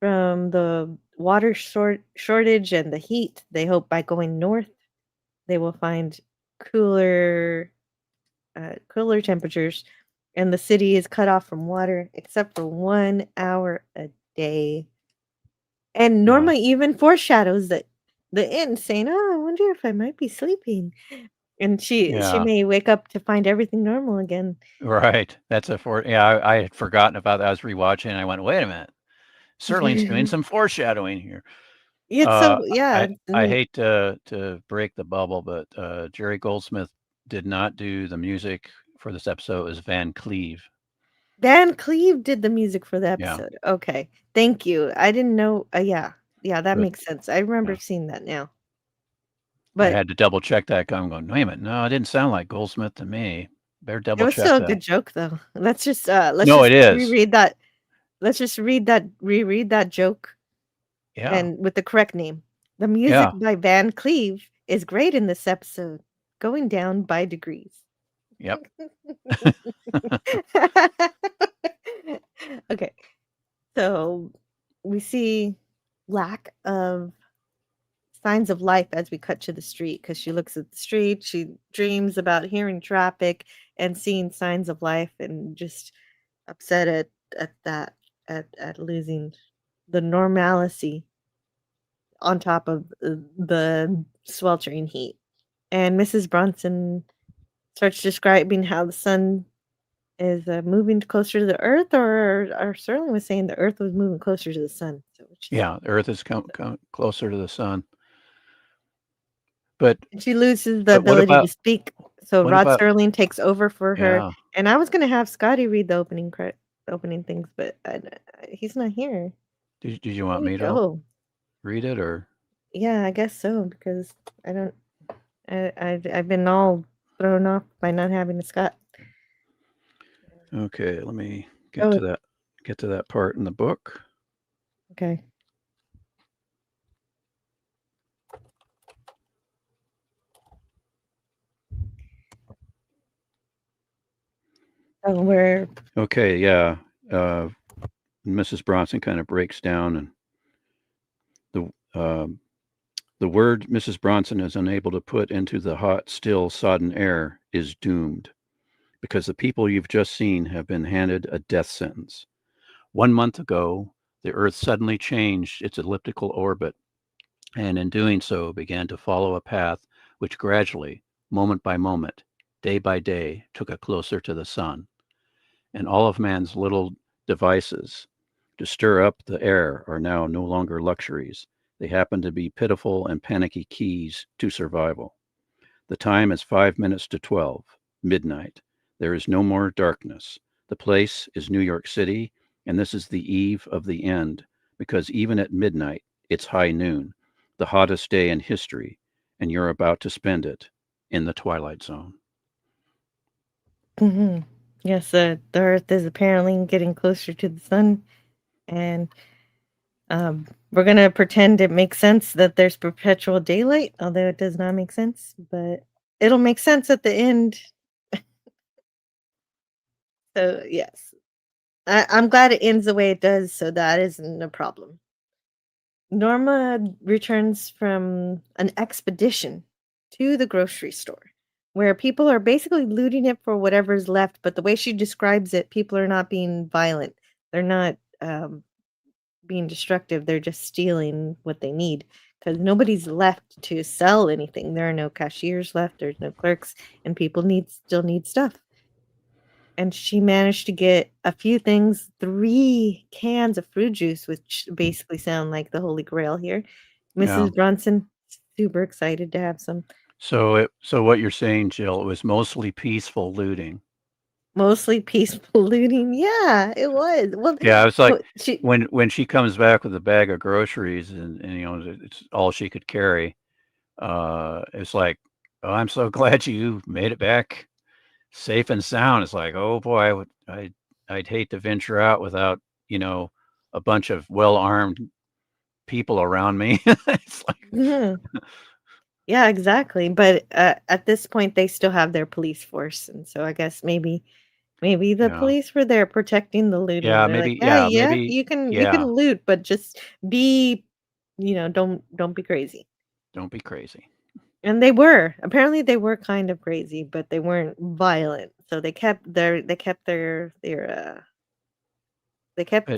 [SPEAKER 2] from the water shortage and the heat. They hope by going north, they will find cooler temperatures, and the city is cut off from water except for 1 hour a day. And Norma even foreshadows that the inn, saying, "Oh, I wonder if I might be sleeping," and she
[SPEAKER 3] Yeah.
[SPEAKER 2] may wake up to find everything normal again.
[SPEAKER 3] Right. That's I had forgotten about that. I was rewatching and I went, wait a minute. Serling's doing some foreshadowing here.
[SPEAKER 2] It's so yeah.
[SPEAKER 3] I hate to break the bubble, but Jerry Goldsmith did not do the music for this episode. It was Van Cleve.
[SPEAKER 2] Van Cleve did the music for the
[SPEAKER 3] Yeah.
[SPEAKER 2] episode. Okay. Thank you. I didn't know. Yeah, that
[SPEAKER 3] But,
[SPEAKER 2] makes sense. I remember
[SPEAKER 3] yeah.
[SPEAKER 2] seeing that now.
[SPEAKER 3] I
[SPEAKER 2] But
[SPEAKER 3] had to double check that. I'm going, wait a minute. No, it didn't sound like Goldsmith to me. Better
[SPEAKER 2] it
[SPEAKER 3] double
[SPEAKER 2] was
[SPEAKER 3] check
[SPEAKER 2] still a
[SPEAKER 3] that.
[SPEAKER 2] good joke, though. Let's just
[SPEAKER 3] No, it is.
[SPEAKER 2] reread that. Let's just reread that joke.
[SPEAKER 3] Yeah.
[SPEAKER 2] And with the correct name. The music by Van Cleve is great in this episode, going down by degrees.
[SPEAKER 3] Yep.
[SPEAKER 2] Okay. So we see lack of signs of life as we cut to the street, because she looks at the street, she dreams about hearing traffic and seeing signs of life, and just upset at losing the normalcy on top of the sweltering heat. And Mrs. Bronson starts describing how the sun is moving closer to the earth, or Sterling was saying the earth was moving closer to the sun. So
[SPEAKER 3] yeah, the earth is closer to the sun. But
[SPEAKER 2] she loses the ability to speak. So Rod Sterling takes over for her. And I was going to have Scotty read the opening things, but he's not here.
[SPEAKER 3] Did you want me to read it, or?
[SPEAKER 2] Yeah, I guess so, because I've been all thrown off by not having a Scott.
[SPEAKER 3] Okay, let me get to that part in the book.
[SPEAKER 2] Okay.
[SPEAKER 3] Okay, yeah. Mrs. Bronson kind of breaks down, and the word Mrs. Bronson is unable to put into the hot, still, sodden air is doomed, because the people you've just seen have been handed a death sentence. 1 month ago, the Earth suddenly changed its elliptical orbit, and in doing so began to follow a path which gradually, moment by moment, day by day, took it closer to the sun. And all of man's little devices to stir up the air are now no longer luxuries. They happen to be pitiful and panicky keys to survival. The time is 5 minutes to 12, midnight. There is no more darkness. The place is New York City, and this is the eve of the end, because even at midnight, it's high noon, the hottest day in history, and you're about to spend it in the Twilight Zone.
[SPEAKER 2] Hmm. Yes, the Earth is apparently getting closer to the sun, and we're gonna pretend it makes sense that there's perpetual daylight, although it does not make sense, but it'll make sense at the end. So yes, I'm glad it ends the way it does, so that isn't a problem. Norma returns from an expedition to the grocery store where people are basically looting it for whatever's left, but the way she describes it, people are not being violent. They're not being destructive. They're just stealing what they need because nobody's left to sell anything. There are no cashiers left, there's no clerks, and people still need stuff. And she managed to get a few things, 3 cans of fruit juice, which basically sound like the holy grail here.
[SPEAKER 3] Yeah.
[SPEAKER 2] Mrs. Bronson, super excited to have some.
[SPEAKER 3] So what you're saying, Jill, it was mostly peaceful looting.
[SPEAKER 2] Mostly peaceful looting. Yeah, it was. Well,
[SPEAKER 3] Yeah, it's like
[SPEAKER 2] she
[SPEAKER 3] when she comes back with a bag of groceries and it's all she could carry. It's like, oh, I'm so glad you made it back safe and sound. It's like, oh boy, I'd hate to venture out without a bunch of well-armed people around me. It's like,
[SPEAKER 2] Mhm. Yeah, exactly. But at this point, they still have their police force, and so I guess maybe the
[SPEAKER 3] yeah,
[SPEAKER 2] police were there protecting the looting.
[SPEAKER 3] yeah,
[SPEAKER 2] They're like,
[SPEAKER 3] maybe,
[SPEAKER 2] yeah,
[SPEAKER 3] yeah,
[SPEAKER 2] yeah,
[SPEAKER 3] maybe,
[SPEAKER 2] you can
[SPEAKER 3] yeah.
[SPEAKER 2] loot, but just be, don't be crazy.
[SPEAKER 3] Don't be crazy.
[SPEAKER 2] And they were. Apparently they were kind of crazy, but they weren't violent. So they kept
[SPEAKER 3] But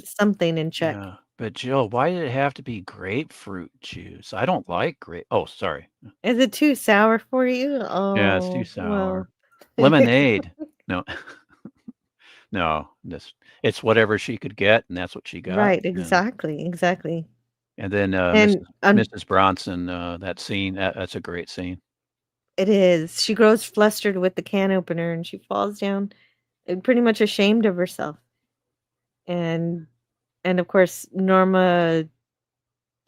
[SPEAKER 2] something in check.
[SPEAKER 3] yeah, but Jill, why did it have to be grapefruit juice? I don't like grape. Oh, sorry.
[SPEAKER 2] Is it too sour for you?
[SPEAKER 3] Yeah, it's too
[SPEAKER 2] Oh, well.
[SPEAKER 3] sour. Lemonade. No, no, it's whatever she could get, and that's what she got.
[SPEAKER 2] Right, exactly, exactly.
[SPEAKER 3] And then
[SPEAKER 2] And
[SPEAKER 3] Mrs. Bronson, that scene, that's a great scene.
[SPEAKER 2] it is. She grows flustered with the can opener and she falls down, pretty much ashamed of herself. And of course Norma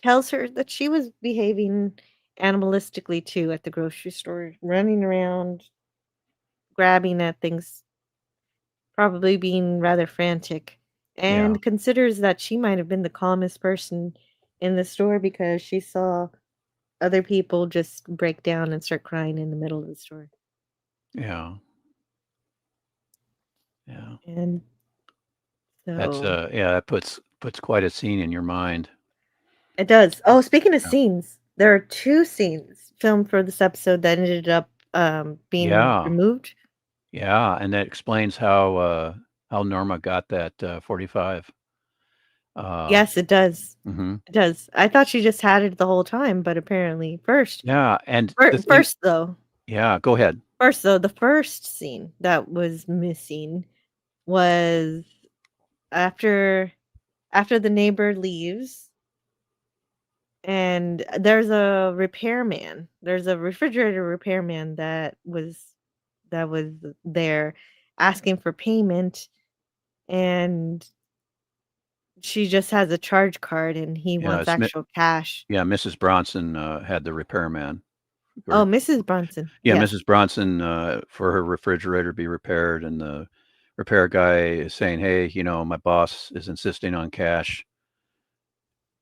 [SPEAKER 2] tells her that she was behaving animalistically too at the grocery store, running around, grabbing at things, probably being rather frantic,
[SPEAKER 3] Yeah,
[SPEAKER 2] and considers that she might have been the calmest person in the store because she saw other people just break down and start crying in the middle of the store.
[SPEAKER 3] yeah, yeah.
[SPEAKER 2] And
[SPEAKER 3] That's
[SPEAKER 2] so
[SPEAKER 3] yeah, that puts quite a scene in your mind.
[SPEAKER 2] it does. Oh, speaking of
[SPEAKER 3] Yeah,
[SPEAKER 2] scenes, there are 2 scenes filmed for this episode that ended up being
[SPEAKER 3] yeah,
[SPEAKER 2] removed.
[SPEAKER 3] yeah, and that explains how Norma got that 45. Uh,
[SPEAKER 2] Yes, it does.
[SPEAKER 3] hmm
[SPEAKER 2] It does. I thought she just had it the whole time, but apparently
[SPEAKER 3] Yeah, and the thing,
[SPEAKER 2] first though,
[SPEAKER 3] yeah, go ahead.
[SPEAKER 2] the first scene that was missing was after the neighbor leaves and there's a repairman. There's a refrigerator repairman that was there asking for payment, and she just has a charge card and he
[SPEAKER 3] Yeah,
[SPEAKER 2] wants actual cash.
[SPEAKER 3] yeah, Mrs. Bronson had the repairman.
[SPEAKER 2] Oh,
[SPEAKER 3] Or
[SPEAKER 2] Mrs. Bronson.
[SPEAKER 3] yeah,
[SPEAKER 2] Yes.
[SPEAKER 3] Mrs. Bronson for her refrigerator to be repaired, and the repair guy is saying, "Hey, my boss is insisting on cash,"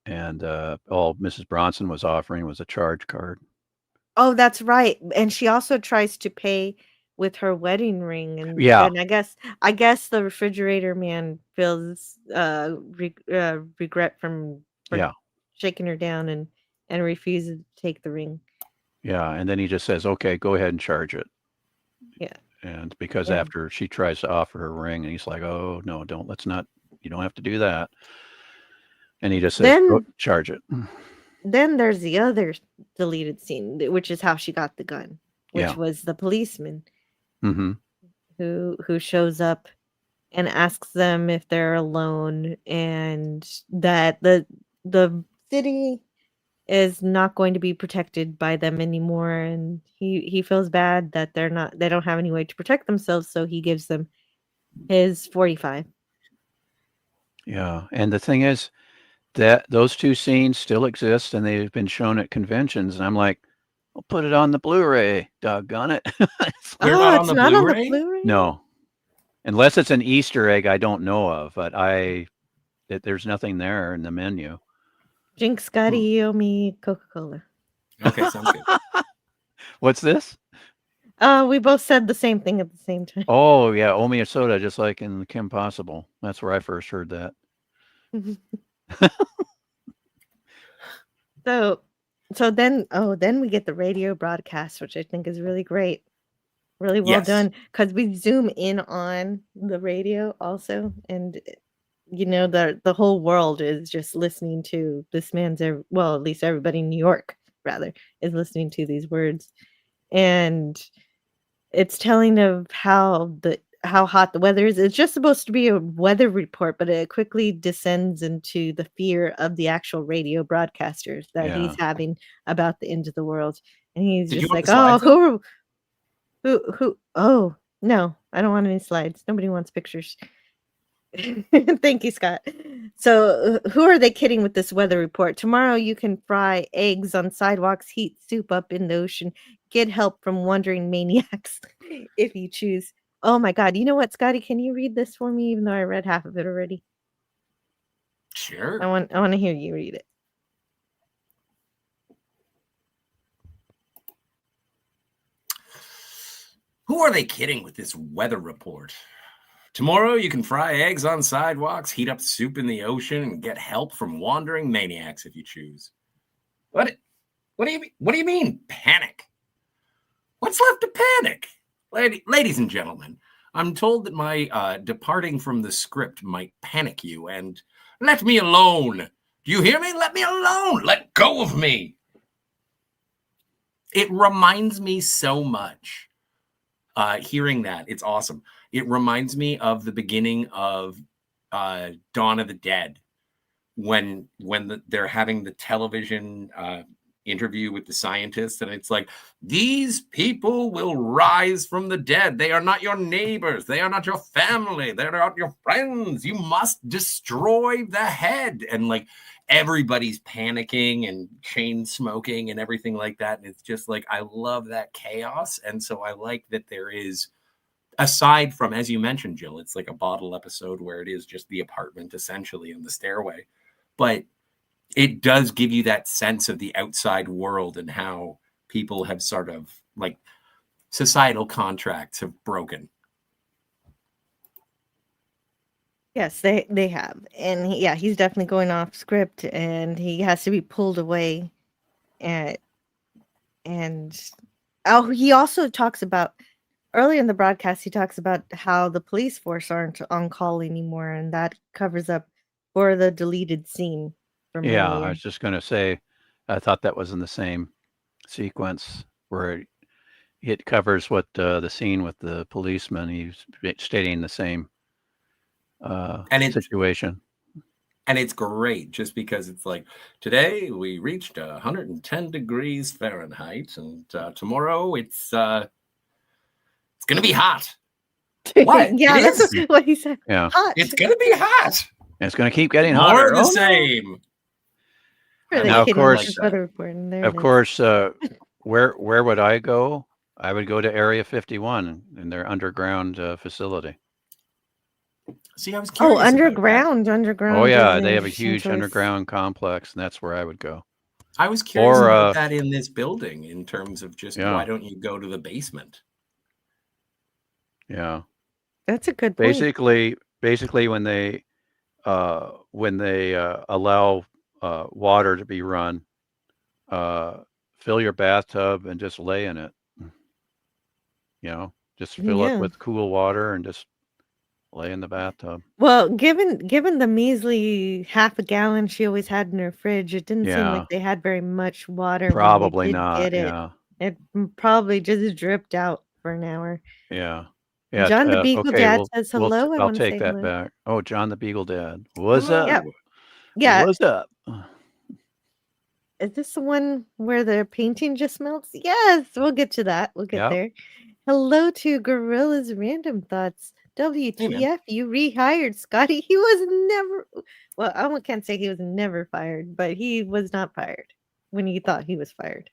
[SPEAKER 3] and all Mrs. Bronson was offering was a charge card.
[SPEAKER 2] Oh, that's right. And she also tries to pay with her wedding ring, and
[SPEAKER 3] Yeah,
[SPEAKER 2] then I guess the refrigerator man feels regret for
[SPEAKER 3] yeah,
[SPEAKER 2] shaking her down and refuses to take the ring.
[SPEAKER 3] yeah, and then he just says, "Okay, go ahead and charge it."
[SPEAKER 2] Yeah.
[SPEAKER 3] And because
[SPEAKER 2] Yeah.
[SPEAKER 3] after she tries to offer her ring, and he's like, "Oh no, don't. Let's not. You don't have to do that." And he just says,
[SPEAKER 2] Then
[SPEAKER 3] "Go charge it."
[SPEAKER 2] then there's the other deleted scene, which is how she got the gun, which
[SPEAKER 3] Yeah.
[SPEAKER 2] was the policeman
[SPEAKER 3] Mm-hmm.
[SPEAKER 2] who shows up and asks them if they're alone, and that the city is not going to be protected by them anymore, and he feels bad that they don't have any way to protect themselves, so he gives them his 45.
[SPEAKER 3] Yeah. And the thing is that those two scenes still exist, and they've been shown at conventions. And I'm like, I'll put it on the Blu-ray. Doggone it!
[SPEAKER 4] They're
[SPEAKER 2] Oh,
[SPEAKER 4] not on
[SPEAKER 2] it's
[SPEAKER 4] the
[SPEAKER 2] not on the
[SPEAKER 4] Blu-ray?
[SPEAKER 2] Blu-ray?
[SPEAKER 3] No, unless it's an Easter egg I don't know of, but there's nothing there in the menu.
[SPEAKER 2] Jinx, Scotty, you owe me Coca-Cola.
[SPEAKER 4] Okay, sounds good.
[SPEAKER 3] What's this?
[SPEAKER 2] We both said the same thing at the same time.
[SPEAKER 3] Oh yeah, owe me a soda, just like in Kim Possible. That's where I first heard that.
[SPEAKER 2] So then we get the radio broadcast, which I think is really great. Really well
[SPEAKER 4] Yes.
[SPEAKER 2] done, because we zoom in on the radio also, and the whole world is just listening to this man's well, at least everybody in New York rather is listening to these words, and it's telling of how hot the weather is. It's just supposed to be a weather report, but it quickly descends into the fear of the actual radio broadcasters that he's having about the end of the world, and he's
[SPEAKER 4] Did you
[SPEAKER 2] just
[SPEAKER 4] want
[SPEAKER 2] like,
[SPEAKER 4] the slides
[SPEAKER 2] "Oh, who? Oh no, I don't want any slides. Nobody wants pictures." Thank you, Scott. So, who are they kidding with this weather report? Tomorrow you can fry eggs on sidewalks, heat soup up in the ocean, get help from wandering maniacs if you choose. Oh my God. You know what, Scotty? Can you read this for me, even though I read half of it already?
[SPEAKER 4] Sure.
[SPEAKER 2] I want to hear you read it.
[SPEAKER 4] Who are they kidding with this weather report? Tomorrow you can fry eggs on sidewalks, heat up soup in the ocean, and get help from wandering maniacs if you choose. What do you mean panic? What's left to panic? Ladies and gentlemen, I'm told that my departing from the script might panic you, and let me alone. Do you hear me? Let me alone. Let go of me. It reminds me so much. Hearing that, it's awesome. It reminds me of the beginning of Dawn of the Dead, when they're having the television interview with the scientists, and it's like, these people will rise from the dead. They are not your neighbors. They are not your family. They're not your friends. You must destroy the head. And like everybody's panicking and chain smoking and everything like that. And it's just like, I love that chaos. And so I like that there is, aside from, as you mentioned, Jill, it's like a bottle episode where it is just the apartment essentially in the stairway. But it does give you that sense of the outside world and how people have sort of like societal contracts have broken.
[SPEAKER 2] Yes, they have. And he's definitely going off script, and he has to be pulled away. And he also talks about, early in the broadcast, he talks about how the police force aren't on call anymore, and that covers up for the deleted scene from
[SPEAKER 3] Yeah, I
[SPEAKER 2] earlier.
[SPEAKER 3] was just going to say, I thought that was in the same sequence where it covers what the scene with the policeman. He's stating the same situation.
[SPEAKER 4] And it's great just because it's like, today we reached 110 degrees Fahrenheit, and tomorrow it's going to be hot. What?
[SPEAKER 2] Yeah,
[SPEAKER 4] It
[SPEAKER 2] that's
[SPEAKER 4] is.
[SPEAKER 2] what he said.
[SPEAKER 3] Yeah.
[SPEAKER 2] Hot.
[SPEAKER 4] It's going to be hot.
[SPEAKER 3] And it's going to keep getting
[SPEAKER 4] More
[SPEAKER 3] hotter.
[SPEAKER 4] of the
[SPEAKER 3] Oh, no.
[SPEAKER 4] same.
[SPEAKER 2] Really
[SPEAKER 3] Now, of
[SPEAKER 2] kidding
[SPEAKER 3] course-
[SPEAKER 2] with this weather report, and there
[SPEAKER 3] Of
[SPEAKER 2] it is.
[SPEAKER 3] course, where would I go? I would go to Area 51 in their underground facility.
[SPEAKER 4] See, I was curious.
[SPEAKER 2] Oh,
[SPEAKER 4] about
[SPEAKER 2] underground.
[SPEAKER 3] Oh yeah,
[SPEAKER 2] is
[SPEAKER 3] they
[SPEAKER 2] an
[SPEAKER 3] have a
[SPEAKER 2] interesting
[SPEAKER 3] huge
[SPEAKER 2] choice.
[SPEAKER 3] underground complex, and that's where I would go.
[SPEAKER 4] that. I was curious
[SPEAKER 3] Or,
[SPEAKER 4] about that in this building, in terms of just
[SPEAKER 3] Yeah.
[SPEAKER 4] why don't you go to the basement?
[SPEAKER 3] Yeah.
[SPEAKER 2] That's a good point.
[SPEAKER 3] Basically, when they allow water to be run, fill your bathtub and just lay in it. Just fill it
[SPEAKER 2] Yeah.
[SPEAKER 3] with cool water and just lay in the bathtub.
[SPEAKER 2] Well, given the measly half a gallon she always had in her fridge, it didn't seem like
[SPEAKER 3] Yeah,
[SPEAKER 2] they had very much water when they
[SPEAKER 3] probably
[SPEAKER 2] did
[SPEAKER 3] not.
[SPEAKER 2] get it.
[SPEAKER 3] Yeah,
[SPEAKER 2] It probably just dripped out for an hour.
[SPEAKER 3] yeah, yeah.
[SPEAKER 2] John the Beagle
[SPEAKER 3] Okay,
[SPEAKER 2] Dad says hello. I
[SPEAKER 3] I'll
[SPEAKER 2] want to
[SPEAKER 3] take
[SPEAKER 2] say
[SPEAKER 3] that
[SPEAKER 2] hello.
[SPEAKER 3] back. Oh, John the Beagle Dad. What's up?
[SPEAKER 2] Yeah,
[SPEAKER 4] Hello.
[SPEAKER 2] yeah.
[SPEAKER 3] What's up?
[SPEAKER 2] Is this the one where the painting just melts? Yes, we'll get to that. We'll get
[SPEAKER 3] Yep.
[SPEAKER 2] there. Hello to Gorilla's Random Thoughts. WTF, you rehired Scotty. He was never, well, I can't say he was never fired, but he was not fired when you thought he was fired.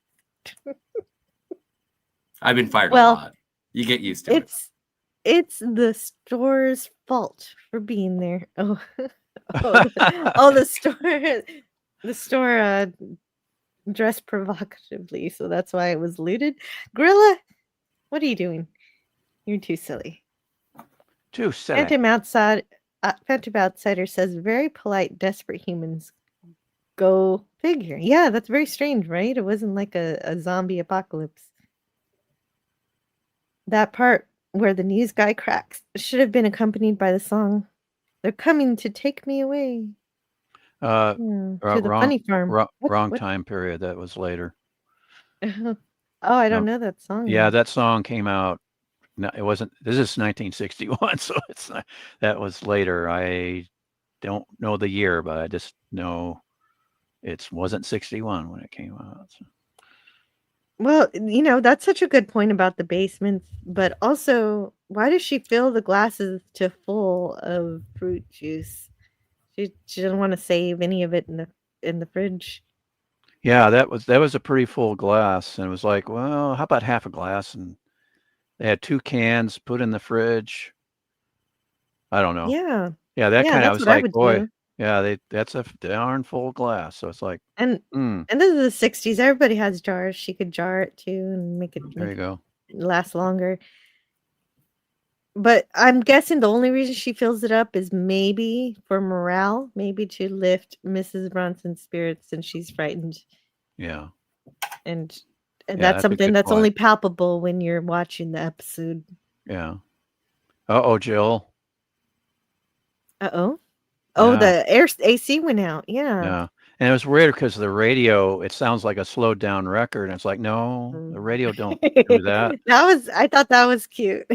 [SPEAKER 4] I've been fired a
[SPEAKER 2] Well,
[SPEAKER 4] lot. You get used to it.
[SPEAKER 2] it's the store's fault for being there. Oh, the store dressed provocatively, so that's why it was looted. Gorilla, what are you doing? You're too silly.
[SPEAKER 3] Too silly.
[SPEAKER 2] Phantom Outsider says, very polite, desperate humans. Go figure. Yeah, that's very strange, right? It wasn't like a zombie apocalypse. That part where the news guy cracks should have been accompanied by the song, They're Coming to Take Me Away. To the funny farm.
[SPEAKER 3] Wrong
[SPEAKER 2] What?
[SPEAKER 3] time period. That was later.
[SPEAKER 2] Oh, I don't
[SPEAKER 3] No.
[SPEAKER 2] know that song.
[SPEAKER 3] Yeah,
[SPEAKER 2] then.
[SPEAKER 3] that song came out. No, it wasn't. This is 1961, so it's not, that was later. I don't know the year, but I just know it wasn't 61 when it came out. So.
[SPEAKER 2] Well, that's such a good point about the basements, but also, why does she fill the glasses to full of fruit juice? She doesn't want to save any of it in the fridge.
[SPEAKER 3] Yeah, that was a pretty full glass, and it was like, well, how about half a glass? And they had 2 cans put in the fridge. I don't know.
[SPEAKER 2] Yeah.
[SPEAKER 3] Yeah, that
[SPEAKER 2] Yeah,
[SPEAKER 3] kind of, I
[SPEAKER 2] that's
[SPEAKER 3] was
[SPEAKER 2] what I
[SPEAKER 3] like,
[SPEAKER 2] would
[SPEAKER 3] boy,
[SPEAKER 2] do.
[SPEAKER 3] yeah, that's a darn full glass. So it's like,
[SPEAKER 2] And this is the 60s. Everybody has jars. She could jar it too and make
[SPEAKER 3] there you
[SPEAKER 2] it
[SPEAKER 3] go.
[SPEAKER 2] last longer. But I'm guessing the only reason she fills it up is maybe for morale, maybe to lift Mrs. Bronson's spirits since she's frightened.
[SPEAKER 3] Yeah.
[SPEAKER 2] And
[SPEAKER 3] Yeah,
[SPEAKER 2] that's
[SPEAKER 3] that's a
[SPEAKER 2] something
[SPEAKER 3] good
[SPEAKER 2] that's
[SPEAKER 3] point.
[SPEAKER 2] only palpable when you're watching the episode.
[SPEAKER 3] Yeah. Uh-oh, Jill.
[SPEAKER 2] Uh-oh. Oh,
[SPEAKER 3] Yeah.
[SPEAKER 2] the AC went out. Yeah.
[SPEAKER 3] Yeah. And it was weird because the radio, it sounds like a slowed down record. And it's like, no, the radio don't do that.
[SPEAKER 2] I thought that was cute.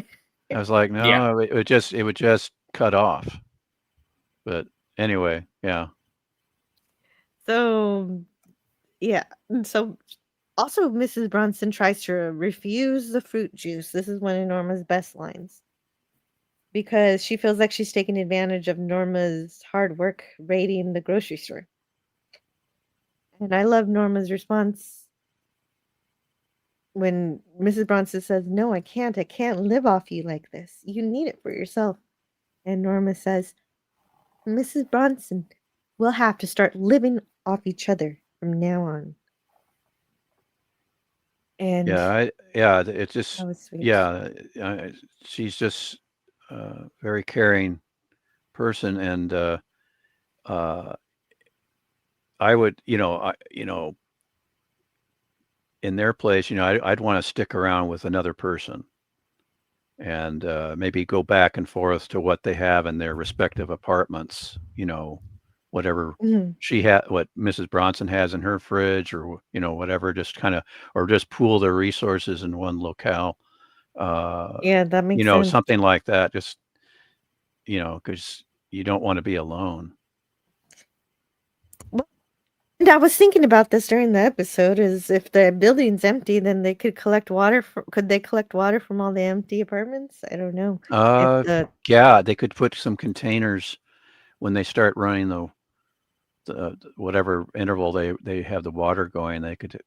[SPEAKER 3] I was like, no,
[SPEAKER 4] Yeah.
[SPEAKER 3] it would just cut off. But anyway, yeah.
[SPEAKER 2] So, yeah. So, also, Mrs. Bronson tries to refuse the fruit juice. This is one of Norma's best lines. Because she feels like she's taking advantage of Norma's hard work raiding the grocery store. And I love Norma's response when Mrs. Bronson says, no, I can't live off you like this. You need it for yourself. And Norma says, Mrs. Bronson, we'll have to start living off each other from now on. And
[SPEAKER 3] it's just,
[SPEAKER 2] that was sweet.
[SPEAKER 3] yeah, she's just a very caring person. And I would, in their place, I'd want to stick around with another person and maybe go back and forth to what they have in their respective apartments, whatever what Mrs. Bronson has in her fridge or, whatever, just kind of, or just pool their resources in one locale.
[SPEAKER 2] Yeah, that makes sense.
[SPEAKER 3] Something like that, just, because you don't want to be alone.
[SPEAKER 2] And I was thinking about this during the episode, is if the building's empty, then they could collect water. Could they collect water from all the empty apartments? I don't know.
[SPEAKER 3] Yeah, they could put some containers when they start running the whatever interval they have the water going. They could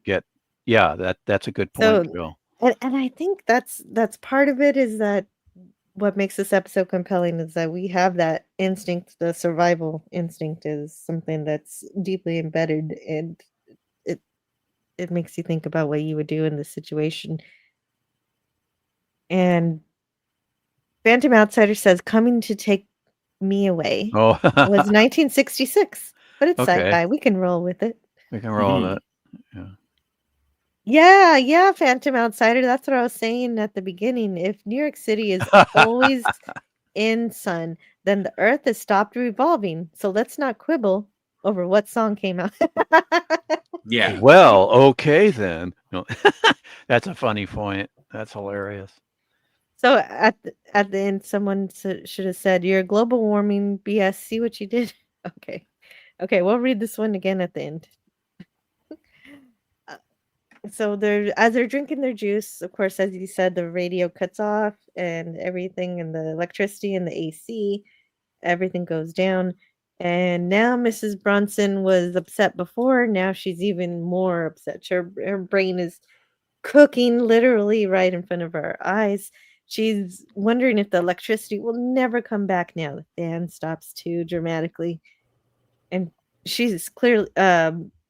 [SPEAKER 3] get. Yeah, that's a good point, Bill.
[SPEAKER 2] And I think that's part of it, is that what makes this episode compelling is that we have that instinct. The survival instinct is something that's deeply embedded, and it makes you think about what you would do in this situation. And Phantom Outsider says, coming to take me away was 1966, but it's sci-fi. We can roll with it.
[SPEAKER 3] We can roll with it.
[SPEAKER 2] Yeah, Phantom Outsider. That's what I was saying at the beginning. If New York City is always in Sun, then the Earth has stopped revolving. So let's not quibble over what song came out.
[SPEAKER 4] Yeah.
[SPEAKER 3] Well, okay then. No, that's a funny point. That's hilarious.
[SPEAKER 2] So at the end, someone should have said, "You're global warming BS. See what you did." Okay, okay, we'll read this one again at the end. So as they're drinking their juice, of course, as you said, the radio cuts off and everything, and the electricity and the AC, everything goes down. And now Mrs. Bronson was upset before. Now she's even more upset. Her brain is cooking literally right in front of her eyes. She's wondering if the electricity will never come back now. The fan stops too dramatically. And she's clearly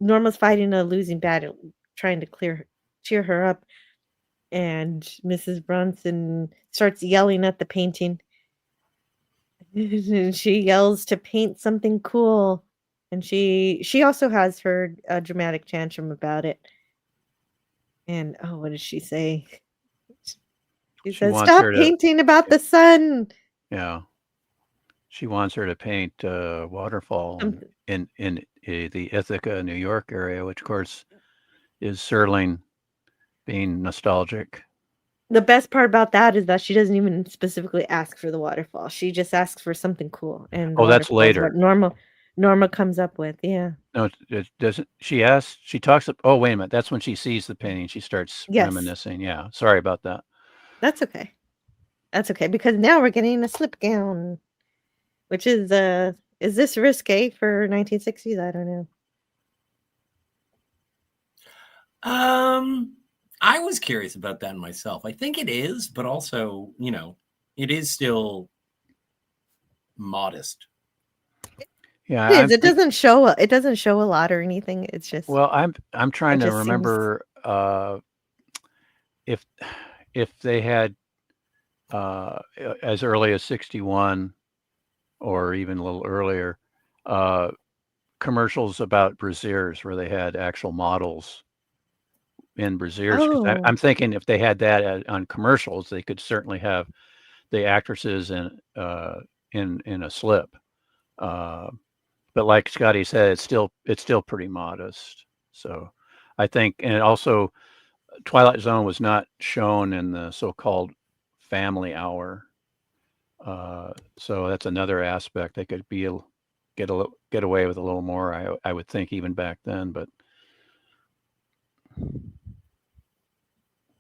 [SPEAKER 2] Norma's fighting a losing battle, trying to cheer her up. And Mrs. Bronson starts yelling at the painting. And she yells to paint something cool. And she also has her dramatic tantrum about it. And what does she say? She says,
[SPEAKER 3] wants
[SPEAKER 2] "Stop
[SPEAKER 3] her to,
[SPEAKER 2] painting about the sun."
[SPEAKER 3] yeah. She wants her to paint waterfall
[SPEAKER 2] Something-
[SPEAKER 3] in the Ithaca, New York area, which of course is Serling being nostalgic.
[SPEAKER 2] The best part about that is that she doesn't even specifically ask for the waterfall. She just asks for something cool, and
[SPEAKER 3] Oh, that's
[SPEAKER 2] waterfall is what
[SPEAKER 3] later.
[SPEAKER 2] Norma comes up with. Yeah.
[SPEAKER 3] No, it doesn't. She asks. She talks. Oh, wait a minute. That's when she sees the painting. She starts
[SPEAKER 2] Yes.
[SPEAKER 3] reminiscing. Yeah. Sorry about that.
[SPEAKER 2] That's okay. That's okay, because now we're getting a slip gown, which is this risque for 1960s? I don't know.
[SPEAKER 4] I was curious about that myself. I think it is, but also, it is still modest.
[SPEAKER 3] Yeah.
[SPEAKER 2] It is. It doesn't show. It doesn't show a lot or anything. It's just.
[SPEAKER 3] Well, I'm trying
[SPEAKER 2] it
[SPEAKER 3] to
[SPEAKER 2] just seems-
[SPEAKER 3] remember if they had as early as 61 or even a little earlier commercials about brassieres where they had actual models in brassieres. 'Cause
[SPEAKER 2] Oh.
[SPEAKER 3] I'm thinking if they had that on commercials, they could certainly have the actresses in a slip. But like Scotty said, it's still pretty modest. So I think, and also Twilight Zone was not shown in the so-called family hour. So that's another aspect. They could get away with a little more, I would think, even back then. But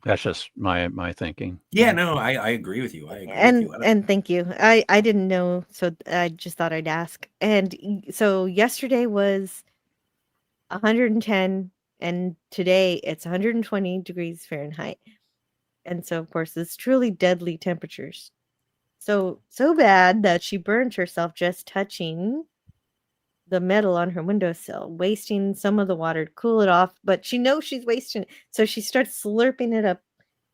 [SPEAKER 3] that's just my thinking.
[SPEAKER 4] Yeah, no, I agree with you. I agree
[SPEAKER 2] and
[SPEAKER 4] with you.
[SPEAKER 2] and thank you. I didn't know, so I just thought I'd ask. And so yesterday was 110, and today it's 120 degrees Fahrenheit. And so, of course, it's truly deadly temperatures. So bad that she burned herself just touching the metal on her windowsill, wasting some of the water to cool it off. But she knows she's wasting it, so she starts slurping it up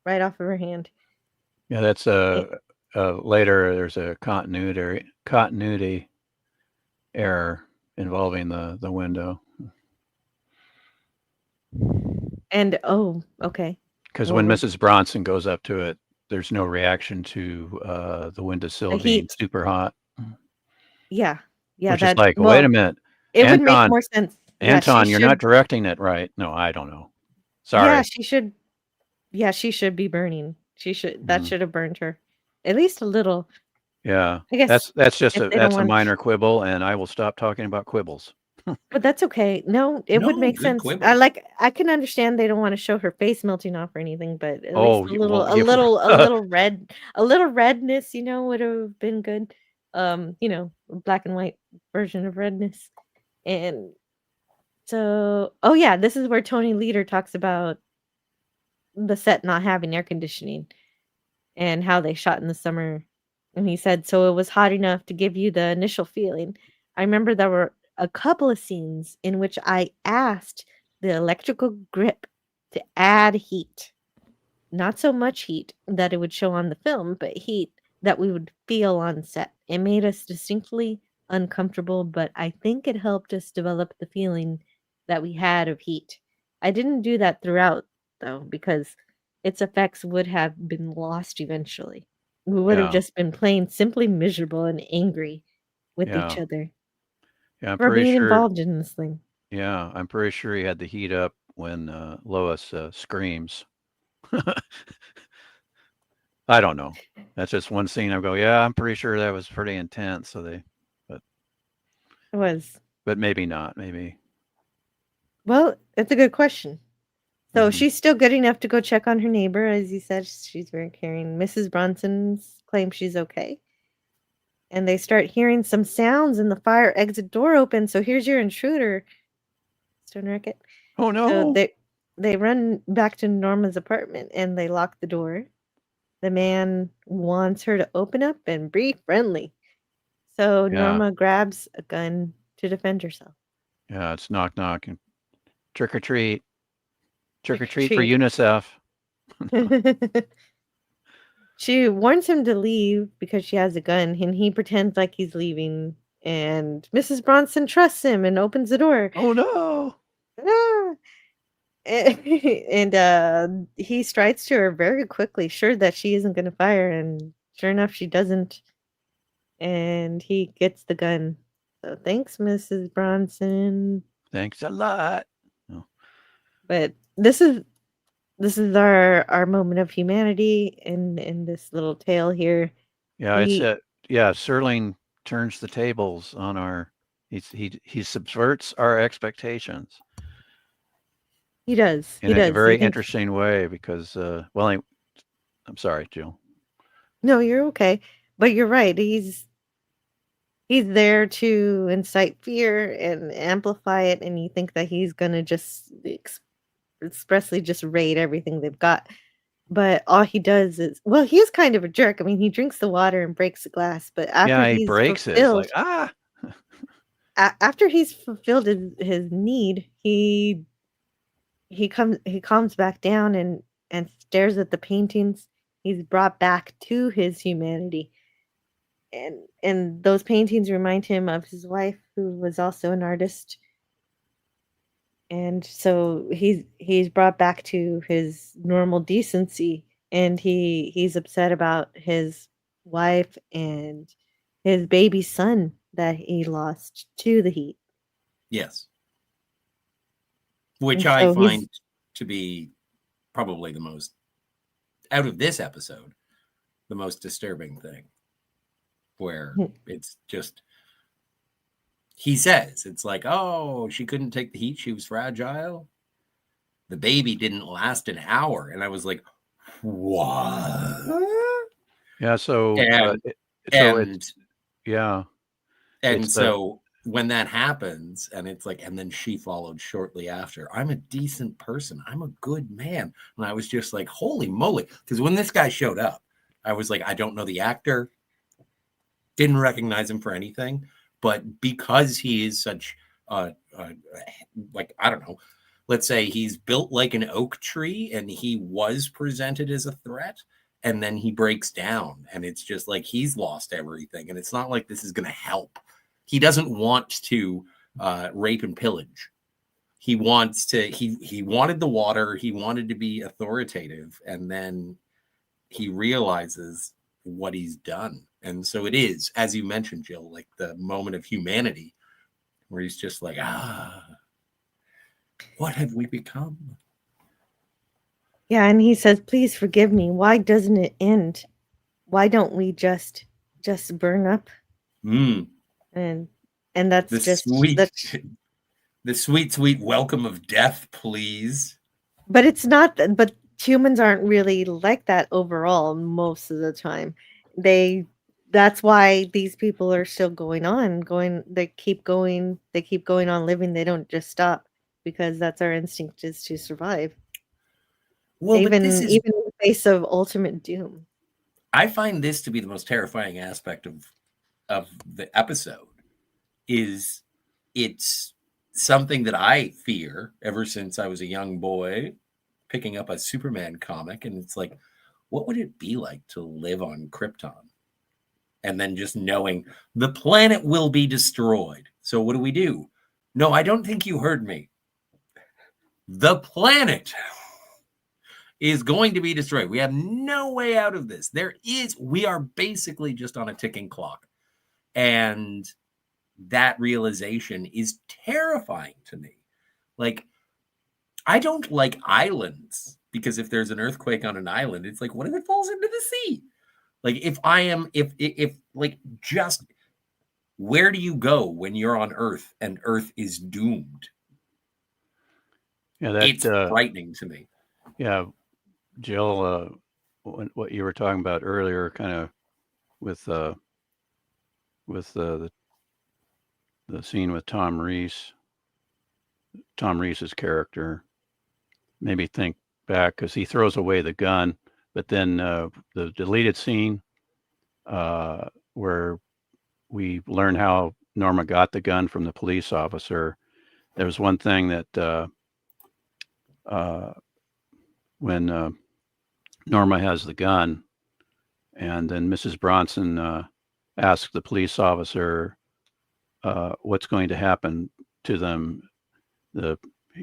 [SPEAKER 2] right off of her hand.
[SPEAKER 3] Yeah, that's later. There's a continuity error involving the window.
[SPEAKER 2] And okay.
[SPEAKER 3] Because when Mrs. Bronson goes up to it, there's no reaction to the windowsill being super hot.
[SPEAKER 2] Yeah,
[SPEAKER 3] which is like, wait a minute,
[SPEAKER 2] it would make more sense.
[SPEAKER 3] Anton, you're not directing it right. No, I don't know. Sorry.
[SPEAKER 2] Yeah, she should. Yeah, she should be burning. She should. That should have burned her, at least a little.
[SPEAKER 3] Yeah,
[SPEAKER 2] I guess
[SPEAKER 3] that's just a minor quibble, and I will stop talking about quibbles.
[SPEAKER 2] But that's okay. No, it would make sense.
[SPEAKER 4] Quibble.
[SPEAKER 2] I can understand they don't want to show her face melting off or anything, but at least a little redness, would have been good. Black and white version of redness. And so, this is where Tony Leader talks about the set not having air conditioning and how they shot in the summer. And he said, so it was hot enough to give you the initial feeling. I remember there were a couple of scenes in which I asked the electrical grip to add heat. Not so much heat that it would show on the film, but heat that we would feel on set. It made us distinctly uncomfortable, but I think it helped us develop the feeling that we had of heat. I didn't do that throughout, though, because its effects would have been lost eventually. we would have
[SPEAKER 3] Yeah.
[SPEAKER 2] just been plain simply miserable and angry with each
[SPEAKER 3] Yeah.
[SPEAKER 2] other
[SPEAKER 3] Yeah. I'm
[SPEAKER 2] for
[SPEAKER 3] pretty
[SPEAKER 2] being
[SPEAKER 3] sure.
[SPEAKER 2] involved in this thing.
[SPEAKER 3] Yeah. I'm pretty sure he had the heat up when Lois screams. I don't know. That's just one scene. I go, yeah, I'm pretty sure that was pretty intense. So
[SPEAKER 2] It was.
[SPEAKER 3] but maybe not. Maybe.
[SPEAKER 2] Well, it's a good question. So
[SPEAKER 3] Mhm.
[SPEAKER 2] she's still good enough to go check on her neighbor. As you said, she's very caring. Mrs. Bronson's claims she's okay. And they start hearing some sounds and the fire exit door open. So here's your intruder, Stone Racket.
[SPEAKER 3] Oh
[SPEAKER 2] So
[SPEAKER 3] no.
[SPEAKER 2] they run back to Norma's apartment and they lock the door. The man wants her to open up and be friendly. So
[SPEAKER 3] Yeah.
[SPEAKER 2] Norma grabs a gun to defend herself.
[SPEAKER 3] Yeah. It's knock knock and trick or treat. Trick or treat for
[SPEAKER 2] Treat.
[SPEAKER 3] UNICEF.
[SPEAKER 2] She warns him to leave because she has a gun, and he pretends like he's leaving. And Mrs. Bronson trusts him and opens the door.
[SPEAKER 3] Oh no.
[SPEAKER 2] Ah! And he strides to her very quickly, sure that she isn't going to fire. And sure enough, she doesn't. And he gets the gun. So thanks, Mrs. Bronson.
[SPEAKER 3] Thanks a lot. Oh.
[SPEAKER 2] But this is our moment of humanity in this little tale here.
[SPEAKER 3] Yeah, it's Serling turns the tables on our. He subverts our expectations.
[SPEAKER 2] He does.
[SPEAKER 3] In
[SPEAKER 2] He
[SPEAKER 3] a
[SPEAKER 2] does.
[SPEAKER 3] very
[SPEAKER 2] He thinks,
[SPEAKER 3] interesting way because I'm sorry, Jill.
[SPEAKER 2] no, you're okay. But you're right. He's there to incite fear and amplify it, and you think that he's gonna just expressly just raid everything they've got. But all he does is, well, he is kind of a jerk. I mean, he drinks the water and breaks the glass, but after
[SPEAKER 3] Yeah, he
[SPEAKER 2] he's
[SPEAKER 3] breaks it. It's
[SPEAKER 2] fulfilled,
[SPEAKER 3] like
[SPEAKER 2] after he's fulfilled his need, he calms back down and stares at the paintings. He's brought back to his humanity. And those paintings remind him of his wife, who was also an artist. And so he's brought back to his normal decency, and he's upset about his wife and his baby son that he lost to the heat.
[SPEAKER 4] Yes. Which
[SPEAKER 2] And
[SPEAKER 4] I
[SPEAKER 2] so
[SPEAKER 4] find to be probably the most, out of this episode, the most disturbing thing. Where it's just, he says, it's like, oh, she couldn't take the heat. She was fragile. The baby didn't last an hour. And I was like, what?
[SPEAKER 3] yeah. So
[SPEAKER 4] when that happens, and it's like, and then she followed shortly after. I'm a decent person. I'm a good man. And I was just like, holy moly. Because when this guy showed up, I was like, I don't know the actor. Didn't recognize him for anything. But because he is such, like, I don't know, let's say he's built like an oak tree and he was presented as a threat. And then he breaks down and it's just like he's lost everything. And it's not like this is going to help. He doesn't want to rape and pillage. He wants to, he wanted the water. He wanted to be authoritative. And then he realizes what he's done. And so it is, as you mentioned, Jill, like the moment of humanity where he's just like, what have we become?
[SPEAKER 2] Yeah, and he says, please forgive me. Why doesn't it end? Why don't we just burn up?
[SPEAKER 4] And
[SPEAKER 2] that's
[SPEAKER 4] the sweet welcome of death, please.
[SPEAKER 2] But it's not, but humans aren't really like that overall most of the time. That's why these people are still they keep going on living. They don't just stop because that's our instinct, is to survive. Well, even in the face of ultimate doom.
[SPEAKER 4] I find this to be the most terrifying aspect of the episode. Is it's something that I fear ever since I was a young boy picking up a Superman comic, and it's like, what would it be like to live on Krypton? And then just knowing the planet will be destroyed. So what do? No, I don't think you heard me. The planet is going to be destroyed. We have no way out of this. We are basically just on a ticking clock. And that realization is terrifying to me. Like, I don't like islands, because if there's an earthquake on an island, it's like, what if it falls into the sea? Like, if like, just where do you go when you're on Earth and Earth is doomed?
[SPEAKER 3] Yeah,
[SPEAKER 4] It's frightening to me.
[SPEAKER 3] Yeah, Jill, what you were talking about earlier, kind of with the scene with Tom Reese's character, made me think back, because he throws away the gun, but then the deleted scene where we learn how Norma got the gun from the police officer. There was one thing that when Norma has the gun, and then Mrs. Bronson asks the police officer what's going to happen to them.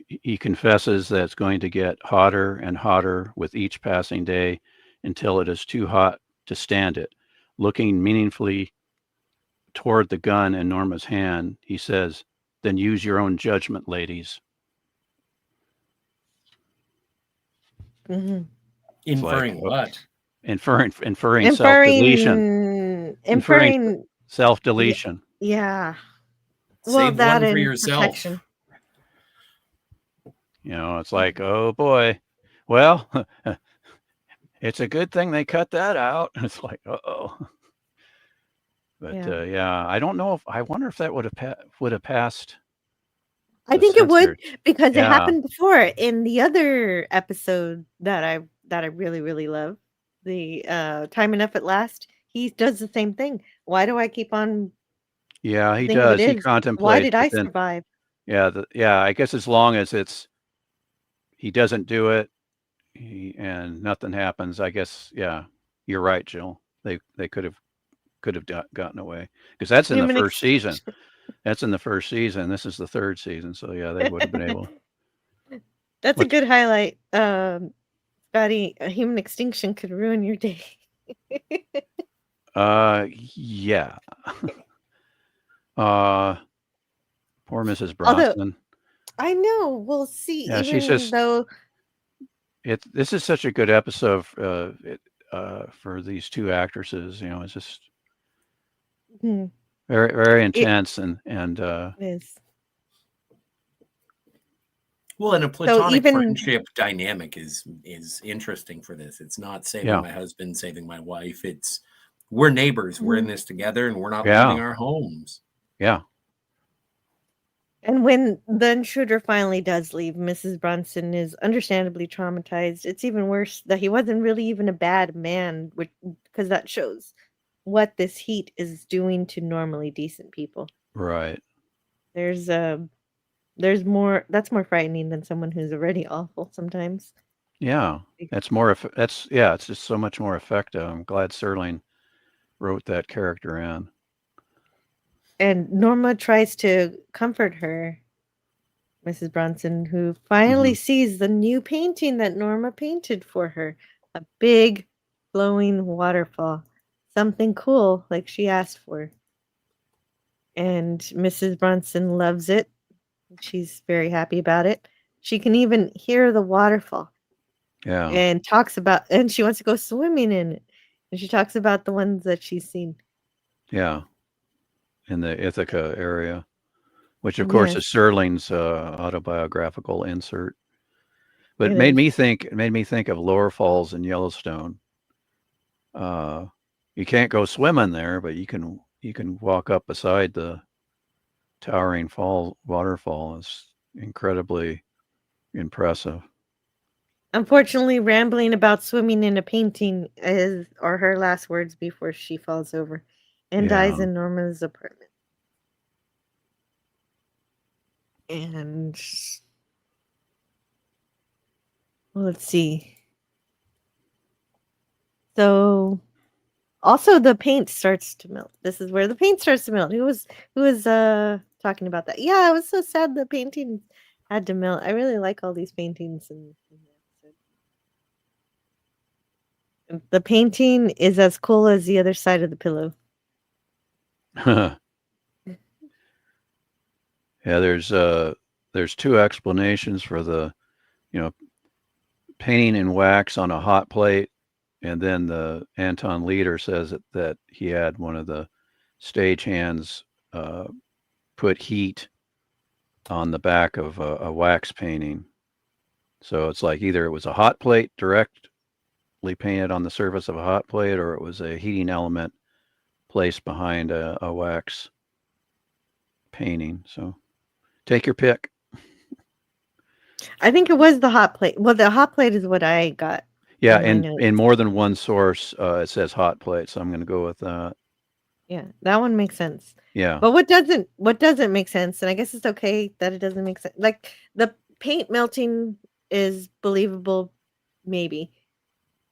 [SPEAKER 3] He confesses that it's going to get hotter and hotter with each passing day until it is too hot to stand it. Looking meaningfully toward the gun in Norma's hand, he says, "Then use your own judgment, ladies."
[SPEAKER 2] Mm-hmm.
[SPEAKER 4] Inferring
[SPEAKER 3] like,
[SPEAKER 4] what?
[SPEAKER 3] Inferring self-deletion.
[SPEAKER 2] Inferring
[SPEAKER 3] Self-deletion.
[SPEAKER 2] Yeah. Well,
[SPEAKER 4] Save
[SPEAKER 2] that
[SPEAKER 4] one for
[SPEAKER 2] and
[SPEAKER 4] yourself.
[SPEAKER 2] protection.
[SPEAKER 3] You know, it's like, oh boy, well, it's a good thing they cut that out. It's like, uh-oh. But
[SPEAKER 2] Yeah.
[SPEAKER 3] I don't know I wonder if that would have passed.
[SPEAKER 2] I
[SPEAKER 3] the
[SPEAKER 2] think it would,
[SPEAKER 3] censor.
[SPEAKER 2] because it
[SPEAKER 3] Yeah.
[SPEAKER 2] happened before in the other episode that I really, really love. The Time Enough at Last. He does the same thing. Why do I keep on
[SPEAKER 3] Yeah, he
[SPEAKER 2] thinking of
[SPEAKER 3] does.
[SPEAKER 2] it
[SPEAKER 3] He
[SPEAKER 2] is? Why
[SPEAKER 3] contemplates,
[SPEAKER 2] did I
[SPEAKER 3] but then,
[SPEAKER 2] survive?
[SPEAKER 3] I guess as long as he doesn't do it, and nothing happens, I guess, you're right, Jill. They could have gotten away, because that's in the
[SPEAKER 2] Human
[SPEAKER 3] first season.
[SPEAKER 2] extinction.
[SPEAKER 3] That's in the first season. This is the third season, so yeah, they would have been able.
[SPEAKER 2] That's a
[SPEAKER 3] What's-
[SPEAKER 2] good highlight. Scotty, a human extinction could ruin your day.
[SPEAKER 3] Yeah. Poor Mrs.
[SPEAKER 2] Although
[SPEAKER 3] Bronson.
[SPEAKER 2] I know, we'll see.
[SPEAKER 3] Yeah, she's
[SPEAKER 2] Even
[SPEAKER 3] just.
[SPEAKER 2] though
[SPEAKER 3] This is such a good episode for these two actresses. You know, it's just
[SPEAKER 2] Hmm,
[SPEAKER 3] very, very
[SPEAKER 2] it
[SPEAKER 3] intense and
[SPEAKER 2] is.
[SPEAKER 4] Well, and a
[SPEAKER 2] So
[SPEAKER 4] platonic
[SPEAKER 2] even
[SPEAKER 4] friendship dynamic is interesting for this. It's not saving
[SPEAKER 3] yeah,
[SPEAKER 4] my husband, saving my wife. It's we're neighbors. We're in
[SPEAKER 2] Mhm.
[SPEAKER 4] this together, and we're not leaving
[SPEAKER 3] yeah,
[SPEAKER 4] our homes.
[SPEAKER 3] yeah,
[SPEAKER 2] And when the intruder finally does leave, Mrs. Bronson is understandably traumatized. It's even worse that he wasn't really even a bad man, because that shows what this heat is doing to normally decent people.
[SPEAKER 3] right.
[SPEAKER 2] There's more. That's more frightening than someone who's already awful sometimes.
[SPEAKER 3] Yeah, that's more. It's just so much more effective. I'm glad Serling wrote that character in.
[SPEAKER 2] And Norma tries to comfort her, Mrs. Bronson, who finally
[SPEAKER 3] hmm
[SPEAKER 2] sees the new painting that Norma painted for her. A big flowing waterfall. Something cool like she asked for. And Mrs. Bronson loves it. She's very happy about it. She can even hear the waterfall
[SPEAKER 3] Yeah,
[SPEAKER 2] and she wants to go swimming in it. And she talks about the ones that she's seen.
[SPEAKER 3] yeah, in the Ithaca area, which of course is
[SPEAKER 2] Yes,
[SPEAKER 3] Serling's autobiographical insert. But
[SPEAKER 2] it
[SPEAKER 3] it
[SPEAKER 2] is.
[SPEAKER 3] made me think of Lower Falls in Yellowstone. You can't go swimming there, but you can walk up beside the towering waterfall. It's incredibly impressive.
[SPEAKER 2] Unfortunately, rambling about swimming in a painting are her last words before she falls over and dies
[SPEAKER 3] Yeah,
[SPEAKER 2] in Norma's apartment. And well, let's see. So also the paint starts to melt. This is where the paint starts to melt. Who was talking about that? Yeah, I was so sad the painting had to melt. I really like all these paintings in the episode. The painting is as cool as the other side of the pillow.
[SPEAKER 3] Yeah, there's two explanations for the, painting in wax on a hot plate, and then the Anton Leader says that he had one of the stagehands put heat on the back of a wax painting. So it's like either it was a hot plate directly painted on the surface of a hot plate, or it was a heating element placed behind a wax painting. So take your pick.
[SPEAKER 2] I think it was the hot plate. Well, the hot plate is what I got.
[SPEAKER 3] Yeah,
[SPEAKER 2] in my
[SPEAKER 3] and
[SPEAKER 2] notes.
[SPEAKER 3] in more than one source, it says hot plate, so I'm going to go with that.
[SPEAKER 2] Yeah, that one makes sense.
[SPEAKER 3] Yeah.
[SPEAKER 2] But what doesn't make sense, and I guess it's okay that it doesn't make sense. Like the paint melting is believable, maybe,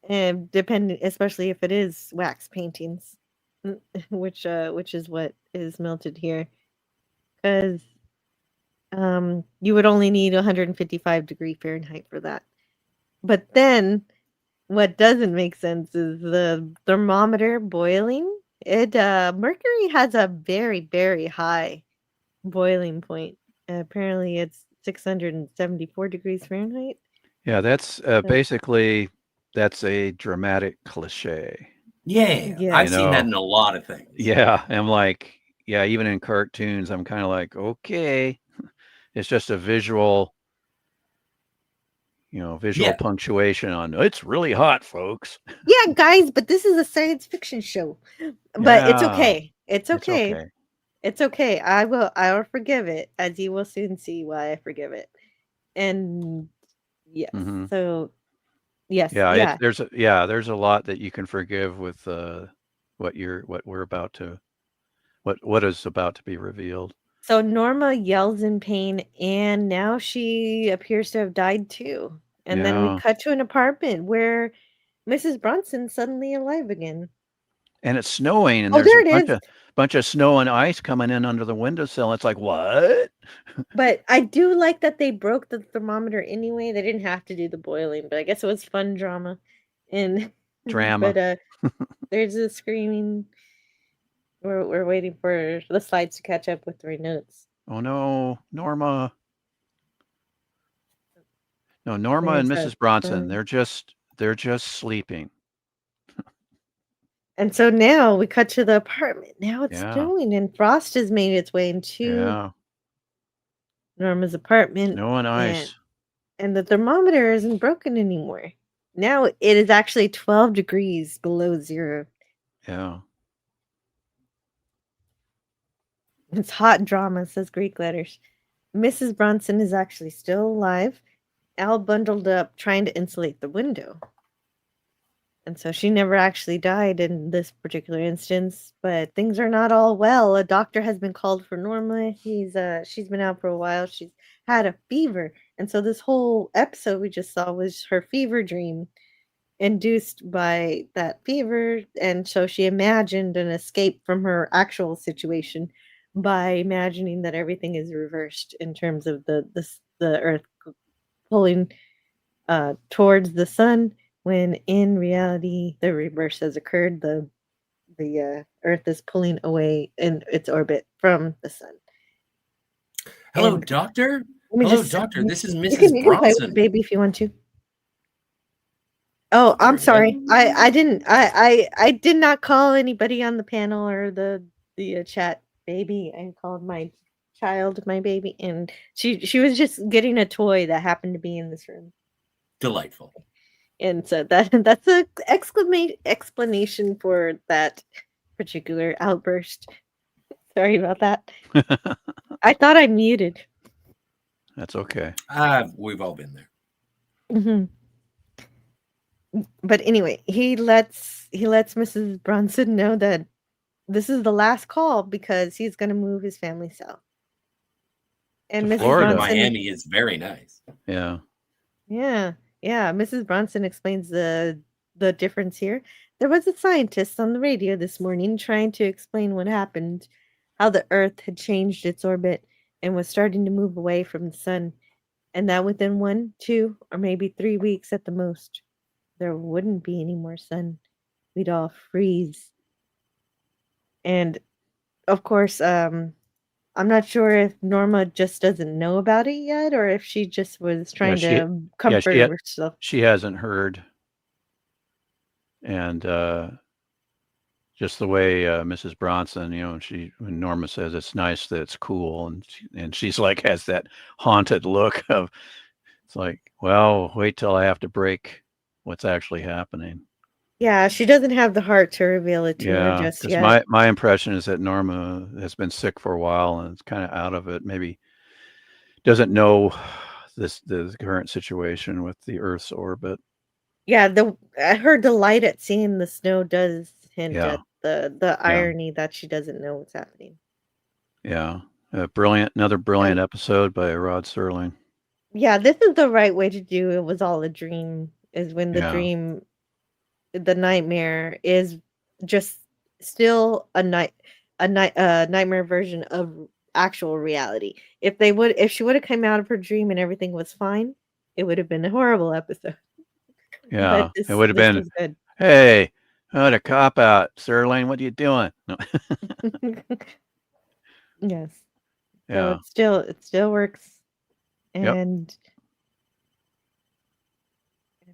[SPEAKER 2] and depending, especially if it is wax paintings, which is what is melted here, because you would only need 155 degree Fahrenheit for that. But then, what doesn't make sense is the thermometer boiling. It mercury has a very, very high boiling point. Apparently, it's 674 degrees Fahrenheit.
[SPEAKER 3] Yeah, that's basically that's a dramatic cliche.
[SPEAKER 4] Yeah,
[SPEAKER 2] Yeah.
[SPEAKER 4] I've seen that in a lot of things.
[SPEAKER 3] Yeah, I'm like, yeah, even in cartoons, I'm kind of like, okay, it's just a visual, visual
[SPEAKER 4] Yeah.
[SPEAKER 3] punctuation on it's really hot, folks.
[SPEAKER 2] Yeah, guys, but this is a science fiction show. But it's
[SPEAKER 3] Yeah,
[SPEAKER 2] okay. It's
[SPEAKER 3] it's
[SPEAKER 2] okay.
[SPEAKER 3] okay.
[SPEAKER 2] It's okay. I will forgive it, as you will soon see why I forgive it. And yes.
[SPEAKER 3] hmm
[SPEAKER 2] So yes,
[SPEAKER 3] Yeah,
[SPEAKER 2] yeah.
[SPEAKER 3] there's a lot that you can forgive with what is about to be revealed.
[SPEAKER 2] So Norma yells in pain, and now she appears to have died too. And then we
[SPEAKER 3] Yeah,
[SPEAKER 2] cut to an apartment where Mrs. Bronson's suddenly alive again.
[SPEAKER 3] and it's snowing, and
[SPEAKER 2] Oh,
[SPEAKER 3] there's
[SPEAKER 2] there
[SPEAKER 3] a
[SPEAKER 2] it is.
[SPEAKER 3] bunch of snow and ice coming in under the windowsill. It's like, what?
[SPEAKER 2] But I do like that they broke the thermometer anyway. They didn't have to do the boiling, but I guess it was fun drama. And
[SPEAKER 3] Drama.
[SPEAKER 2] but there's a screaming. We're waiting for the slides to catch up with my notes.
[SPEAKER 3] Oh no, Norma. No, Norma and
[SPEAKER 2] There's
[SPEAKER 3] Mrs. Bronson, they're just sleeping.
[SPEAKER 2] And so now we cut to the apartment. Now it's
[SPEAKER 3] Yeah.
[SPEAKER 2] snowing, and frost has made its way into
[SPEAKER 3] Yeah.
[SPEAKER 2] Norma's apartment.
[SPEAKER 3] Snow and ice.
[SPEAKER 2] And the thermometer isn't broken anymore. Now it is actually 12 degrees below zero.
[SPEAKER 3] Yeah.
[SPEAKER 2] It's hot drama, says Greek letters. Mrs. Bronson is actually still alive. Al bundled up trying to insulate the window. And so she never actually died in this particular instance, but things are not all well. A doctor has been called for Norma. She's been out for a while. She's had a fever. And so this whole episode we just saw was her fever dream induced by that fever, and so she imagined an escape from her actual situation by imagining that everything is reversed in terms of the earth pulling towards the sun, when in reality the reverse has occurred. The earth is pulling away in its orbit from the sun.
[SPEAKER 4] Hello,
[SPEAKER 2] And
[SPEAKER 4] doctor.
[SPEAKER 2] let me
[SPEAKER 4] Hello,
[SPEAKER 2] just
[SPEAKER 4] doctor. This is
[SPEAKER 2] you
[SPEAKER 4] Mrs.
[SPEAKER 2] can play with the
[SPEAKER 4] Bronson.
[SPEAKER 2] baby if you want to. Oh, I'm
[SPEAKER 4] Very good.
[SPEAKER 2] sorry. I didn't I did not call anybody on the panel or the chat baby. I called my child my baby, and she was just getting a toy that happened to be in this room.
[SPEAKER 4] Delightful.
[SPEAKER 2] And so that's a explanation for that particular outburst. Sorry about that. I thought I muted.
[SPEAKER 3] That's okay.
[SPEAKER 4] We've all been there.
[SPEAKER 2] Mm-hmm. But anyway, he lets Mrs. Bronson know that this is the last call because he's going to move his family south. And
[SPEAKER 3] To
[SPEAKER 2] Mrs.
[SPEAKER 3] Florida.
[SPEAKER 2] Bronson,
[SPEAKER 4] Miami is very nice.
[SPEAKER 3] Yeah.
[SPEAKER 2] yeah. Mrs. Bronson explains the difference here. There was a scientist on the radio this morning trying to explain what happened, how the Earth had changed its orbit and was starting to move away from the sun, and that within 1, 2, or maybe 3 weeks at the most. there wouldn't be any more sun. We'd all freeze. And of course, I'm not sure if Norma just doesn't know about it yet, or if she just was
[SPEAKER 3] Yeah,
[SPEAKER 2] trying
[SPEAKER 3] she
[SPEAKER 2] to comfort herself.
[SPEAKER 3] she hasn't heard, and just the way Mrs. Bronson, when Norma says it's nice that it's cool, and she's like has that haunted look of it's like, well, wait till I have to break what's actually happening.
[SPEAKER 2] Yeah, she doesn't have the heart to reveal it to her
[SPEAKER 3] Yeah,
[SPEAKER 2] just
[SPEAKER 3] because
[SPEAKER 2] yet.
[SPEAKER 3] my impression is that Norma has been sick for a while and is kind of out of it. Maybe doesn't know the current situation with the Earth's orbit.
[SPEAKER 2] Yeah, her delight at seeing the snow does hint
[SPEAKER 3] Yeah,
[SPEAKER 2] at the
[SPEAKER 3] yeah,
[SPEAKER 2] irony that she doesn't know what's happening.
[SPEAKER 3] yeah. Another brilliant episode by Rod Serling.
[SPEAKER 2] Yeah, this is the right way to do it was all a dream, is when the
[SPEAKER 3] Yeah,
[SPEAKER 2] nightmare is just still a nightmare version of actual reality. If she would have come out of her dream and everything was fine, it would have been a horrible episode. But
[SPEAKER 3] yeah. It would have
[SPEAKER 2] this
[SPEAKER 3] been,
[SPEAKER 2] was good.
[SPEAKER 3] hey, what a cop out, Serling. What are you doing? No.
[SPEAKER 2] Yes. So
[SPEAKER 3] Yeah.
[SPEAKER 2] it still works.
[SPEAKER 3] Yep.
[SPEAKER 2] And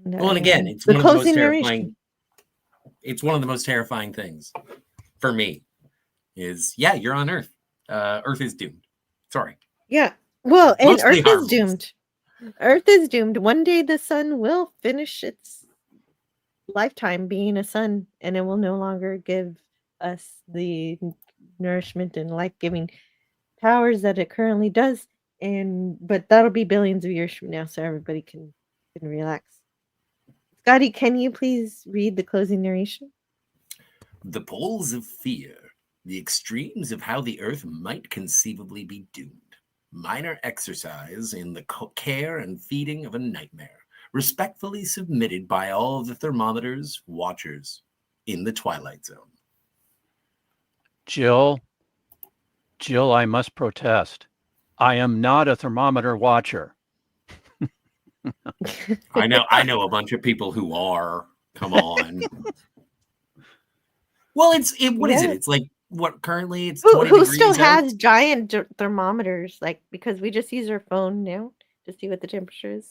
[SPEAKER 4] Well, and again, it's
[SPEAKER 2] the
[SPEAKER 4] one of the most
[SPEAKER 2] closing
[SPEAKER 4] terrifying.
[SPEAKER 2] narration.
[SPEAKER 4] It's one of the most terrifying things for me. Is you're on Earth. Earth is doomed. Sorry.
[SPEAKER 2] Yeah. Well, and
[SPEAKER 4] Mostly
[SPEAKER 2] Earth is
[SPEAKER 4] harmless.
[SPEAKER 2] doomed. Earth is doomed. One day the sun will finish its lifetime being a sun, and it will no longer give us the nourishment and life-giving powers that it currently does. But that'll be billions of years from now, so everybody can relax. Scotty, can you please read the closing narration?
[SPEAKER 4] The poles of fear, the extremes of how the Earth might conceivably be doomed. Minor exercise in the care and feeding of a nightmare, respectfully submitted by all the thermometers watchers in the Twilight Zone.
[SPEAKER 3] Jill, I must protest. I am not a thermometer watcher.
[SPEAKER 4] I know a bunch of people who are. Come on. Well, what is it? It's like what currently it's 20
[SPEAKER 2] who
[SPEAKER 4] degrees
[SPEAKER 2] still
[SPEAKER 4] out.
[SPEAKER 2] has giant thermometers, like, because we just use our phone now to see what the temperature is.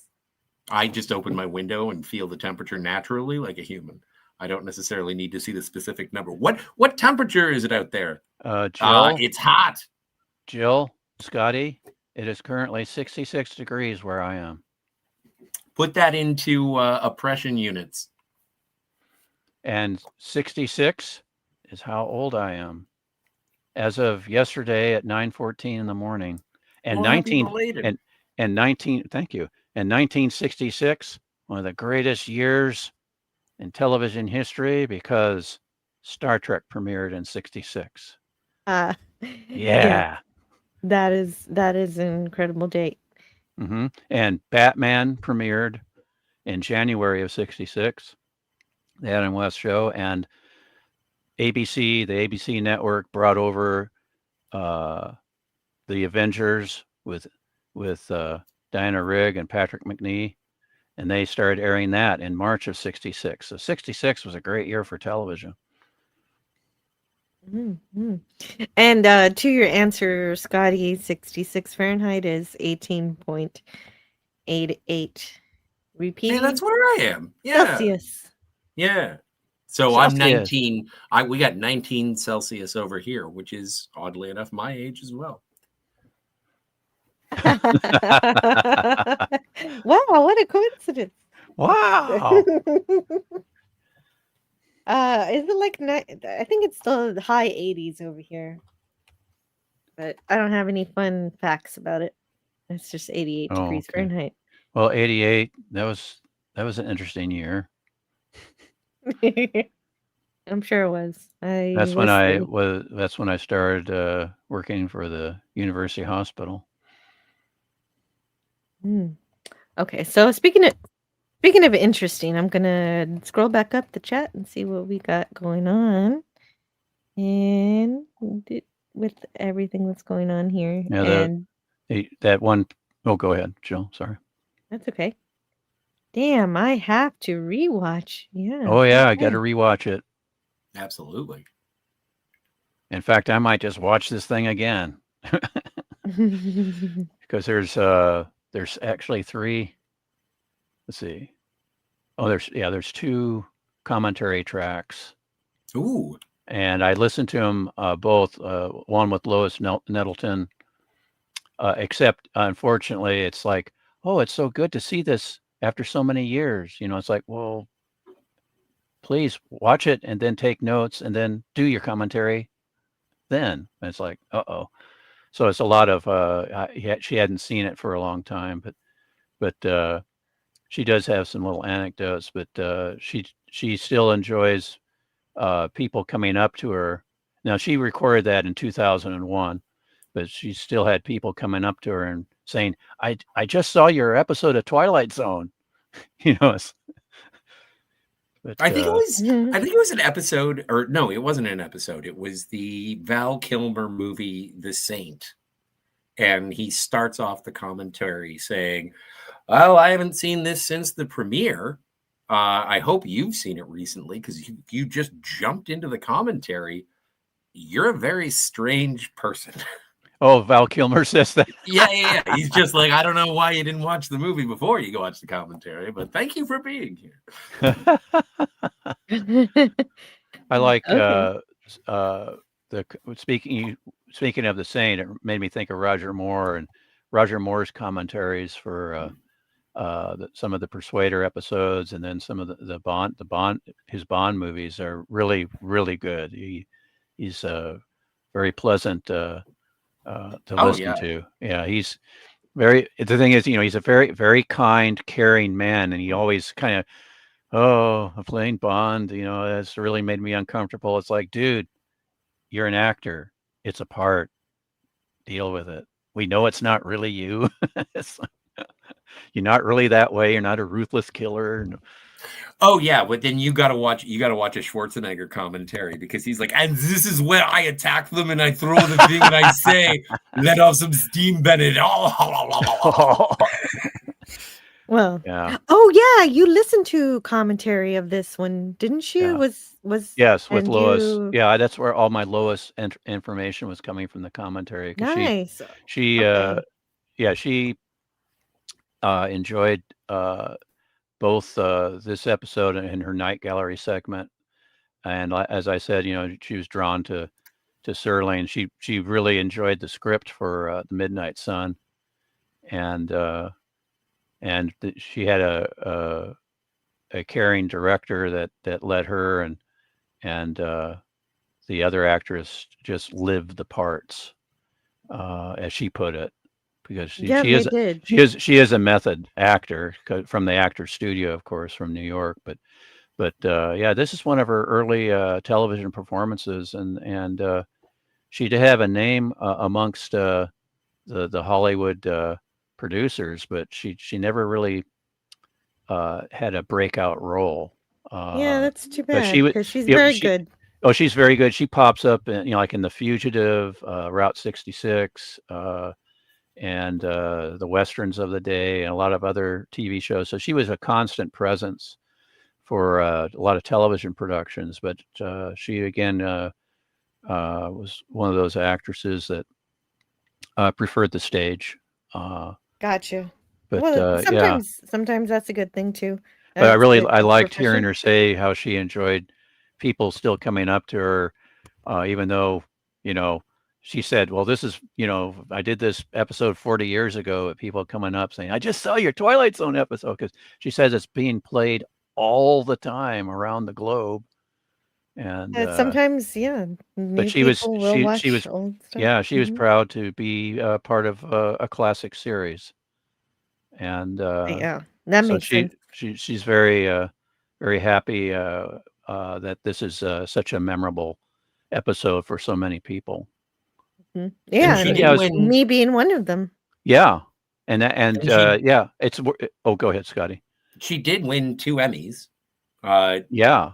[SPEAKER 4] I just open my window and feel the temperature naturally like a human. I don't necessarily need to see the specific number. What temperature is it out there?
[SPEAKER 3] Jill,
[SPEAKER 4] it's hot.
[SPEAKER 3] Jill, Scotty, it is currently 66 degrees where I am.
[SPEAKER 4] Put that into oppression units.
[SPEAKER 3] And 66 is how old I am. As of yesterday at 9:14 in the morning. And
[SPEAKER 4] Well, happy belated.
[SPEAKER 3] and 19, thank you. And 1966, one of the greatest years in television history because Star Trek premiered in 66. Yeah.
[SPEAKER 2] That is an incredible date.
[SPEAKER 3] Mm-hmm. And Batman premiered in January of 66. The Adam West show, and the ABC network brought over the Avengers with Diana Rigg and Patrick McNee, and they started airing that in March of 66. So 66 was a great year for television.
[SPEAKER 2] Mm-hmm. And to your answer, Scotty, 66 Fahrenheit is 18.88. Repeating.
[SPEAKER 4] Yeah, that's where I am. Yeah.
[SPEAKER 2] Celsius.
[SPEAKER 4] Yeah. So
[SPEAKER 3] Celsius.
[SPEAKER 4] I'm 19. We got 19 Celsius over here, which is oddly enough my age as well.
[SPEAKER 2] Wow, what a coincidence.
[SPEAKER 3] Wow.
[SPEAKER 2] Is it like I think it's still the high 80s over here. But I don't have any fun facts about it. It's just 88 degrees Fahrenheit.
[SPEAKER 3] Well, 88, that was an interesting year.
[SPEAKER 2] I'm sure it was.
[SPEAKER 3] That's when I started working for the University Hospital.
[SPEAKER 2] Okay, so speaking of interesting, I'm gonna scroll back up the chat and see what we got going on, and with everything that's going on here.
[SPEAKER 3] Yeah, that one. Oh, go ahead, Jill. Sorry.
[SPEAKER 2] That's okay. Damn, I have to rewatch. Yeah.
[SPEAKER 3] Oh yeah, I got to
[SPEAKER 2] okay.
[SPEAKER 3] rewatch it.
[SPEAKER 4] Absolutely.
[SPEAKER 3] In fact, I might just watch this thing again because there's actually three. Let's see. Oh, there's two commentary tracks,
[SPEAKER 4] Ooh.
[SPEAKER 3] and I listened to them both. One with Lois Nettleton, except unfortunately, it's like, oh, it's so good to see this after so many years. You know, it's like, well, please watch it and then take notes and then do your commentary. Then and it's like, uh-oh. So it's a lot of she hadn't seen it for a long time, but she does have some little anecdotes, but she still enjoys people coming up to her. Now she recorded that in 2001, but she still had people coming up to her and saying, "I just saw your episode of Twilight Zone." You know, but
[SPEAKER 4] I think it was an episode, or no, it wasn't an episode. It was the Val Kilmer movie, The Saint. And he starts off the commentary saying, "Well, I haven't seen this since the premiere. I hope you've seen it recently because you just jumped into the commentary. You're a very strange person."
[SPEAKER 3] oh, Val Kilmer says that.
[SPEAKER 4] Yeah. He's just like, I don't know why you didn't watch the movie before you watch the commentary, but thank you for being here.
[SPEAKER 3] I like
[SPEAKER 2] Okay.
[SPEAKER 3] speaking of the Saint, it made me think of Roger Moore and Roger Moore's commentaries for some of the Persuader episodes, and then some of the Bond his Bond movies are really good. He's very pleasant to
[SPEAKER 4] Oh
[SPEAKER 3] listen
[SPEAKER 4] yeah.
[SPEAKER 3] to. Yeah, he's very. The thing is, you know, he's a very kind, caring man, and he always kind of, oh, playing Bond, you know, that's really made me uncomfortable. It's like, dude, you're an actor. It's a part. Deal with it. We know it's not really you. You're not really that way. You're not a ruthless killer.
[SPEAKER 4] Oh yeah, but then you gotta watch a Schwarzenegger commentary because he's like, and this is where I attack them and I throw the thing and I say, let off some steam, Bennett. Oh,
[SPEAKER 2] Well,
[SPEAKER 3] Yeah.
[SPEAKER 2] oh yeah, you listened to commentary of this one, didn't you?
[SPEAKER 3] Yeah.
[SPEAKER 2] Was
[SPEAKER 3] Yes, with
[SPEAKER 2] and
[SPEAKER 3] Lois.
[SPEAKER 2] you
[SPEAKER 3] Yeah, that's where all my Lois information was coming from, the commentary, because
[SPEAKER 2] nice.
[SPEAKER 3] she
[SPEAKER 2] Okay.
[SPEAKER 3] yeah, she enjoyed both this episode and her night gallery segment. And as I said, you know, she was drawn to Serling. She really enjoyed the script for the Midnight Sun, and she had a caring director that let her and the other actress just lived the parts, as she put it, because
[SPEAKER 2] Yeah, they did.
[SPEAKER 3] she is a method actor from the Actors Studio, of course, from New York. But yeah, this is one of her early television performances, and she did have a name amongst the Hollywood producers, but she never really had a breakout role.
[SPEAKER 2] Yeah, that's too
[SPEAKER 3] But
[SPEAKER 2] bad because she's
[SPEAKER 3] yeah,
[SPEAKER 2] very good.
[SPEAKER 3] she's very good. She pops up in, you know, like in The Fugitive, Route 66, and the westerns of the day, and a lot of other TV shows. So she was a constant presence for a lot of television productions. But she again was one of those actresses that preferred the stage.
[SPEAKER 2] Gotcha.
[SPEAKER 3] But
[SPEAKER 2] Well,
[SPEAKER 3] yeah,
[SPEAKER 2] sometimes that's a good thing too.
[SPEAKER 3] but
[SPEAKER 2] That's good.
[SPEAKER 3] I
[SPEAKER 2] It's
[SPEAKER 3] liked hearing
[SPEAKER 2] refreshing.
[SPEAKER 3] her say how she enjoyed people still coming up to her, even though, you know, she said, well, this is, you know, I did this episode 40 years ago, with people coming up saying, I just saw your Twilight Zone episode, because she says it's being played all the time around the globe. And
[SPEAKER 2] Sometimes, yeah,
[SPEAKER 3] but
[SPEAKER 2] new people will
[SPEAKER 3] she
[SPEAKER 2] watch
[SPEAKER 3] was
[SPEAKER 2] old stuff.
[SPEAKER 3] yeah, she was
[SPEAKER 2] Mhm.
[SPEAKER 3] proud to be part of a classic series. And
[SPEAKER 2] Yeah, that
[SPEAKER 3] so
[SPEAKER 2] makes sense.
[SPEAKER 3] she's very very happy that this is such a memorable episode for so many people.
[SPEAKER 2] Mhm.
[SPEAKER 4] and
[SPEAKER 2] Yeah,
[SPEAKER 4] she
[SPEAKER 3] But
[SPEAKER 4] did
[SPEAKER 3] yeah,
[SPEAKER 4] win.
[SPEAKER 2] me being one of them.
[SPEAKER 3] yeah,
[SPEAKER 4] And she
[SPEAKER 3] yeah, oh, go ahead, Scotty.
[SPEAKER 4] she did win 2 Emmys. Uh,
[SPEAKER 3] Yeah,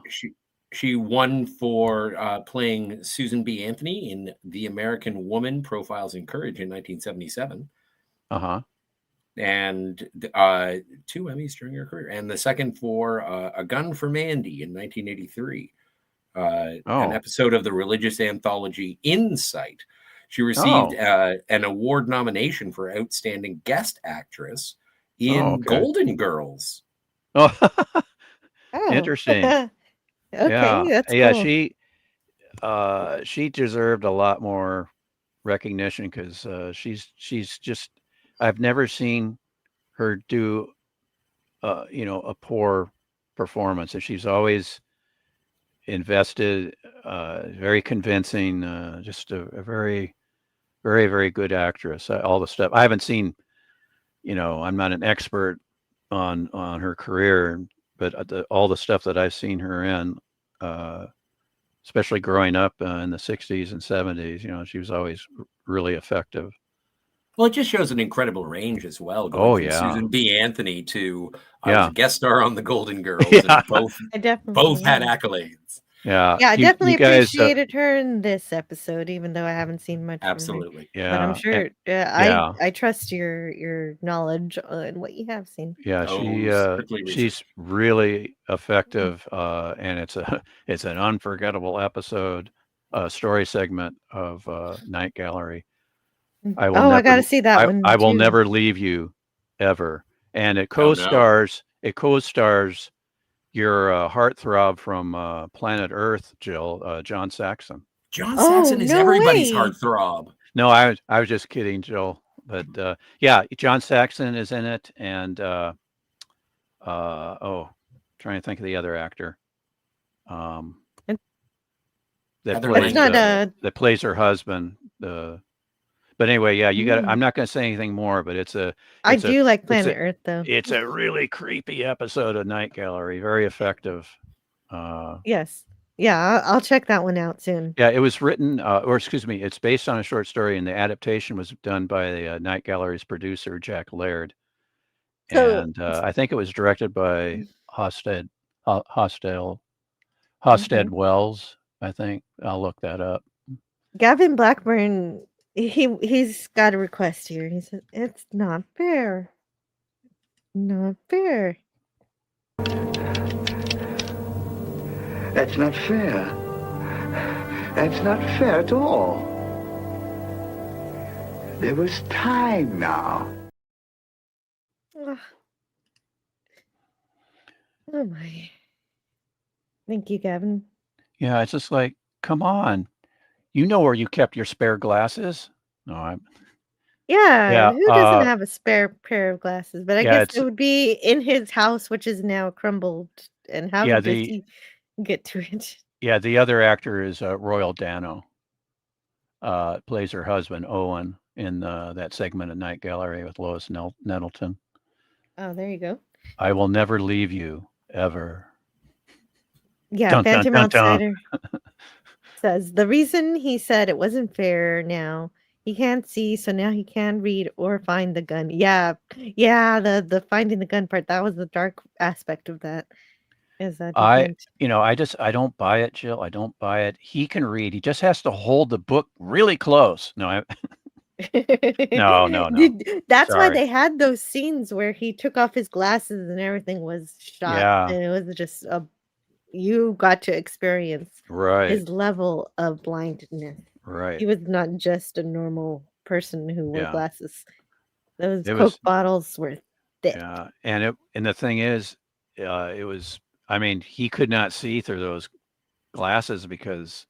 [SPEAKER 4] she won for playing Susan B. Anthony in The American Woman: Profiles in Courage in 1977.
[SPEAKER 3] uh-huh.
[SPEAKER 4] and 2 Emmys during her career, and the second for A Gun for Mandy in 1983, an
[SPEAKER 3] Oh,
[SPEAKER 4] episode of the religious anthology Insight. She received
[SPEAKER 3] oh,
[SPEAKER 4] an award nomination for Outstanding Guest Actress
[SPEAKER 3] oh,
[SPEAKER 4] in
[SPEAKER 3] okay.
[SPEAKER 4] Golden Girls.
[SPEAKER 3] Oh,
[SPEAKER 2] Oh.
[SPEAKER 3] interesting.
[SPEAKER 2] Okay,
[SPEAKER 3] Yeah,
[SPEAKER 2] that's
[SPEAKER 3] yeah.
[SPEAKER 2] cool.
[SPEAKER 3] She deserved a lot more recognition because she's just. I've never seen her do a poor performance, and she's always invested, very convincing, just a very, very, very good actress. All the stuff I haven't seen, I'm not an expert on her career, but all the stuff that I've seen her in, uh, especially growing up in the '60s and '70s, she was always really effective.
[SPEAKER 4] Well, it just shows an incredible range as well, going
[SPEAKER 3] Oh
[SPEAKER 4] from
[SPEAKER 3] yeah,
[SPEAKER 4] Susan B. Anthony to I was a
[SPEAKER 3] yeah,
[SPEAKER 4] guest star on the Golden Girls, and
[SPEAKER 3] yeah,
[SPEAKER 2] I
[SPEAKER 4] both had
[SPEAKER 2] definitely,
[SPEAKER 4] accolades.
[SPEAKER 3] yeah.
[SPEAKER 2] yeah, I
[SPEAKER 3] You
[SPEAKER 2] definitely
[SPEAKER 3] guys,
[SPEAKER 2] appreciated her in this episode, even though I haven't seen much from her.
[SPEAKER 4] Absolutely.
[SPEAKER 2] But I'm
[SPEAKER 3] yeah,
[SPEAKER 2] sure
[SPEAKER 3] yeah.
[SPEAKER 2] I trust your knowledge and what you have seen.
[SPEAKER 3] Yeah,
[SPEAKER 4] Oh, strictly
[SPEAKER 3] she's
[SPEAKER 4] research.
[SPEAKER 3] really effective, and it's a it's an unforgettable episode, story segment of Night Gallery. I will
[SPEAKER 2] Oh, I
[SPEAKER 3] never
[SPEAKER 2] gotta see that one
[SPEAKER 3] I will
[SPEAKER 2] too.
[SPEAKER 3] never leave you ever. And
[SPEAKER 4] Oh no,
[SPEAKER 3] it co-stars your heartthrob from Planet Earth, Jill, John Saxon.
[SPEAKER 4] John
[SPEAKER 2] Oh,
[SPEAKER 4] Saxon is
[SPEAKER 2] no
[SPEAKER 4] everybody's
[SPEAKER 2] way.
[SPEAKER 4] heartthrob.
[SPEAKER 3] No, I was just kidding, Jill. But yeah, John Saxon is in it, and oh, trying to think of the other actor, um,
[SPEAKER 2] And
[SPEAKER 3] that
[SPEAKER 4] Heather
[SPEAKER 2] it's
[SPEAKER 3] plays
[SPEAKER 2] not
[SPEAKER 4] Langenkamp.
[SPEAKER 3] her husband. But anyway, yeah, you got.
[SPEAKER 2] mm,
[SPEAKER 3] I'm not going to say anything more, but
[SPEAKER 2] I
[SPEAKER 3] it's a
[SPEAKER 2] do like
[SPEAKER 3] it's a
[SPEAKER 2] Planet Earth though.
[SPEAKER 3] it's a really creepy episode of Night Gallery. Very effective.
[SPEAKER 2] Yes. Yeah, I'll check that one out soon.
[SPEAKER 3] Yeah, it was written, or excuse me, it's based on a short story, and the adaptation was done by the Night Gallery's producer Jack Laird,
[SPEAKER 2] So,
[SPEAKER 3] and I think it was directed by Hosted Hostel
[SPEAKER 2] mhm.
[SPEAKER 3] Hosted Wells, I think. I'll look that up.
[SPEAKER 2] Gavin Blackburn, he's got a request here. He says it's not fair. Not fair.
[SPEAKER 1] That's not fair. That's not fair at all. There was time now.
[SPEAKER 2] Ugh. Oh my. Thank you, Gavin.
[SPEAKER 3] Yeah, it's just like, come on, you know where you kept your spare glasses? No,
[SPEAKER 2] Yeah,
[SPEAKER 3] yeah,
[SPEAKER 2] who doesn't have a spare pair of glasses? But I
[SPEAKER 3] yeah,
[SPEAKER 2] guess
[SPEAKER 3] it's
[SPEAKER 2] it would be in his house, which is now crumbled. And how
[SPEAKER 3] yeah
[SPEAKER 2] does
[SPEAKER 3] the
[SPEAKER 2] he get to it?
[SPEAKER 3] yeah the other actor is Royal Dano. Plays her husband Owen in that segment of Night Gallery with Lois Nettleton.
[SPEAKER 2] Oh, there you go.
[SPEAKER 3] I will never leave you ever.
[SPEAKER 2] Yeah,
[SPEAKER 3] Dun dun
[SPEAKER 2] Phantom
[SPEAKER 3] dun dun.
[SPEAKER 2] Outsider says the reason he said it wasn't fair now he can't see, so now he can read or find the gun. Yeah, yeah, the finding the gun part, that was the dark aspect of that. Is that he
[SPEAKER 3] I
[SPEAKER 2] can't.
[SPEAKER 3] I don't buy it, Jill. I don't buy it. He can read. He just has to hold the book really close. No, no.
[SPEAKER 2] That's why
[SPEAKER 3] Sorry.
[SPEAKER 2] they had those scenes where he took off his glasses and everything was shot,
[SPEAKER 3] Yeah,
[SPEAKER 2] and it was just a you got to experience
[SPEAKER 3] right,
[SPEAKER 2] his level of blindness.
[SPEAKER 3] right.
[SPEAKER 2] He was not just a normal person who wore
[SPEAKER 3] Yeah,
[SPEAKER 2] glasses. Those
[SPEAKER 3] it
[SPEAKER 2] Coke
[SPEAKER 3] was.
[SPEAKER 2] bottles were thick.
[SPEAKER 3] Yeah, and the thing is, it was. I mean, he could not see through those glasses because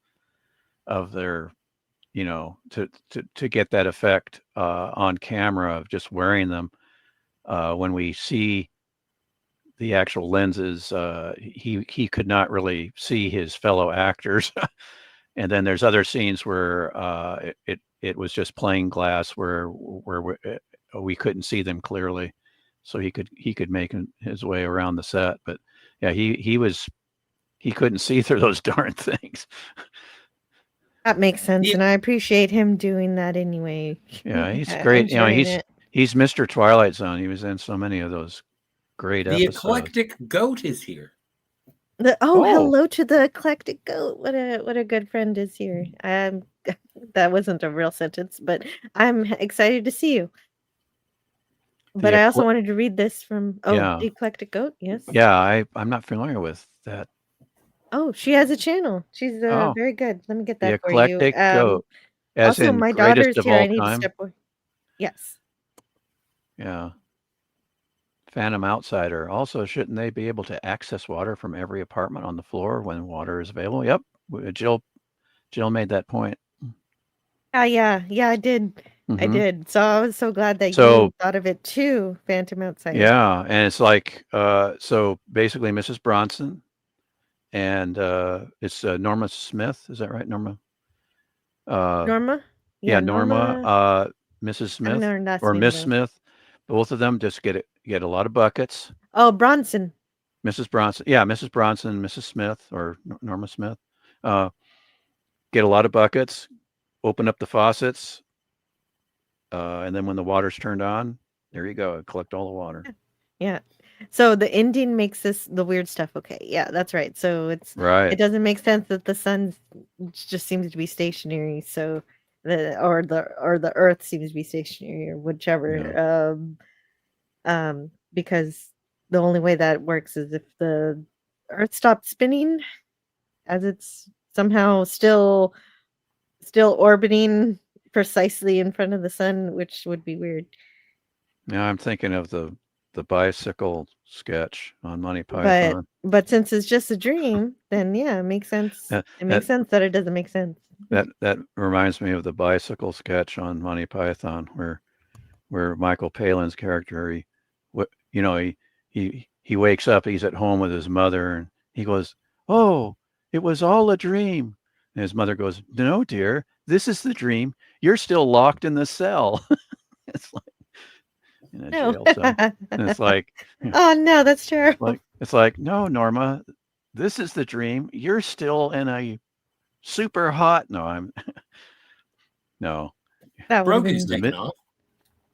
[SPEAKER 3] of their, to get that effect on camera of just wearing them. When we see the actual lenses, he could not really see his fellow actors. And then there's other scenes where it was just plain glass where we couldn't see them clearly, so he could make his way around the set. But yeah, he couldn't see through those darn things.
[SPEAKER 2] That makes sense,
[SPEAKER 4] The,
[SPEAKER 2] and I appreciate him doing that anyway.
[SPEAKER 3] Yeah, he's great.
[SPEAKER 2] Ensuring it.
[SPEAKER 3] He's Mr. Twilight Zone. He was in so many of those great
[SPEAKER 4] the
[SPEAKER 3] episodes.
[SPEAKER 4] eclectic goat is here.
[SPEAKER 3] Oh,
[SPEAKER 2] Hello to the eclectic goat. What a good friend is here. That wasn't a real sentence, but I'm excited to see you. But
[SPEAKER 3] The
[SPEAKER 2] I also
[SPEAKER 3] ecle-
[SPEAKER 2] wanted to read this from
[SPEAKER 3] yeah,
[SPEAKER 2] the Eclectic Goat. Yes.
[SPEAKER 3] yeah. I'm not familiar with that.
[SPEAKER 2] Oh, she has a channel. She's
[SPEAKER 3] Oh,
[SPEAKER 2] very good. Let me get
[SPEAKER 3] the
[SPEAKER 2] that for you.
[SPEAKER 3] eclectic goat, as
[SPEAKER 2] Also,
[SPEAKER 3] in
[SPEAKER 2] my
[SPEAKER 3] greatest
[SPEAKER 2] daughter's
[SPEAKER 3] of
[SPEAKER 2] here. I
[SPEAKER 3] all
[SPEAKER 2] need to
[SPEAKER 3] time.
[SPEAKER 2] step away. Yes.
[SPEAKER 3] Yeah. Phantom outsider. Also, shouldn't they be able to access water from every apartment on the floor when water is available? Yep. Jill made that point.
[SPEAKER 2] Yeah, I did. I
[SPEAKER 3] Hmm.
[SPEAKER 2] did. So I was so glad that you
[SPEAKER 3] So
[SPEAKER 2] thought of it too, Phantom Outsider.
[SPEAKER 3] yeah, and it's like so basically Mrs. Bronson and it's Norma Smith. Is that right, Norma?
[SPEAKER 2] Norma?
[SPEAKER 3] Yeah,
[SPEAKER 2] Yeah,
[SPEAKER 3] Norma,
[SPEAKER 2] Norma.
[SPEAKER 3] Mrs.
[SPEAKER 2] I don't know
[SPEAKER 3] Smith
[SPEAKER 2] her last
[SPEAKER 3] or
[SPEAKER 2] name
[SPEAKER 3] Miss
[SPEAKER 2] though.
[SPEAKER 3] Smith. Both of them just get a lot of buckets.
[SPEAKER 2] Oh, Bronson.
[SPEAKER 3] Mrs. Bronson, yeah, Mrs. Bronson, Mrs. Smith or Norma Smith, uh, get a lot of buckets, open up the faucets, and then when the water's turned on, there you go, collect all the water.
[SPEAKER 2] Yeah. So the ending makes this the weird stuff okay. Yeah, that's right. So it
[SPEAKER 3] Right.
[SPEAKER 2] doesn't make sense that the sun just seems to be stationary. So the earth seems to be stationary or whichever. Because the only way that works is if the earth stopped spinning as it's somehow still orbiting precisely in front of the sun, which would be weird.
[SPEAKER 3] Now I'm thinking of the bicycle sketch on Monty Python.
[SPEAKER 2] But since it's just a dream, then yeah, it makes sense.
[SPEAKER 3] That
[SPEAKER 2] It makes sense that it doesn't make sense.
[SPEAKER 3] that reminds me of the bicycle sketch on Monty Python where Michael Palin's character he wakes up, he's at home with his mother, and he goes, "Oh, it was all a dream." And his mother goes, "No, dear, this is the dream. You're still locked in the cell." It's like in a
[SPEAKER 2] No.
[SPEAKER 3] jail cell. And it's like,
[SPEAKER 2] Oh no, that's terrible.
[SPEAKER 3] it's like, no, Norma, this is the dream. You're still in a super hot. No, I'm no.
[SPEAKER 2] That would have
[SPEAKER 4] Brogu's
[SPEAKER 2] been.
[SPEAKER 3] The
[SPEAKER 4] taken
[SPEAKER 3] mid
[SPEAKER 4] off.
[SPEAKER 3] the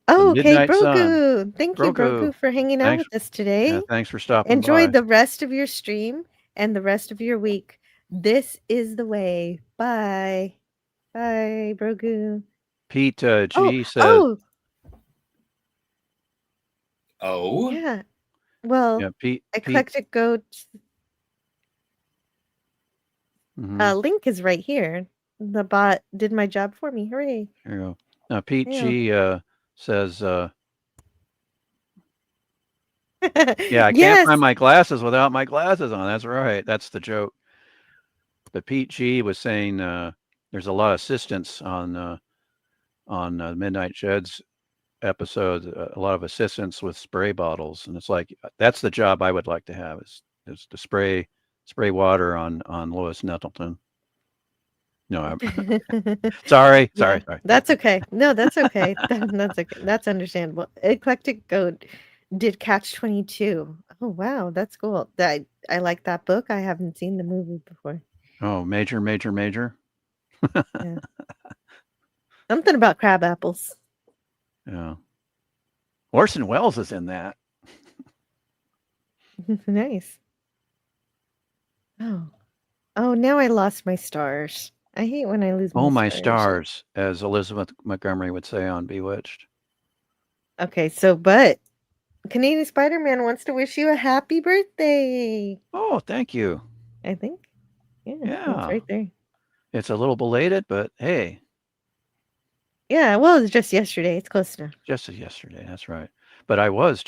[SPEAKER 2] Oh, okay,
[SPEAKER 3] midnight sun.
[SPEAKER 2] Brogu. Thank you,
[SPEAKER 3] Brogu.
[SPEAKER 2] Brogu, for hanging out
[SPEAKER 3] Thanks.
[SPEAKER 2] with us
[SPEAKER 3] Yeah,
[SPEAKER 2] today.
[SPEAKER 3] thanks for stopping
[SPEAKER 2] Enjoy
[SPEAKER 3] by.
[SPEAKER 2] the rest of your stream and the rest of your week. This is the way. Bye. Bye, Brogu.
[SPEAKER 3] Pete
[SPEAKER 2] Oh,
[SPEAKER 3] G says,
[SPEAKER 4] Oh,
[SPEAKER 2] yeah. Well,
[SPEAKER 3] yeah, Pete.
[SPEAKER 2] Eclectic Goat
[SPEAKER 3] Mhm.
[SPEAKER 2] link is right here. The bot did my job for me. Hooray.
[SPEAKER 3] There you go. Now, Pete
[SPEAKER 2] Yeah.
[SPEAKER 3] G says, yeah, I can't
[SPEAKER 2] Yes.
[SPEAKER 3] find my glasses without my glasses on. That's right. That's the joke. But Pete G was saying there's a lot of assistance on Midnight Sheds episodes, a lot of assistance with spray bottles, and it's like that's the job I would like to have is to spray water on Lois Nettleton. No, I'm sorry.
[SPEAKER 2] That's okay. No, that's okay. That's okay. That's understandable. Eclectic Goat did Catch 22. Oh wow, that's cool. I like that book. I haven't seen the movie before.
[SPEAKER 3] Oh, major.
[SPEAKER 2] Yeah. Something about crab apples.
[SPEAKER 3] Yeah. Orson Welles is in that.
[SPEAKER 2] Nice. Oh, now I lost my stars. I hate when I lose
[SPEAKER 3] Oh,
[SPEAKER 2] my
[SPEAKER 3] my
[SPEAKER 2] stars.
[SPEAKER 3] stars, as Elizabeth Montgomery would say on Bewitched.
[SPEAKER 2] Okay, but Canadian Spider-Man wants to wish you a happy birthday.
[SPEAKER 3] Oh, thank you.
[SPEAKER 2] I think. Yeah, it's
[SPEAKER 3] Yeah.
[SPEAKER 2] right there.
[SPEAKER 3] It's a little belated, but hey,
[SPEAKER 2] Yeah, well, it's just yesterday. It's close enough.
[SPEAKER 3] just as yesterday. That's right. But I was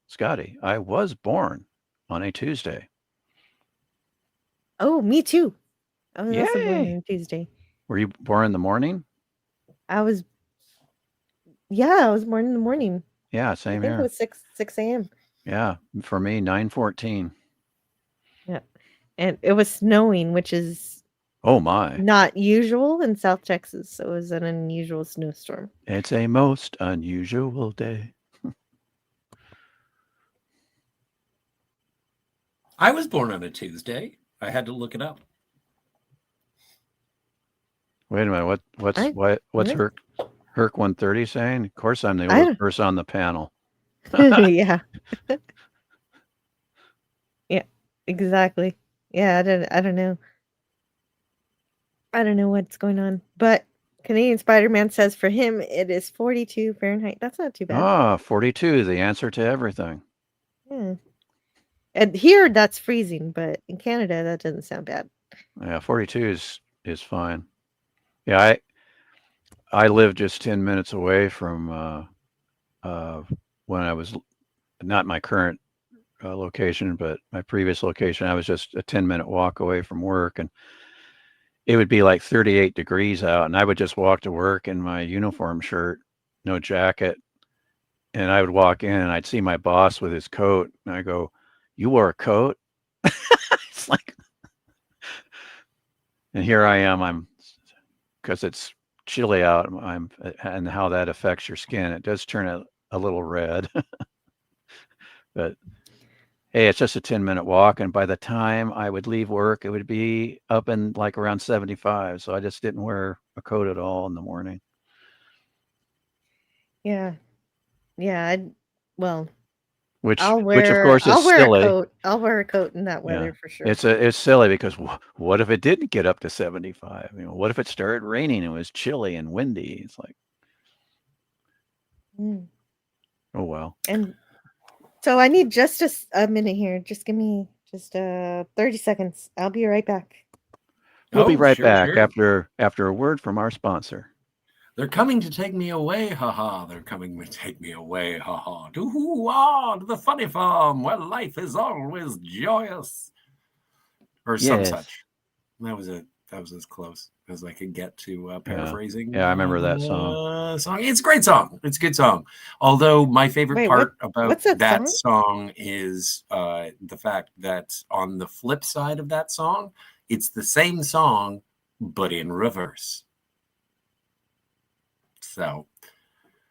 [SPEAKER 3] Scotty. I was born on a Tuesday.
[SPEAKER 2] Oh, me too. I was also born
[SPEAKER 3] Yay!
[SPEAKER 2] on Tuesday.
[SPEAKER 3] Were you born in the morning?
[SPEAKER 2] I was born in the morning.
[SPEAKER 3] Yeah,
[SPEAKER 2] I
[SPEAKER 3] same
[SPEAKER 2] think it
[SPEAKER 3] here.
[SPEAKER 2] was 6 a.m.
[SPEAKER 3] Yeah, for me, 9:14.
[SPEAKER 2] Yeah. And it was snowing, which is
[SPEAKER 3] Oh my!
[SPEAKER 2] not usual in South Texas. So it was an unusual snowstorm.
[SPEAKER 3] It's a most unusual day.
[SPEAKER 4] I was born on a Tuesday. I had to look it up.
[SPEAKER 3] Wait a minute. What's
[SPEAKER 2] What?
[SPEAKER 3] Herc 130 saying? Of course, I'm the oldest person on the panel.
[SPEAKER 2] Yeah. Yeah, exactly. Yeah, I don't know. I don't know what's going on. But Canadian Spider-Man says for him it is 42 Fahrenheit. That's not too bad.
[SPEAKER 3] 42, the answer to everything.
[SPEAKER 2] Yeah. And here that's freezing, but in Canada that doesn't sound bad.
[SPEAKER 3] Yeah, 42 is fine. Yeah, I live just 10 minutes away from when I was not my current location, but my previous location. I was just a 10-minute walk away from work, and it would be like 38 degrees out, and I would just walk to work in my uniform shirt, no jacket, and I would walk in and I'd see my boss with his coat, and I go, "You wore a coat?" It's like, and here I am. Because it's chilly out. And how that affects your skin. It does turn a little red, but hey, it's just a 10-minute walk, and by the time I would leave work, it would be up in like around 75. So I just didn't wear a coat at all in the morning.
[SPEAKER 2] Yeah. Yeah, well,
[SPEAKER 3] Which
[SPEAKER 2] I'll
[SPEAKER 3] of
[SPEAKER 2] wear
[SPEAKER 3] course is
[SPEAKER 2] I'll wear a
[SPEAKER 3] silly.
[SPEAKER 2] coat. I'll wear a coat in that
[SPEAKER 3] Yeah,
[SPEAKER 2] weather for sure.
[SPEAKER 3] it's silly because what if it didn't get up to 75? What if it started raining and it was chilly and windy? It's like,
[SPEAKER 2] Mm.
[SPEAKER 3] oh well.
[SPEAKER 2] And so I need just a minute here. Just give me just 30 seconds. I'll be right back.
[SPEAKER 3] We'll be
[SPEAKER 4] Oh,
[SPEAKER 3] right
[SPEAKER 4] sure,
[SPEAKER 3] back
[SPEAKER 4] sure.
[SPEAKER 3] after a word from our sponsor.
[SPEAKER 4] They're coming to take me away, haha. They're coming to take me away, haha. To the funny farm where life is always joyous. Or some
[SPEAKER 3] Yes.
[SPEAKER 4] such. That was as close as I could get to paraphrasing.
[SPEAKER 3] Yeah, I remember that song.
[SPEAKER 4] It's a great song. It's a good song. Although my favorite
[SPEAKER 2] Wait,
[SPEAKER 4] part about
[SPEAKER 2] what's that
[SPEAKER 4] that
[SPEAKER 2] song?
[SPEAKER 4] song is the fact that on the flip side of that song, it's the same song, but in reverse. So,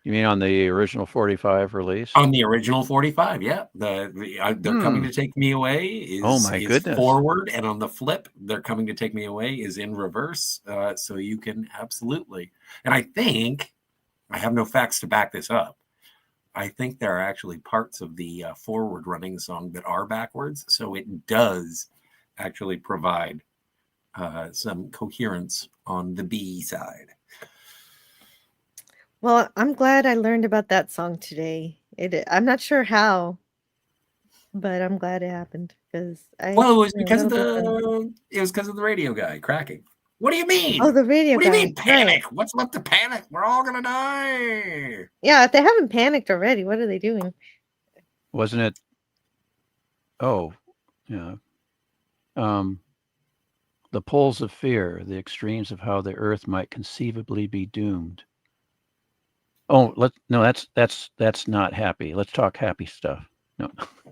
[SPEAKER 3] You mean on the original 45 release?
[SPEAKER 4] on the original 45, yeah, they're coming to take me away is
[SPEAKER 3] goodness.
[SPEAKER 4] forward, and on the flip, they're coming to take me away is in reverse. So you can absolutely, and I think I have no facts to back this up. I think there are actually parts of the forward running song that are backwards, so it does actually provide some coherence on the B side.
[SPEAKER 2] Well, I'm glad I learned about that song today. I'm not sure how, but I'm glad it happened because
[SPEAKER 4] Well, it was because of the radio guy cracking. What do you mean?
[SPEAKER 2] Oh, the radio
[SPEAKER 4] What do you
[SPEAKER 2] guy.
[SPEAKER 4] mean panic?
[SPEAKER 2] Right.
[SPEAKER 4] What's left to panic? We're all gonna die.
[SPEAKER 2] Yeah, if they haven't panicked already, what are they doing?
[SPEAKER 3] Wasn't it? Oh, yeah. The poles of fear, the extremes of how the earth might conceivably be doomed. Oh, that's not happy. Let's talk happy stuff. No.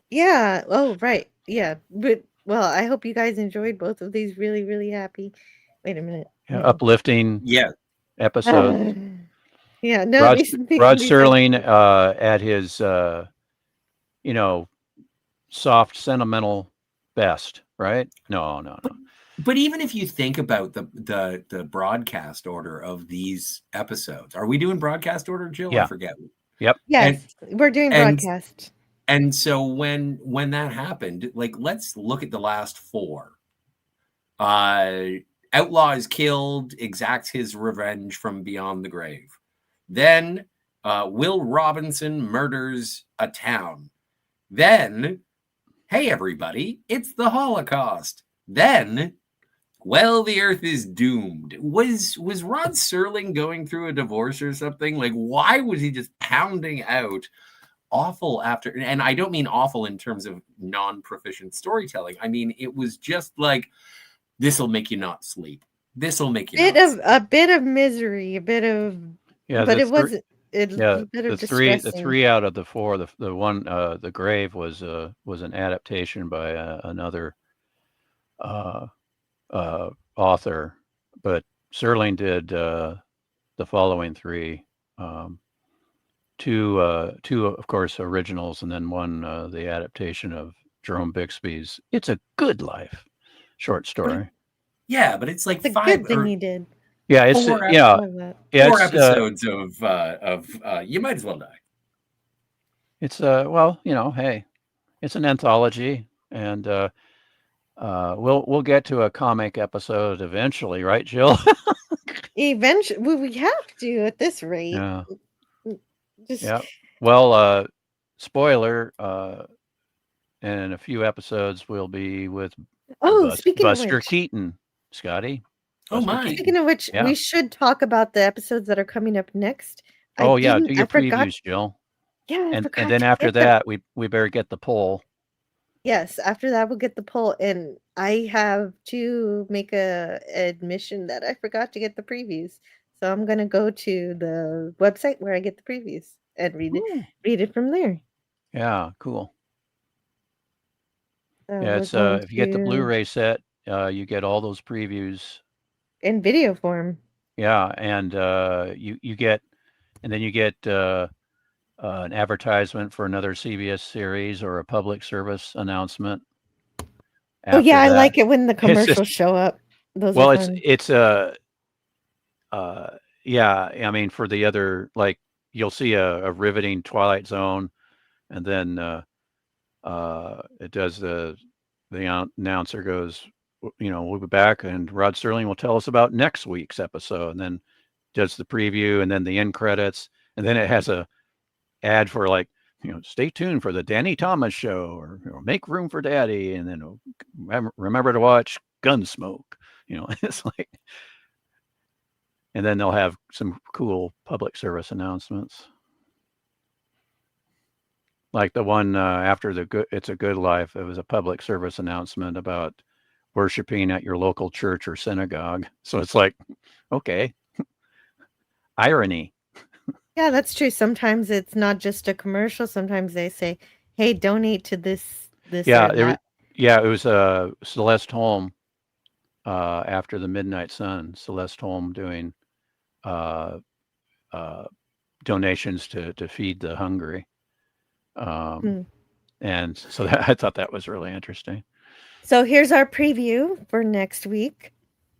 [SPEAKER 2] Yeah. Oh, right. Yeah. But well, I hope you guys enjoyed both of these really, really happy. Wait a minute.
[SPEAKER 3] Yeah, uplifting episodes.
[SPEAKER 2] Yeah. No.
[SPEAKER 3] Rod
[SPEAKER 2] these
[SPEAKER 3] Serling at his soft, sentimental best, right? No.
[SPEAKER 4] But even if you think about the broadcast order of these episodes, are we doing broadcast order, Jill?
[SPEAKER 3] Yeah.
[SPEAKER 4] I forget.
[SPEAKER 3] Yep.
[SPEAKER 2] Yes, we're doing broadcast.
[SPEAKER 4] And so when that happened, like, let's look at the last four. Outlaw is killed, exacts his revenge from beyond the grave. Then Will Robinson murders a town. Then, hey everybody, it's the Holocaust. Then, well, the earth is doomed. Was Rod Serling going through a divorce or something? Like, why was he just pounding out awful after? And I don't mean awful in terms of non-proficient storytelling. I mean, it was just like, this will make you not sleep. This will make you
[SPEAKER 2] a bit of misery, a bit of but it wasn't.
[SPEAKER 3] The three out of the four, the one, the grave was an adaptation by another author, but Serling did the following three, two of course originals, and then one the adaptation of Jerome Bixby's "It's a Good Life" short story.
[SPEAKER 4] But it's like
[SPEAKER 2] it's a
[SPEAKER 4] five
[SPEAKER 2] good thing he did.
[SPEAKER 3] Yeah, it's
[SPEAKER 4] four episodes of You Might As Well Die.
[SPEAKER 3] It's hey, it's an anthology, and we'll get to a comic episode eventually, right, Jill?
[SPEAKER 2] Eventually, we have to at this rate.
[SPEAKER 3] Yeah.
[SPEAKER 2] Just
[SPEAKER 3] Yeah. Well, spoiler, in a few episodes we'll be with
[SPEAKER 2] speaking of
[SPEAKER 3] Buster
[SPEAKER 2] which,
[SPEAKER 3] Keaton, Scotty.
[SPEAKER 4] Oh
[SPEAKER 3] Buster
[SPEAKER 4] my.
[SPEAKER 3] Keaton.
[SPEAKER 2] speaking of which,
[SPEAKER 3] Yeah.
[SPEAKER 2] we should talk about the episodes that are coming up next.
[SPEAKER 3] Oh yeah, do
[SPEAKER 2] I
[SPEAKER 3] your
[SPEAKER 2] forgot.
[SPEAKER 3] previews, Jill.
[SPEAKER 2] Yeah, I
[SPEAKER 3] And
[SPEAKER 2] forgot
[SPEAKER 3] then
[SPEAKER 2] to
[SPEAKER 3] after
[SPEAKER 2] get them.
[SPEAKER 3] that, we better get the poll.
[SPEAKER 2] Yes, after that we'll get the poll, and I have to make a admission that I forgot to get the previews. So I'm gonna go to the website where I get the previews and
[SPEAKER 3] Ooh.
[SPEAKER 2] read it from there.
[SPEAKER 3] Yeah, cool.
[SPEAKER 2] So
[SPEAKER 3] Yeah,
[SPEAKER 2] we're
[SPEAKER 3] it's
[SPEAKER 2] going
[SPEAKER 3] if you get the
[SPEAKER 2] to
[SPEAKER 3] Blu-ray set, you get all those previews.
[SPEAKER 2] in video form.
[SPEAKER 3] Yeah, and you get, and then you get an advertisement for another CBS series or a public service announcement.
[SPEAKER 2] Oh yeah, I
[SPEAKER 3] After that,
[SPEAKER 2] like it when the
[SPEAKER 3] it's
[SPEAKER 2] commercials
[SPEAKER 3] just
[SPEAKER 2] show up. Those are
[SPEAKER 3] well,
[SPEAKER 2] fun.
[SPEAKER 3] it's yeah. I mean, for the other, like you'll see a riveting Twilight Zone, and then it does the announcer goes, you know, we'll be back, and Rod Serling will tell us about next week's episode, and then does the preview, and then the end credits, and then it has a ad for like, you know, stay tuned for the Danny Thomas show, or you know, make room for Daddy, and then remember to watch Gunsmoke. You know, it's like, and then they'll have some cool public service announcements. Like the one after the good, It's a Good Life. It was a public service announcement about worshiping at your local church or synagogue. So it's like, okay, irony.
[SPEAKER 2] Yeah, that's true. Sometimes it's not just a commercial. Sometimes they say, "Hey, donate to this
[SPEAKER 3] Yeah,
[SPEAKER 2] or that."
[SPEAKER 3] it was Celeste Holm after the Midnight Sun. Celeste Holm doing uh, uh, donations to feed the hungry.
[SPEAKER 2] Hmm.
[SPEAKER 3] And so I thought that was really interesting.
[SPEAKER 2] So here's our preview for next week.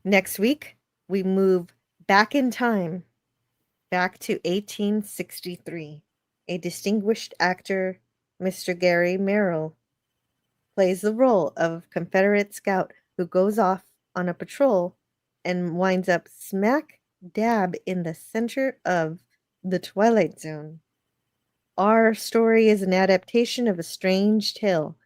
[SPEAKER 2] Next week, we move back in time, back to 1863. A distinguished actor, Mr. Gary Merrill, plays the role of Confederate scout who goes off on a patrol and winds up smack dab in the center of the Twilight Zone. Our story is an adaptation of a strange tale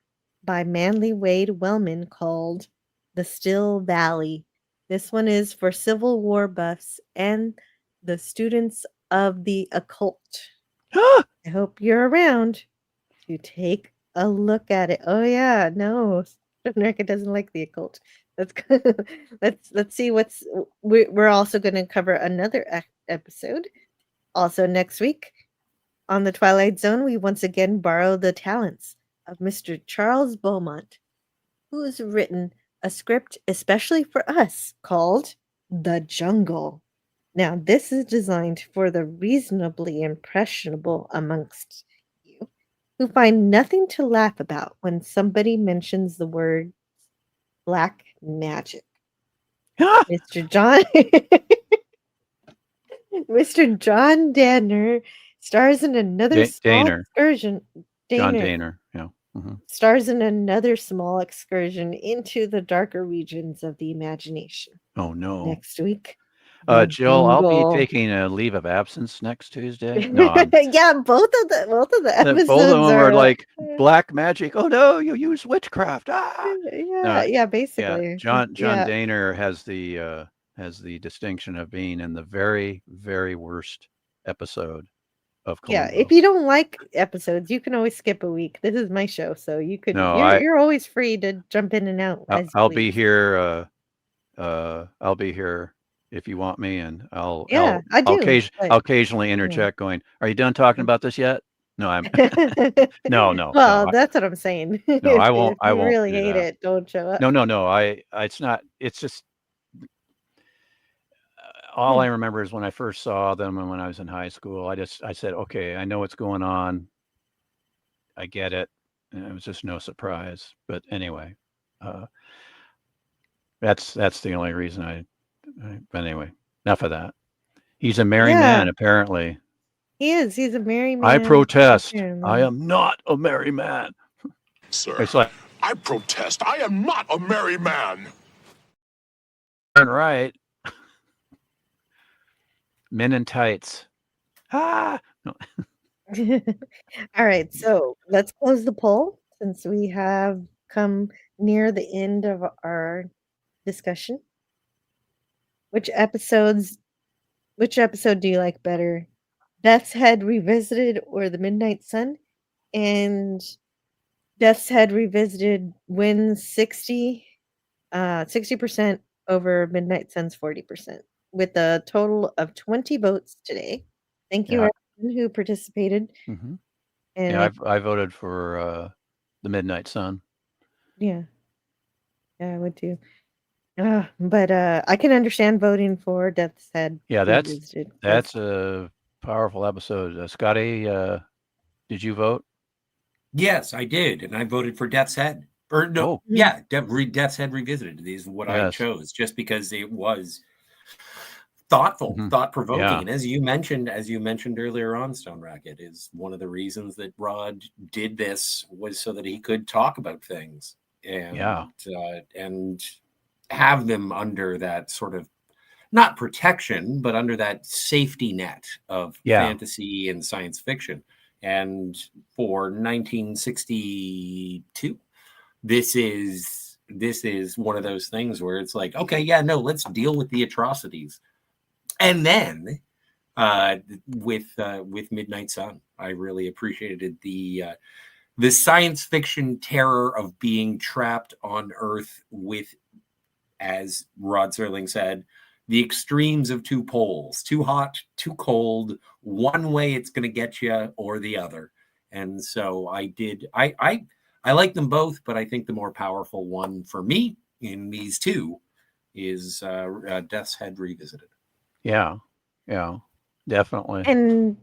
[SPEAKER 2] by Manly Wade Wellman called The Still Valley. This one is for Civil War buffs and the students of the occult. I hope you're around to take a look at it. Oh yeah, no, America doesn't like the occult. Let's let's see what's we're also going to cover another episode also next week. On the Twilight Zone, we once again borrow the talents of Mr. Charles Beaumont, who has written a script especially for us called The Jungle. Now, this is designed for the reasonably impressionable amongst you who find nothing to laugh about when somebody mentions the word black magic. Mr. John Mr. John Danner stars in another small
[SPEAKER 3] Daner.
[SPEAKER 2] excursion.
[SPEAKER 3] John
[SPEAKER 2] Daner
[SPEAKER 3] Daner. Yeah. Mm-hmm.
[SPEAKER 2] stars in another small excursion into the darker regions of the imagination.
[SPEAKER 3] Oh no.
[SPEAKER 2] Next week, The
[SPEAKER 3] Jill, I'll be
[SPEAKER 2] Jungle.
[SPEAKER 3] taking a leave of absence next Tuesday. No,
[SPEAKER 2] Yeah, both of the episodes
[SPEAKER 3] both of them
[SPEAKER 2] are
[SPEAKER 3] are like black magic. Oh no, you use witchcraft.
[SPEAKER 2] yeah, basically.
[SPEAKER 3] Yeah, John
[SPEAKER 2] Yeah.
[SPEAKER 3] Daner has the distinction of being in the very, very worst episode of
[SPEAKER 2] Yeah,
[SPEAKER 3] Columbo.
[SPEAKER 2] if you don't like episodes, you can always skip a week. This is my show, so you could
[SPEAKER 3] No,
[SPEAKER 2] you're always free to jump in and out as you
[SPEAKER 3] I'll be
[SPEAKER 2] please.
[SPEAKER 3] here. I'll be here if you want me, and I'll
[SPEAKER 2] I do.
[SPEAKER 3] I'll occasionally interject, going, "Are you done talking about this yet?" No, I'm no.
[SPEAKER 2] Well, that's what I'm saying.
[SPEAKER 3] No, I won't.
[SPEAKER 2] If
[SPEAKER 3] I
[SPEAKER 2] you
[SPEAKER 3] won't
[SPEAKER 2] really
[SPEAKER 3] do
[SPEAKER 2] hate
[SPEAKER 3] that.
[SPEAKER 2] it, don't show up.
[SPEAKER 3] No. It's not. It's just all I remember is when I first saw them and when I was in high school. I said, okay, I know what's going on. I get it. And it was just no surprise. But anyway, that's the only reason but anyway, enough of that. He's a merry man, apparently.
[SPEAKER 2] He is. He's a merry man.
[SPEAKER 3] I protest.
[SPEAKER 2] apparently.
[SPEAKER 3] I am not a merry man.
[SPEAKER 6] Sir,
[SPEAKER 3] It's like,
[SPEAKER 6] I protest. I am not a merry man.
[SPEAKER 3] right. Men in tights. Ah. No.
[SPEAKER 2] All right, so let's close the poll since we have come near the end of our discussion. Which episode do you like better? Death's Head Revisited or The Midnight Sun? And Death's Head Revisited wins 60% over Midnight Sun's 40%, with a total of 20 votes today. Thank you,
[SPEAKER 3] Yeah.
[SPEAKER 2] everyone who participated.
[SPEAKER 3] Mm-hmm.
[SPEAKER 2] And
[SPEAKER 3] Yeah, I voted for The Midnight Sun.
[SPEAKER 2] yeah, I would too. But I can understand voting for Death's Head
[SPEAKER 3] Yeah,
[SPEAKER 2] Revisited.
[SPEAKER 3] that's a powerful episode. Scotty, did you vote?
[SPEAKER 4] Yes, I did, and I voted for Death's Head. Or no,
[SPEAKER 3] Oh.
[SPEAKER 4] yeah, Death's Head Revisited is what I
[SPEAKER 3] Yes.
[SPEAKER 4] chose, just because it was thoughtful,
[SPEAKER 3] Mhm.
[SPEAKER 4] thought-provoking.
[SPEAKER 3] Yeah.
[SPEAKER 4] And as you mentioned earlier on, Stone Racket, is one of the reasons that Rod did this was so that he could talk about things and
[SPEAKER 3] Yeah.
[SPEAKER 4] And have them under that sort of not protection, but under that safety net of
[SPEAKER 3] Yeah.
[SPEAKER 4] fantasy and science fiction. And for 1962, this is one of those things where it's like, okay, yeah, no, let's deal with the atrocities. And then with Midnight Sun, I really appreciated the science fiction terror of being trapped on Earth with, as Rod Serling said, the extremes of two poles, too hot, too cold, one way it's going to get you or the other. And so I like them both, but I think the more powerful one for me in these two is Death's Head Revisited.
[SPEAKER 3] Yeah. Yeah. Definitely.
[SPEAKER 2] And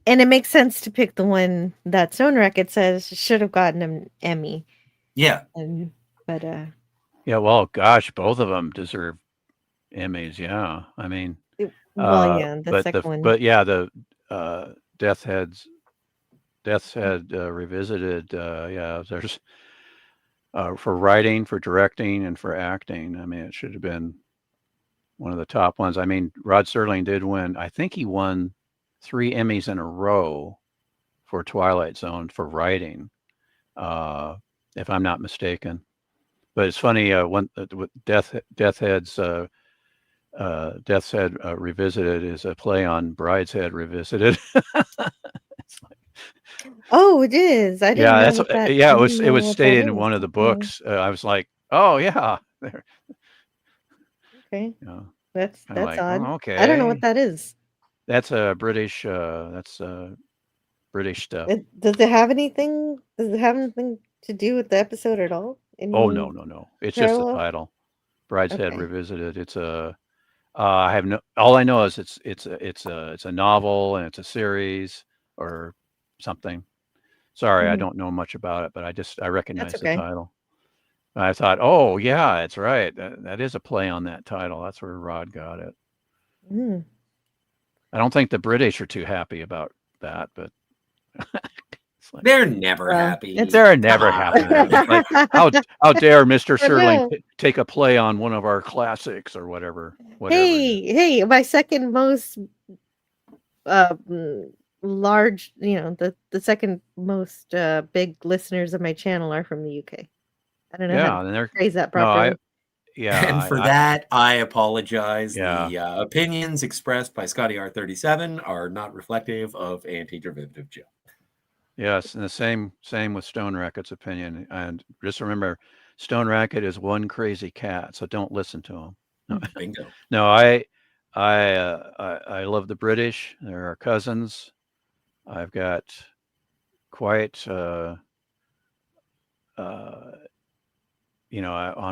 [SPEAKER 2] it makes sense to pick the one that Stone Racket says should have gotten an Emmy.
[SPEAKER 4] Yeah.
[SPEAKER 2] But
[SPEAKER 3] yeah, well, gosh, both of them deserve Emmys. Yeah. I mean,
[SPEAKER 2] the second one.
[SPEAKER 3] But yeah, the Death's Head Revisited. Yeah, there's for writing, for directing, and for acting. I mean, it should have been one of the top ones. I mean, Rod Serling did win. I think he won 3 Emmys in a row for Twilight Zone for writing, if I'm not mistaken. But it's funny, with Death's Head Revisited is a play on Brideshead Revisited.
[SPEAKER 2] Oh, it is. I didn't know that.
[SPEAKER 3] Yeah, it was stated in one of the books. I was like, oh yeah.
[SPEAKER 2] Okay.
[SPEAKER 3] Yeah.
[SPEAKER 2] That's
[SPEAKER 3] like,
[SPEAKER 2] odd.
[SPEAKER 3] oh, okay.
[SPEAKER 2] I don't know what that is.
[SPEAKER 3] That's a British. British stuff.
[SPEAKER 2] Does it have anything to do with the episode at all?
[SPEAKER 3] Oh no. It's just the title, Brideshead
[SPEAKER 2] Okay.
[SPEAKER 3] Revisited. It's a. I have no. All I know is it's a novel and it's a series or something. Sorry, I don't know much about it, but I recognize the title. I thought, oh yeah, it's right. That is a play on that title. That's where Rod got it.
[SPEAKER 2] Mm.
[SPEAKER 3] I don't think the British are too happy about that, but
[SPEAKER 4] like, they're never happy.
[SPEAKER 3] They're never happy. Like, how dare Mr. Serling take a play on one of our classics or whatever.
[SPEAKER 2] Hey, my second most large, the second most big listeners of my channel are from the UK. I don't know how to phrase that properly.
[SPEAKER 4] And for that, I apologize. Yeah. The opinions expressed by Scotty R37 are not reflective of Anti-Derivative Joe.
[SPEAKER 3] Yes, and the same with Stone Racket's opinion. And just remember, Stone Racket is one crazy cat, so don't listen to him. No.
[SPEAKER 4] Bingo.
[SPEAKER 3] No, I love the British. They're our cousins. I've got quite on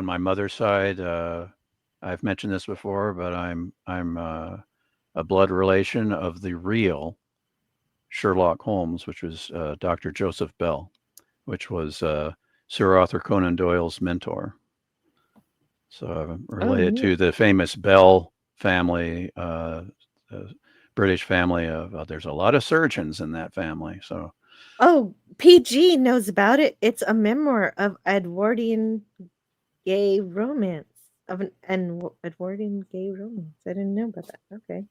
[SPEAKER 3] my mother's side, I've mentioned this before, but I'm a blood relation of the real Sherlock Holmes, which was Dr. Joseph Bell, which was Sir Arthur Conan Doyle's mentor. So I'm related to the famous Bell family, the British family of. There's a lot of surgeons in that family. So.
[SPEAKER 2] Oh, PG knows about it. It's a memoir of Edwardian gay romance. Edwardian gay romance. I didn't know about that. Okay.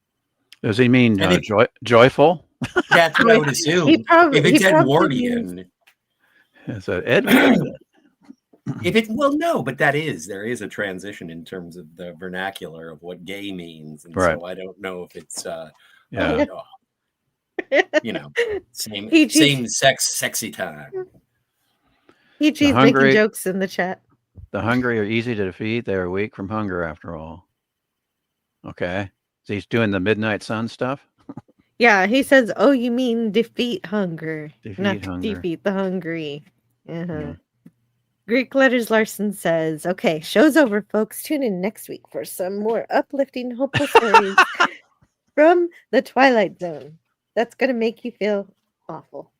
[SPEAKER 3] Does he mean
[SPEAKER 4] And
[SPEAKER 3] joyful?
[SPEAKER 4] that's what I would assume. If it's Edwardian,
[SPEAKER 3] Is it Edward?
[SPEAKER 4] no, but there is a transition in terms of the vernacular of what gay means, and
[SPEAKER 3] Right.
[SPEAKER 4] so I don't know if it's
[SPEAKER 3] Yeah.
[SPEAKER 4] same sex sexy time.
[SPEAKER 2] PG's making jokes in the chat.
[SPEAKER 3] The hungry are easy to defeat. They are weak from hunger, after all. Okay. So he's doing the Midnight Sun stuff?
[SPEAKER 2] Yeah, he says, "Oh, you mean defeat hunger,
[SPEAKER 3] Defeat
[SPEAKER 2] not
[SPEAKER 3] hunger.
[SPEAKER 2] defeat the hungry."
[SPEAKER 3] Yeah.
[SPEAKER 2] Greek Letters Larson says, "Okay, show's over, folks. Tune in next week for some more uplifting, hopeful stories from the Twilight Zone. That's gonna make you feel awful."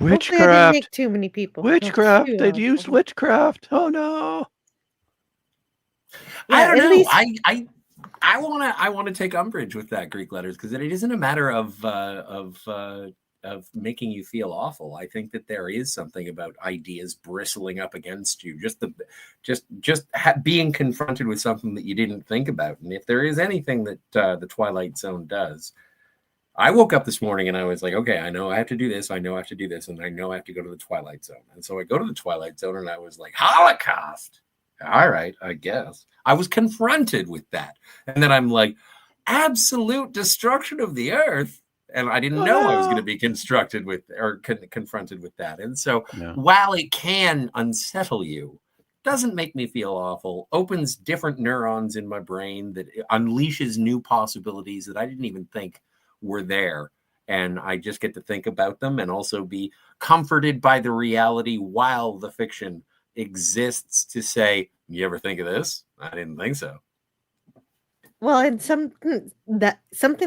[SPEAKER 2] Hopefully I didn't
[SPEAKER 3] Witchcraft.
[SPEAKER 2] make too many people.
[SPEAKER 3] Witchcraft.
[SPEAKER 2] Too
[SPEAKER 3] They'd used
[SPEAKER 2] awful.
[SPEAKER 3] witchcraft. Oh no.
[SPEAKER 2] Yeah,
[SPEAKER 4] I don't
[SPEAKER 2] at
[SPEAKER 4] know.
[SPEAKER 2] least-
[SPEAKER 4] I want to take umbrage with that, Greek Letters, because it isn't a matter of making you feel awful. I think that there is something about ideas bristling up against you, being confronted with something that you didn't think about. And if there is anything that the Twilight Zone does, I woke up this morning and I was like, okay, I know I have to do this. I know I have to do this. And I know I have to go to the Twilight Zone. And so I go to the Twilight Zone and I was like, Holocaust. All right, I guess. I was confronted with that. And then I'm like, absolute destruction of the earth. And I didn't know I was going to be confronted with that. And so while it can unsettle you, doesn't make me feel awful, opens different neurons in my brain that unleashes new possibilities that I didn't even think were there. And I just get to think about them and also be comforted by the reality while the fiction exists to say, you ever think of this? I didn't think so.
[SPEAKER 2] Well, and something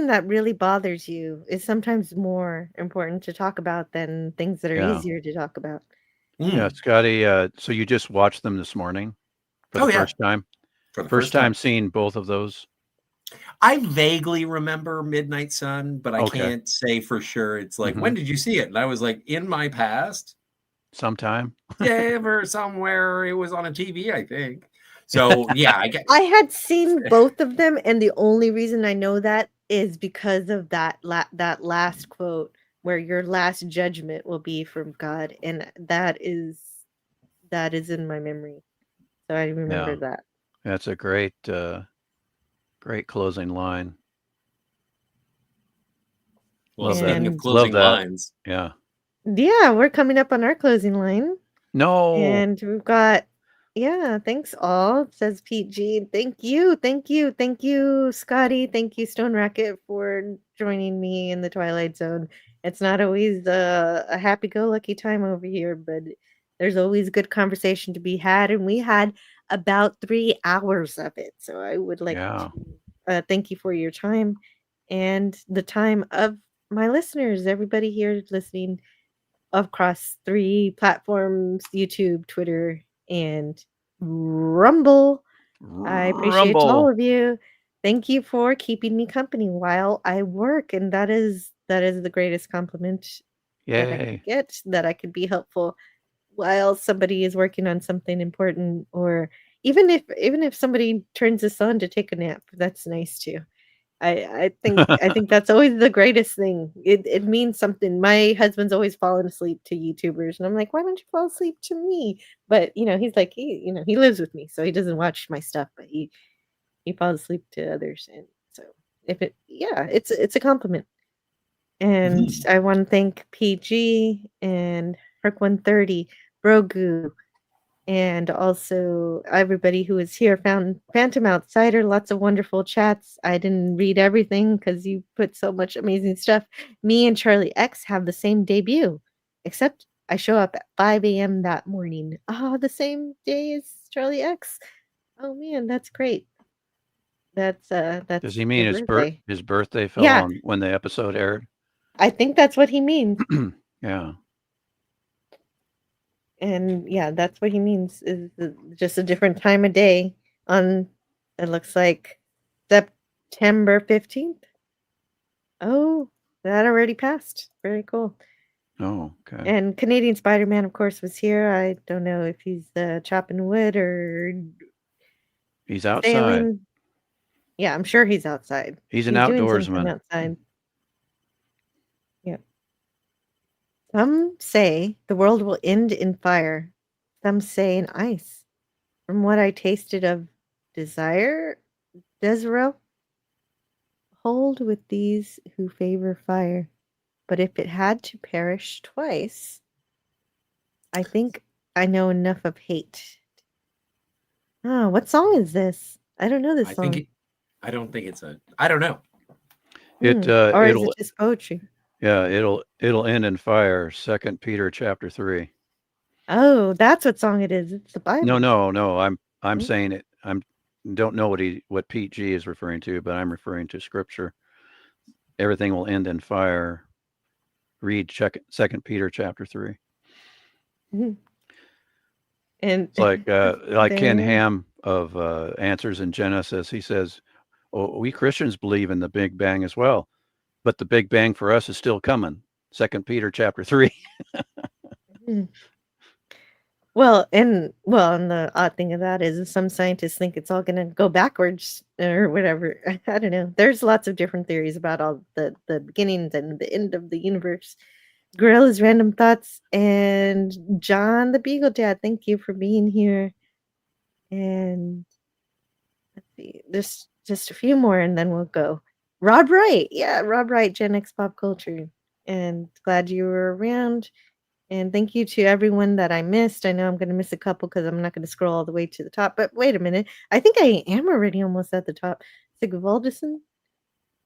[SPEAKER 2] that really bothers you is sometimes more important to talk about than things that are easier to talk about.
[SPEAKER 3] Yeah, Scotty, so you just watched them this morning for the first time?
[SPEAKER 4] For the
[SPEAKER 3] first time seeing both of those?
[SPEAKER 4] I vaguely remember Midnight Sun, but I can't say for sure. It's like, when did you see it? And I was like, in my past.
[SPEAKER 3] Sometime.
[SPEAKER 4] Ever somewhere. It was on a TV, I think. So, yeah.
[SPEAKER 2] I had seen both of them, and the only reason I know that is because of that last quote where your last judgment will be from God, and that is in my memory. So I remember that.
[SPEAKER 3] That's a great closing line.
[SPEAKER 4] Well, speaking of closing lines.
[SPEAKER 3] Yeah.
[SPEAKER 2] Yeah, we're coming up on our closing line.
[SPEAKER 3] No.
[SPEAKER 2] And we've got, thanks all, says Pete G. Thank you, Scotty. Thank you, Stone Racket, for joining me in the Twilight Zone. It's not always a happy-go-lucky time over here, but there's always good conversation to be had, and we had about 3 hours of it. So I would like to thank you for your time and the time of my listeners, everybody here listening across 3 platforms, YouTube, Twitter, and Rumble. I appreciate all of you. Thank you for keeping me company while I work, and that is the greatest compliment that I could get, that I could be helpful while somebody is working on something important, or even if somebody turns this on to take a nap, that's nice too. I think that's always the greatest thing. It means something. My husband's always fallen asleep to YouTubers, and I'm like, why don't you fall asleep to me? But he's like, he lives with me, so he doesn't watch my stuff, but he falls asleep to others, and so it's a compliment. And I want to thank PG and Herc 130, Brogu, and also everybody who is here. Found Phantom Outsider, lots of wonderful chats. I didn't read everything because you put so much amazing stuff. Me and Charlie X have the same debut, except I show up at 5 a.m. that morning. The same day as Charlie X. Oh man, that's great. That's
[SPEAKER 3] Does he mean his birthday fell on when the episode aired?
[SPEAKER 2] I think that's what he means.
[SPEAKER 3] Yeah.
[SPEAKER 2] And that's what he means, is just a different time of day on, it looks like, September 15th. Oh, that already passed. Very cool.
[SPEAKER 3] Oh, okay.
[SPEAKER 2] And Canadian Spider-Man, of course, was here. I don't know if he's chopping wood or
[SPEAKER 3] he's outside.
[SPEAKER 2] Yeah, I'm sure he's outside.
[SPEAKER 3] He's an
[SPEAKER 2] He's doing something
[SPEAKER 3] outdoorsman.
[SPEAKER 2] outside. Yeah. Some say the world will end in fire. Some say in ice. From what I tasted of desire, Desirel, hold with these who favor fire. But if it had to perish twice, I think I know enough of hate. Oh, what song is this? I don't know this song.
[SPEAKER 4] I don't think it's a. I don't know.
[SPEAKER 2] Or is
[SPEAKER 3] It'll
[SPEAKER 2] it just poetry?
[SPEAKER 3] it'll end in fire. 2 Peter chapter 3.
[SPEAKER 2] Oh, that's what song it is. It's the Bible.
[SPEAKER 3] No. I'm
[SPEAKER 2] Hmm?
[SPEAKER 3] saying it. Don't know what Pete G is referring to, but I'm referring to scripture. Everything will end in fire. Read 2 Peter chapter 3.
[SPEAKER 2] Mhm. And
[SPEAKER 3] It's like Ken
[SPEAKER 2] there,
[SPEAKER 3] Ham of Answers in Genesis. He says, "Oh, we Christians believe in the Big Bang as well, but the Big Bang for us is still coming." 2 Peter chapter 3.
[SPEAKER 2] Mhm. and the odd thing of that is some scientists think it's all going to go backwards or whatever. I don't know. There's lots of different theories about all the beginnings and the end of the universe. Gorilla's Random Thoughts and John the Beagle Dad, thank you for being here. And let's see, just a few more and then we'll go. Rob Wright, yeah, Rob Wright, Gen X Pop Culture. And glad you were around. And thank you to everyone that I missed. I know I'm going to miss a couple because I'm not going to scroll all the way to the top. But wait a minute. I think I am already almost at the top. Sigvaldison.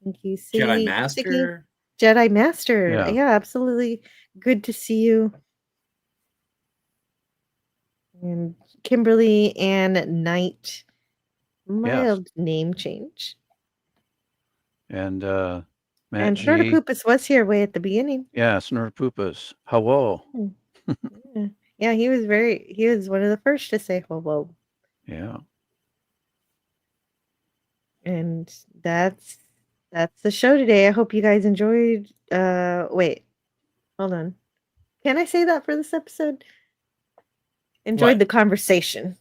[SPEAKER 2] Thank you.
[SPEAKER 4] Jedi
[SPEAKER 2] Siggy.
[SPEAKER 4] Master.
[SPEAKER 2] Jedi Master.
[SPEAKER 3] Yeah.
[SPEAKER 2] Yeah, absolutely. Good to see you. And Kimberly and Knight. Mild name change.
[SPEAKER 3] And Matt
[SPEAKER 2] And
[SPEAKER 3] G.
[SPEAKER 2] Snortopoopas was here way at the beginning.
[SPEAKER 3] Yeah, Snortopoopas. Hello.
[SPEAKER 2] Yeah, he was one of the first to say hello.
[SPEAKER 3] Yeah.
[SPEAKER 2] And that's the show today. I hope you guys enjoyed. Wait, hold on. Can I say that for this episode? Enjoyed the conversation.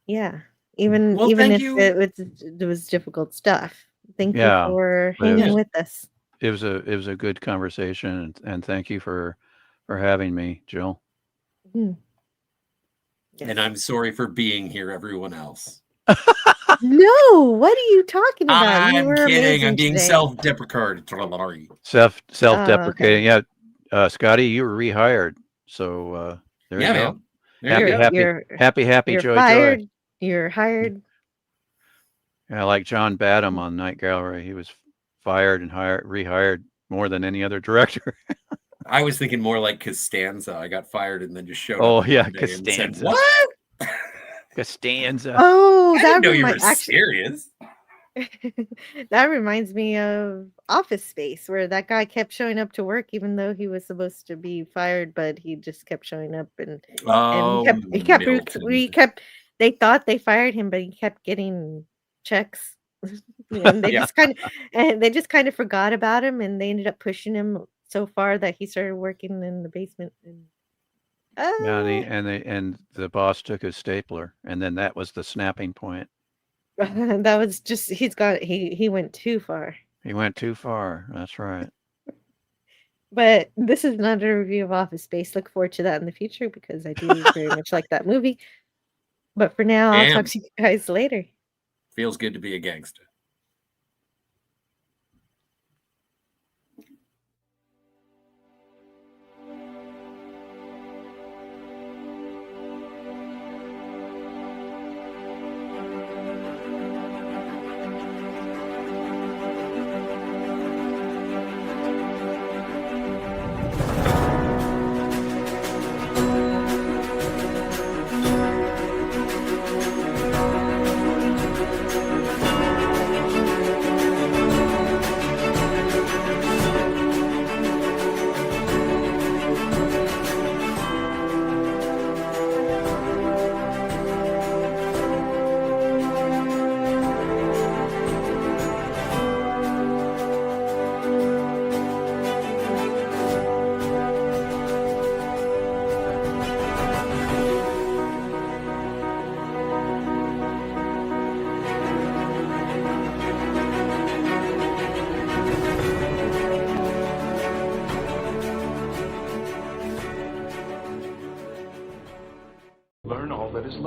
[SPEAKER 2] Yeah, even
[SPEAKER 4] thank
[SPEAKER 2] if
[SPEAKER 4] you.
[SPEAKER 2] it was difficult stuff. Thank you
[SPEAKER 3] Yeah,
[SPEAKER 2] for
[SPEAKER 3] but
[SPEAKER 2] hanging with us.
[SPEAKER 3] It was a good conversation, and thank you for having me, Jill.
[SPEAKER 2] Mhm. Yes.
[SPEAKER 4] And I'm sorry for being here, everyone else.
[SPEAKER 2] No, what are you talking about?
[SPEAKER 4] I'm kidding. I'm being
[SPEAKER 2] today.
[SPEAKER 4] self-deprecating.
[SPEAKER 3] Self-deprecating.
[SPEAKER 2] okay.
[SPEAKER 3] Yeah, Scotty, you were rehired, so there you go.
[SPEAKER 4] Man.
[SPEAKER 3] Happy,
[SPEAKER 2] You're
[SPEAKER 3] joy,
[SPEAKER 2] fired.
[SPEAKER 3] joy.
[SPEAKER 2] You're hired.
[SPEAKER 3] Yeah, like John Badham on Night Gallery, he was fired and rehired more than any other director.
[SPEAKER 4] I was thinking more like Costanza. I got fired and then just showed up.
[SPEAKER 3] Oh yeah,
[SPEAKER 4] one day and said,
[SPEAKER 3] Costanza.
[SPEAKER 4] "What?
[SPEAKER 3] Costanza.
[SPEAKER 2] Oh,
[SPEAKER 4] I didn't know you were serious."
[SPEAKER 2] That reminds me of Office Space, where that guy kept showing up to work even though he was supposed to be fired, but he just kept showing up and he kept they thought they fired him, but he kept getting checks. And they just kind of forgot about him, and they ended up pushing him so far that he started working in the basement.
[SPEAKER 3] And the boss took his stapler, and then that was the snapping point.
[SPEAKER 2] That was just he went too far.
[SPEAKER 3] He went too far. That's right.
[SPEAKER 2] But this is not a review of Office Space. Look forward to that in the future because I do very much like that movie. But for now, I'll talk to you guys later.
[SPEAKER 4] Feels good to be a gangster.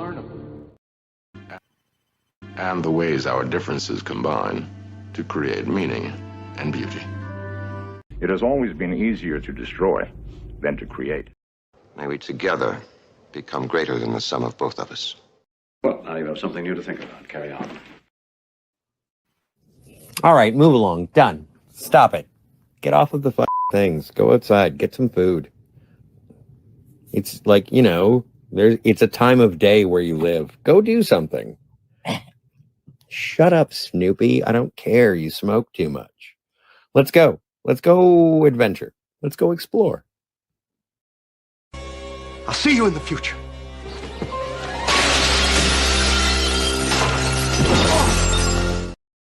[SPEAKER 6] unlearnable. And the ways our differences combine to create meaning and beauty.
[SPEAKER 7] It has always been easier to destroy than to create.
[SPEAKER 8] May we together become greater than the sum of both of us.
[SPEAKER 9] Well, now you have something new to think about. Carry on.
[SPEAKER 10] All right, move along. Done. Stop it. Get off of the things. Go outside. Get some food. It's like, you know, it's a time of day where you live. Go do something. Shut up, Snoopy. I don't care. You smoke too much. Let's go. Let's go adventure. Let's go explore.
[SPEAKER 1] I'll see you in the future.